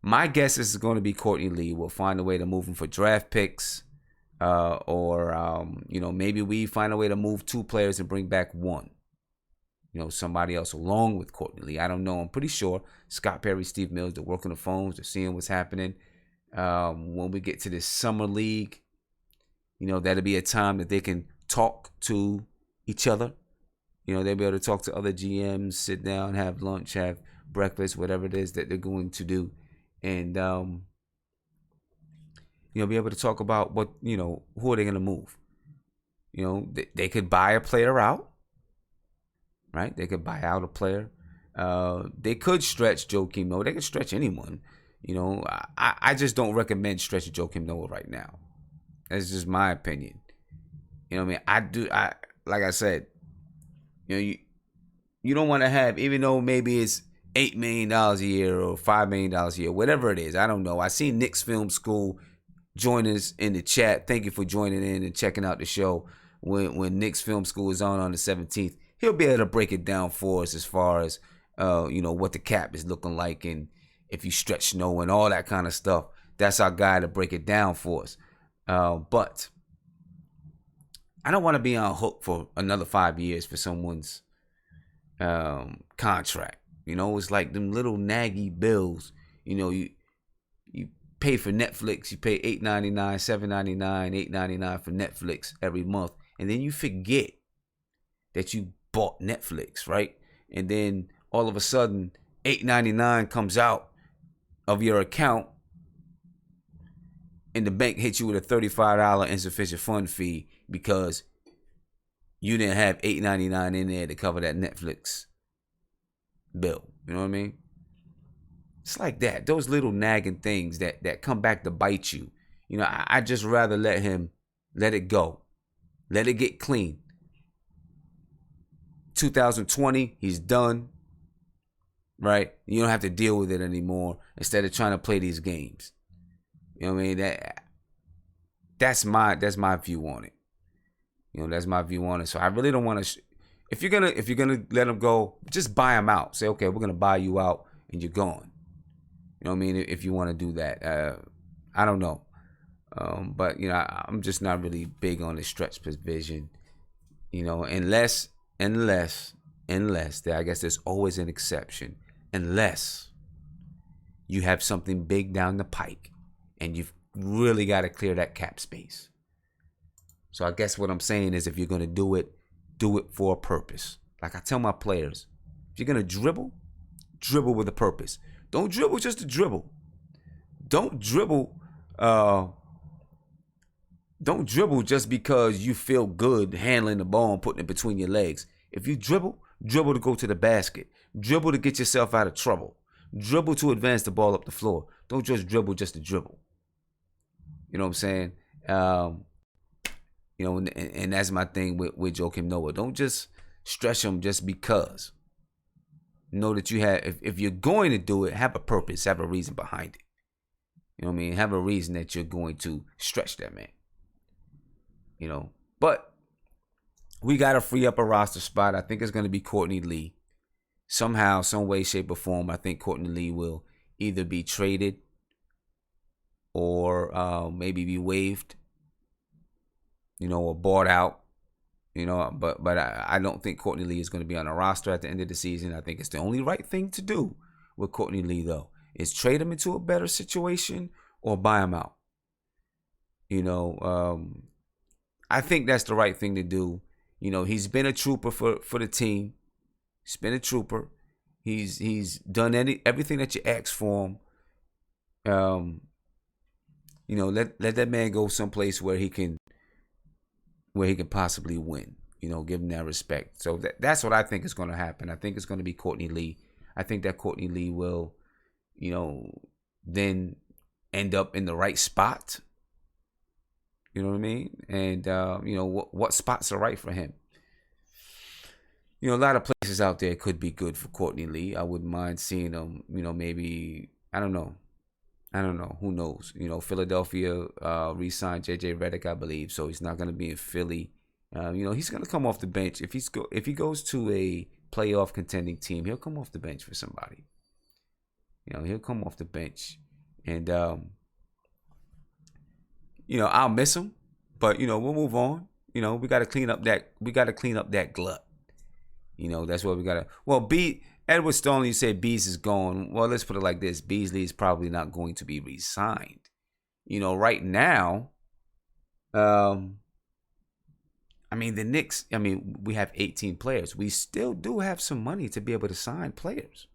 My guess is going to be Courtney Lee. We'll find a way to move him for draft picks, or maybe we find a way to move 2 players and bring back 1. Somebody else along with Courtney Lee. I don't know. I'm pretty sure Scott Perry, Steve Mills, they're working the phones. They're seeing what's happening. When we get to this summer league, that'll be a time that they can talk to each other. They'll be able to talk to other GMs, sit down, have lunch, have breakfast, whatever it is that they're going to do. And, be able to talk about what, who are they going to move? They could buy a player out. Right? They could buy out a player. They could stretch Joakim Noah. They could stretch anyone. I just don't recommend stretching Joakim Noah right now. That's just my opinion. Like I said, you don't want to have, even though maybe it's $8 million a year or $5 million a year, whatever it is. I don't know. I seen Knicks Film School join us in the chat. Thank you for joining in and checking out the show. When Knicks Film School is on the 17th. He'll be able to break it down for us as far as, what the cap is looking like and if you stretch snow and all that kind of stuff. That's our guy to break it down for us. But I don't want to be on hook for another 5 years for someone's contract. It's like them little naggy bills. You pay for Netflix. You pay $8.99, $7.99, $8.99 for Netflix every month. And then you forget that you bought Netflix, right? And then all of a sudden, $8.99 comes out of your account, and the bank hits you with a $35 insufficient fund fee because you didn't have $8.99 in there to cover that Netflix bill. You know what I mean? It's like that. Those little nagging things that come back to bite you. I just rather let it go. Let it get clean. 2020, he's done. Right? You don't have to deal with it anymore instead of trying to play these games. You know what I mean? That's my view on it. That's my view on it. So I really don't want to. If you're gonna let him go, just buy him out. Say, okay, we're gonna buy you out, and you're gone. You know what I mean? If you want to do that, I don't know. But I'm just not really big on the stretch provision. Unless I guess there's always an exception. Unless you have something big down the pike, and you've really got to clear that cap space. So I guess what I'm saying is, if you're gonna do it for a purpose. Like I tell my players, if you're gonna dribble with a purpose. Don't dribble just to dribble. Don't dribble just because you feel good handling the ball and putting it between your legs. If you dribble to go to the basket. Dribble to get yourself out of trouble. Dribble to advance the ball up the floor. Don't just dribble just to dribble. You know what I'm saying? You know, and that's my thing with Joakim Noah. Don't just stretch him just because. Know that you have, if you're going to do it, have a purpose, have a reason behind it. You know what I mean? Have a reason that you're going to stretch that man. You know, but we got to free up a roster spot. I think it's going to be Courtney Lee. Somehow, some way, shape, or form, I think Courtney Lee will either be traded or maybe be waived, you know, or bought out, you know. But I don't think Courtney Lee is going to be on a roster at the end of the season. I think it's the only right thing to do with Courtney Lee, though, is trade him into a better situation or buy him out. You know, I think that's the right thing to do. You know, he's been a trooper for the team. He's been a trooper. He's done everything that you asked for him. You know, let that man go someplace where he can possibly win. You know, give him that respect. So that's what I think is going to happen. I think it's going to be Courtney Lee. I think that Courtney Lee will, you know, then end up in the right spot. You know what I mean? And, you know, what spots are right for him? You know, a lot of places out there could be good for Courtney Lee. I wouldn't mind seeing him, you know, maybe, I don't know. Who knows? You know, Philadelphia re-signed J.J. Redick, I believe, so he's not going to be in Philly. You know, he's going to come off the bench. If he goes to a playoff contending team, he'll come off the bench for somebody. You know, he'll come off the bench. And, you know, I'll miss him, but, you know, we'll move on. You know, we got to clean up that glut. You know, that's what we got to. Well, Edward Stone, you said Bees is gone. Well, let's put it like this. Beasley is probably not going to be re-signed. You know, right now, I mean, the Knicks, we have 18 players. We still do have some money to be able to sign players.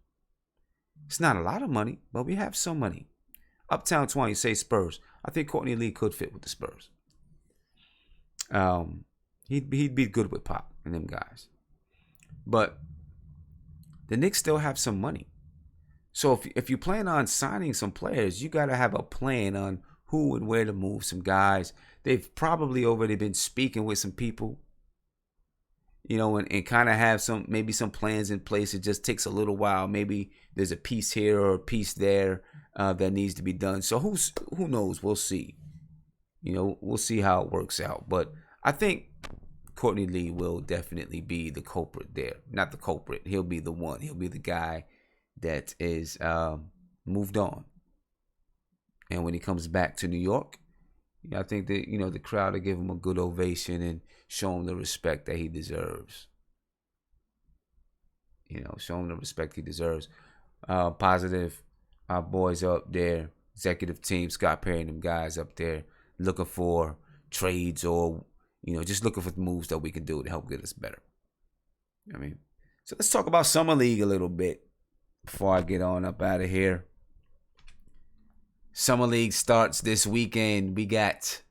It's not a lot of money, but we have some money. Uptown 20, you say Spurs. I think Courtney Lee could fit with the Spurs. He'd be good with Pop and them guys. But the Knicks still have some money. So if you plan on signing some players, you got to have a plan on who and where to move some guys. They've probably already been speaking with some people, you know, and kind of have some plans in place. It just takes a little while. Maybe there's a piece here or a piece there that needs to be done. So who knows? We'll see. You know, we'll see how it works out. But I think Courtney Lee will definitely be the culprit there. Not the culprit. He'll be the one. He'll be the guy that is moved on. And when he comes back to New York, I think that, you know, the crowd will give him a good ovation and show him the respect that he deserves. You know, show him the respect he deserves. Positive. Our boys are up there. Executive team, Scott Perry and them guys up there looking for trades or, you know, just looking for the moves that we can do to help get us better. I mean, so let's talk about Summer League a little bit before I get on up out of here. Summer League starts this weekend. We got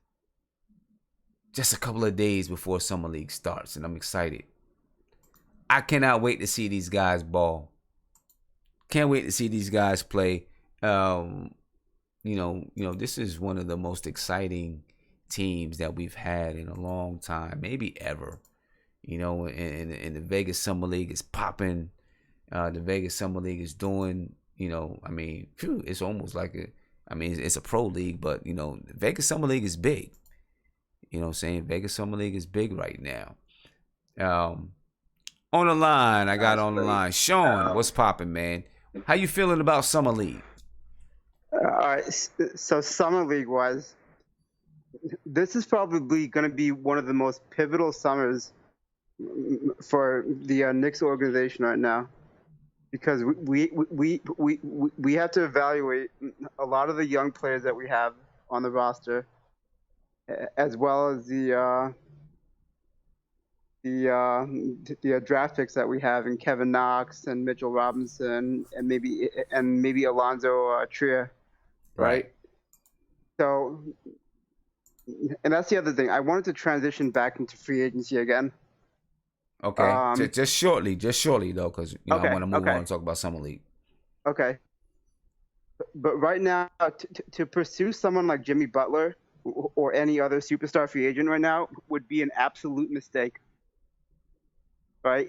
just a couple of days before Summer League starts, and I'm excited. I cannot wait to see these guys ball. Can't wait to see these guys play. You know, this is one of the most exciting teams that we've had in a long time, maybe ever. You know, and the Vegas Summer League is popping. The Vegas Summer League is doing, you know, I mean, it's almost like it's a pro league, but, you know, the Vegas Summer League is big. You know what I'm saying? Vegas Summer League is big right now. On the line, I got on the line. Sean, what's popping, man? How you feeling about Summer League? All right, so Summer League-wise, this is probably going to be one of the most pivotal summers for the Knicks organization right now, because we have to evaluate a lot of the young players that we have on the roster, as well as the draft picks that we have in Kevin Knox and Mitchell Robinson and maybe Alonzo Trier, right? So, and that's the other thing. I wanted to transition back into free agency again. Okay, just shortly though, because I want to move on and talk about Summer League. Okay, but right now, to pursue someone like Jimmy Butler or any other superstar free agent right now would be an absolute mistake. Right?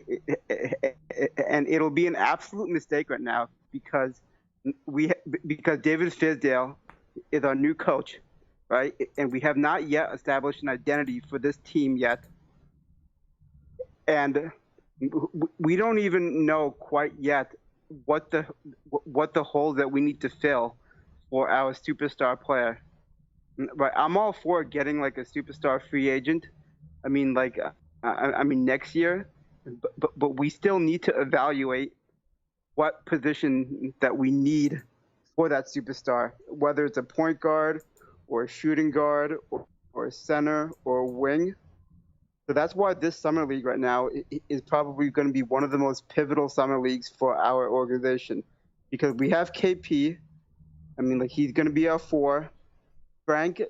And it'll be an absolute mistake right now because David Fizdale is our new coach, right? And we have not yet established an identity for this team yet. And we don't even know quite yet what the holes that we need to fill for our superstar player. Right? I'm all for getting like a superstar free agent. I mean, like, next year. But we still need to evaluate what position that we need for that superstar, whether it's a point guard or a shooting guard or a center or a wing. So that's why this summer league right now is probably going to be one of the most pivotal summer leagues for our organization, because we have KP. I mean, like, he's going to be our 4. Frank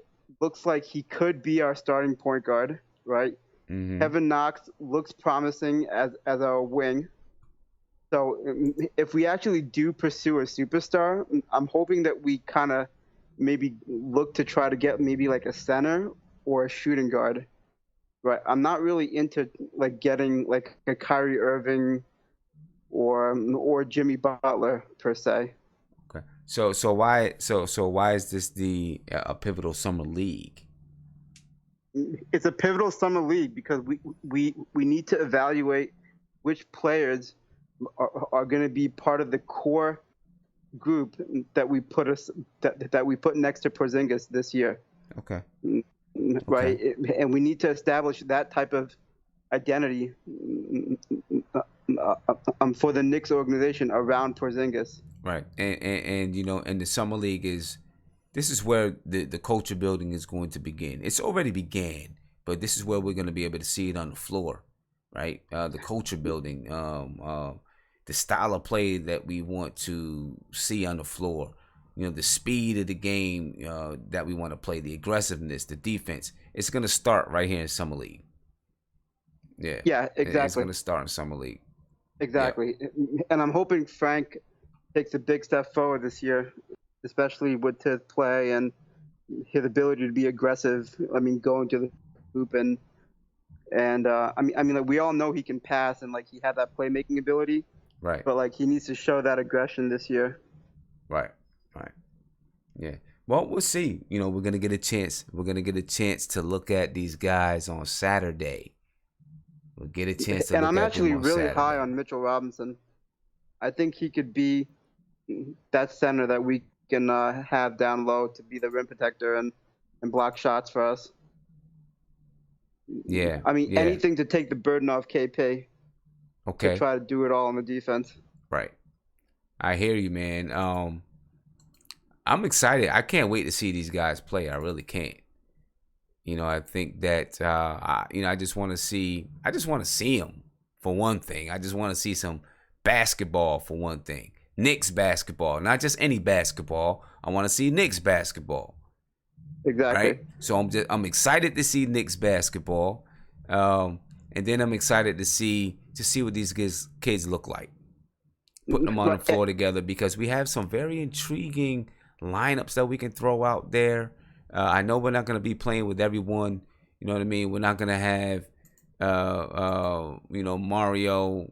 looks like he could be our starting point guard, right? Mm-hmm. Kevin Knox looks promising as our wing. So if we actually do pursue a superstar, I'm hoping that we kind of maybe look to try to get maybe like a center or a shooting guard. Right. I'm not really into like getting like a Kyrie Irving or Jimmy Butler per se. Okay. So why is this a pivotal summer league? It's a pivotal summer league because we need to evaluate which players are going to be part of the core group that we put next to Porzingis this year. Okay. Right, okay. And we need to establish that type of identity for the Knicks organization around Porzingis. Right, and and the summer league this is where the culture building is going to begin. It's already began, but this is where we're going to be able to see it on the floor, right? The culture building, the style of play that we want to see on the floor, the speed of the game that we want to play, the aggressiveness, the defense. It's going to start right here in summer league. Yeah. Yeah, exactly. It's going to start in summer league. Exactly, yeah. And I'm hoping Frank takes a big step forward this year, especially with his play and his ability to be aggressive. I mean, going to the hoop and I mean, like, we all know he can pass and like he had that playmaking ability. Right. But like he needs to show that aggression this year. Right. Yeah. Well, we'll see. We're gonna get a chance. We're gonna get a chance to look at these guys on Saturday. We'll get a chance to. And look I'm at actually them on really Saturday. high on Mitchell Robinson. I think he could be that center that we can have down low to be the rim protector and block shots for us. Yeah. I mean, anything to take the burden off KP. Okay. To try to do it all on the defense. Right. I hear you, man. I'm excited. I can't wait to see these guys play. I really can't. I think that I just want to see. I just want to see them for one thing. I just want to see some basketball for one thing. Knicks basketball, not just any basketball. I want to see Knicks basketball. Exactly. Right. So I'm excited to see Knicks basketball, and then I'm excited to see what these kids look like. Putting them on the floor together, because we have some very intriguing lineups that we can throw out there. I know we're not going to be playing with everyone. You know what I mean? We're not going to have, Mario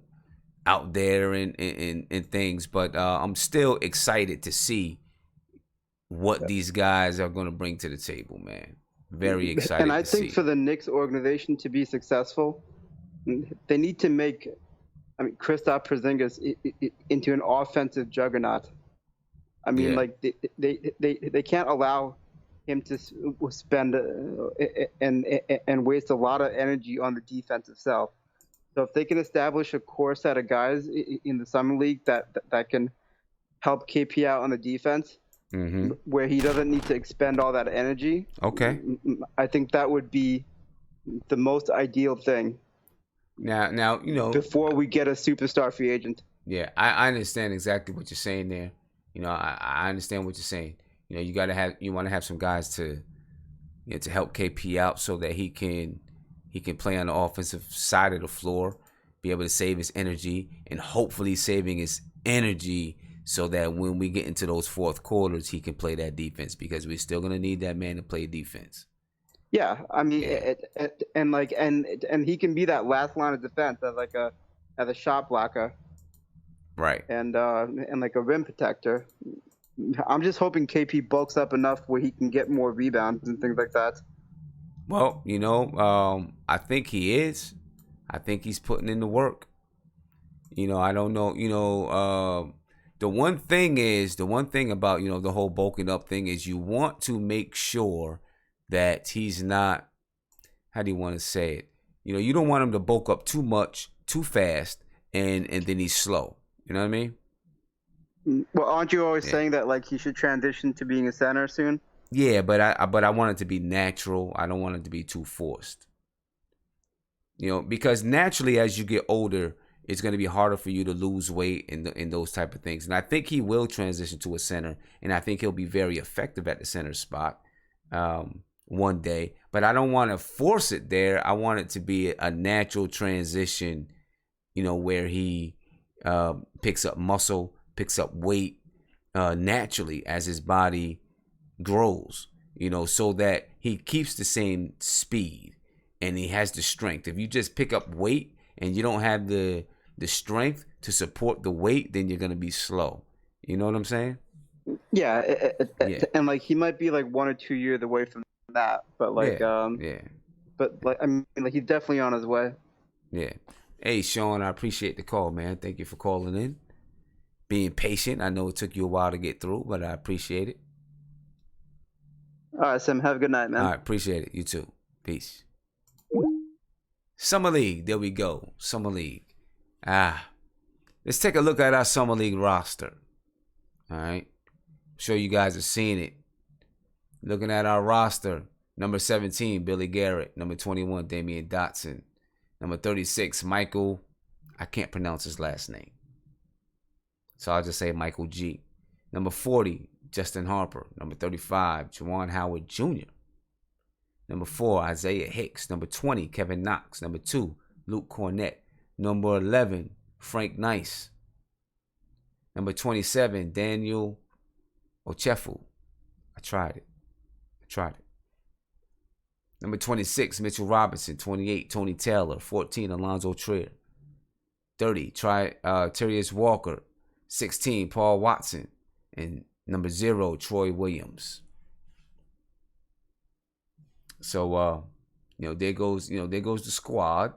out there and things. But I'm still excited to see what these guys are going to bring to the table, man. Very excited. And I think for the Knicks organization to be successful, they need to make, Kristaps Porzingis into an offensive juggernaut. I mean, like they can't allow him to spend and waste a lot of energy on the defensive self. So if they can establish a core set of guys in the summer league that can help KP out on the defense, where he doesn't need to expend all that energy. Okay. I think that would be the most ideal thing. Now before we get a superstar free agent. Yeah, I understand exactly what you're saying there. I understand what you're saying. You want to have some guys to help KP out so that he can play on the offensive side of the floor, be able to save his energy, and hopefully saving his energy so that when we get into those fourth quarters, he can play that defense, because we're still gonna need that man to play defense. Yeah, I mean, and he can be that last line of defense as a shot blocker, right? And like a rim protector. I'm just hoping KP bulks up enough where he can get more rebounds and things like that. Well, I think he is. I think he's putting in the work. I don't know. The one thing about, the whole bulking up thing is you want to make sure that he's not, how do you want to say it? You don't want him to bulk up too much, too fast, and then he's slow. You know what I mean? Well, aren't you always saying that like he should transition to being a center soon? Yeah, but I want it to be natural. I don't want it to be too forced. Because naturally as you get older, it's going to be harder for you to lose weight and those type of things. And I think he will transition to a center, and I think he'll be very effective at the center spot one day. But I don't want to force it there. I want it to be a natural transition, where he picks up muscle, picks up weight naturally as his body grows, so that he keeps the same speed and he has the strength. If you just pick up weight and you don't have the strength to support the weight, then you're going to be slow. You know what I'm saying? Yeah, and like he might be like 1 or 2 years away from that, but like but like I mean, like he's definitely on his way. Yeah. Hey, Sean, I appreciate the call, man. Thank you for calling in, being patient. I know it took you a while to get through, but I appreciate it. All right, Sam. Have a good night, man. All right, appreciate it. You too. Peace. Summer League. There we go. Summer League. Let's take a look at our Summer League roster. All right. I'm sure you guys have seen it. Looking at our roster. Number 17, Billy Garrett. Number 21, Damian Dotson. Number 36, Michael. I can't pronounce his last name, so I'll just say Michael G. Number 40, Justin Harper. Number 35, Juwan Howard Jr. Number 4, Isaiah Hicks. Number 20, Kevin Knox. Number 2, Luke Cornett. Number 11, Frank Nice. Number 27, Daniel Ochefu. I tried it. Number 26, Mitchell Robinson. 28, Tony Taylor. 14, Alonzo Trier. 30, Terrius Walker. 16, Paul Watson. And number 0, Troy Williams. So there goes the squad.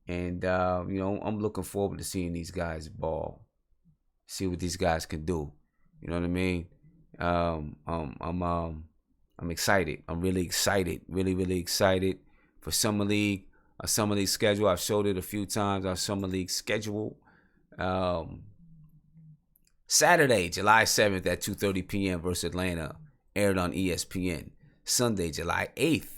And I'm looking forward to seeing these guys ball. See what these guys can do. You know what I mean? I'm excited. I'm really excited. Really, really excited for Summer League. Our Summer League schedule, I've showed it a few times. Our Summer League schedule. Saturday, July 7th at 2:30 p.m. versus Atlanta, aired on ESPN. Sunday, July 8th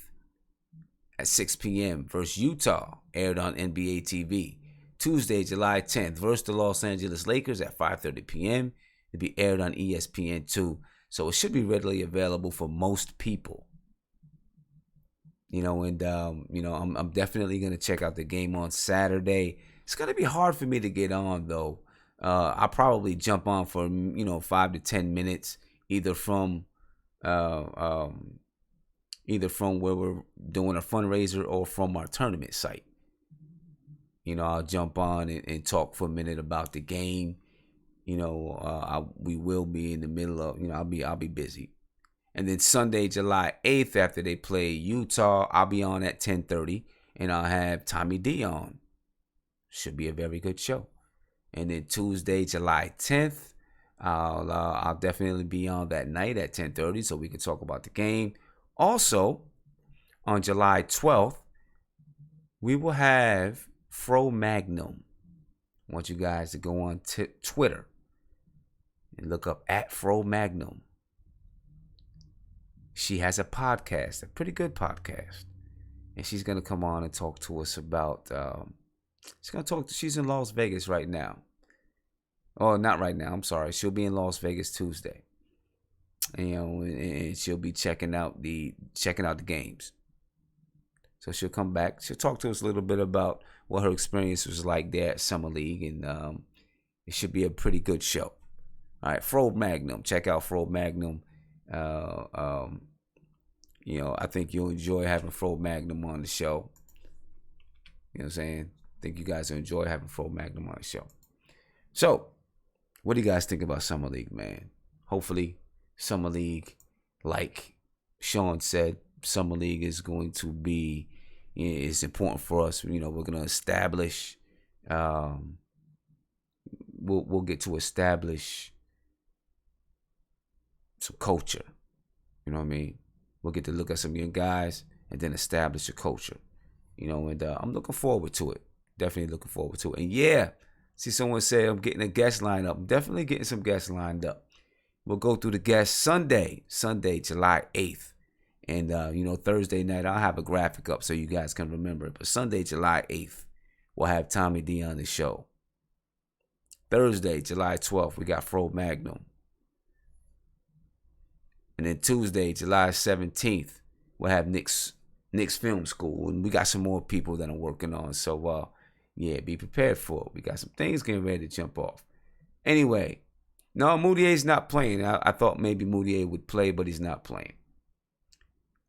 at 6 p.m. versus Utah, aired on NBA TV. Tuesday, July 10th versus the Los Angeles Lakers at 5:30 p.m. It'll be aired on ESPN2. So it should be readily available for most people. I'm definitely going to check out the game on Saturday. It's going to be hard for me to get on, though. I'll probably jump on for, 5 to 10 minutes, either from where we're doing a fundraiser or from our tournament site. I'll jump on and talk for a minute about the game. We will be in the middle of, I'll be busy. And then Sunday, July 8th, after they play Utah, I'll be on at 10:30, and I'll have Tommy D on. Should be a very good show. And then Tuesday, July 10th, I'll definitely be on that night at 10:30, so we can talk about the game. Also, on July 12th, we will have Fro Magnum. I want you guys to go on Twitter and look up at Fro Magnum. She has a podcast, a pretty good podcast. And she's going to come on and talk to us about, she's in Las Vegas right now. Oh, not right now, I'm sorry. She'll be in Las Vegas Tuesday. And she'll be checking out the games. So she'll come back. She'll talk to us a little bit about what her experience was like there at Summer League. And it should be a pretty good show. All right, Fro Magnum. Check out Fro Magnum. I think you'll enjoy having Fro Magnum on the show. You know what I'm saying? I think you guys will enjoy having Fro Magnum on the show. So, what do you guys think about Summer League, man? Hopefully, Summer League, like Sean said, Summer League is going to be, it's important for us. We're going to establish, we'll get to establish some culture. You know what I mean? We'll get to look at some young guys and then establish a culture. And I'm looking forward to it. Definitely looking forward to it. And yeah, see someone say I'm getting a guest lined up. I'm definitely getting some guests lined up. We'll go through the guests Sunday, July 8th. And, Thursday night, I'll have a graphic up so you guys can remember it. But Sunday, July 8th, we'll have Tommy D on the show. Thursday, July 12th, we got Fro Magnum. And then Tuesday, July 17th, we'll have Knicks Film School. And we got some more people that I'm working on. So, be prepared for it. We got some things getting ready to jump off. Anyway, no, Moutier's not playing. I thought maybe Moutier would play, but he's not playing.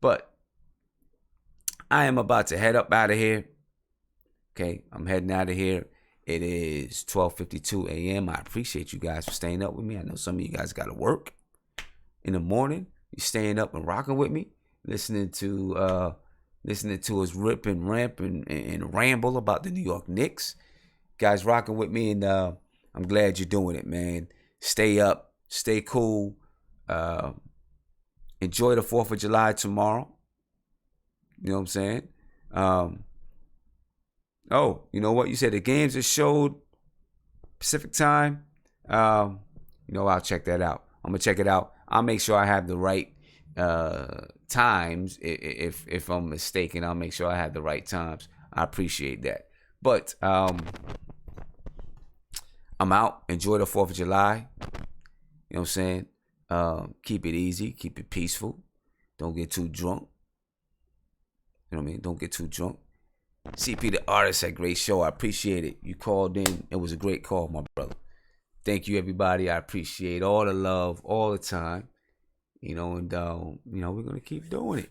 But I am about to head up out of here. Okay, I'm heading out of here. It is 12:52 a.m. I appreciate you guys for staying up with me. I know some of you guys got to work in the morning. You're staying up and rocking with me, listening to us rip and ramp and ramble about the New York Knicks. Guys rocking with me, and I'm glad you're doing it, man. Stay up, stay cool. Enjoy the 4th of July tomorrow. You know what I'm saying? You know what? You said the games are showed Pacific time. I'll check that out. I'm going to check it out. I'll make sure I have the right times. If I'm mistaken, I'll make sure I have the right times. I appreciate that. But I'm out. Enjoy the 4th of July. You know what I'm saying? Keep it easy. Keep it peaceful. Don't get too drunk. You know what I mean? Don't get too drunk. CP the artist had a great show. I appreciate it. You called in. It was a great call, my brother. Thank you, everybody. I appreciate all the love, all the time. We're going to keep doing it.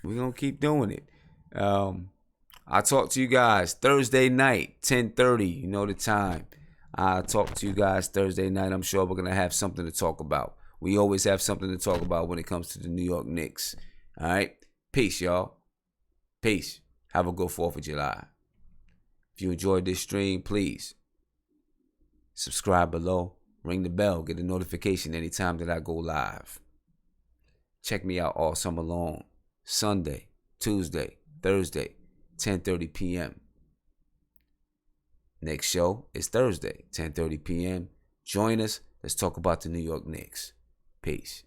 We're going to keep doing it. I'll talk to you guys Thursday night, 10:30. You know the time. I'll talk to you guys Thursday night. I'm sure we're going to have something to talk about. We always have something to talk about when it comes to the New York Knicks. All right? Peace, y'all. Peace. Have a good 4th of July. If you enjoyed this stream, please subscribe below. Ring the bell. Get a notification anytime that I go live. Check me out all summer long. Sunday, Tuesday, Thursday, 10:30 p.m. Next show is Thursday, 10:30 p.m. Join us. Let's talk about the New York Knicks. Peace.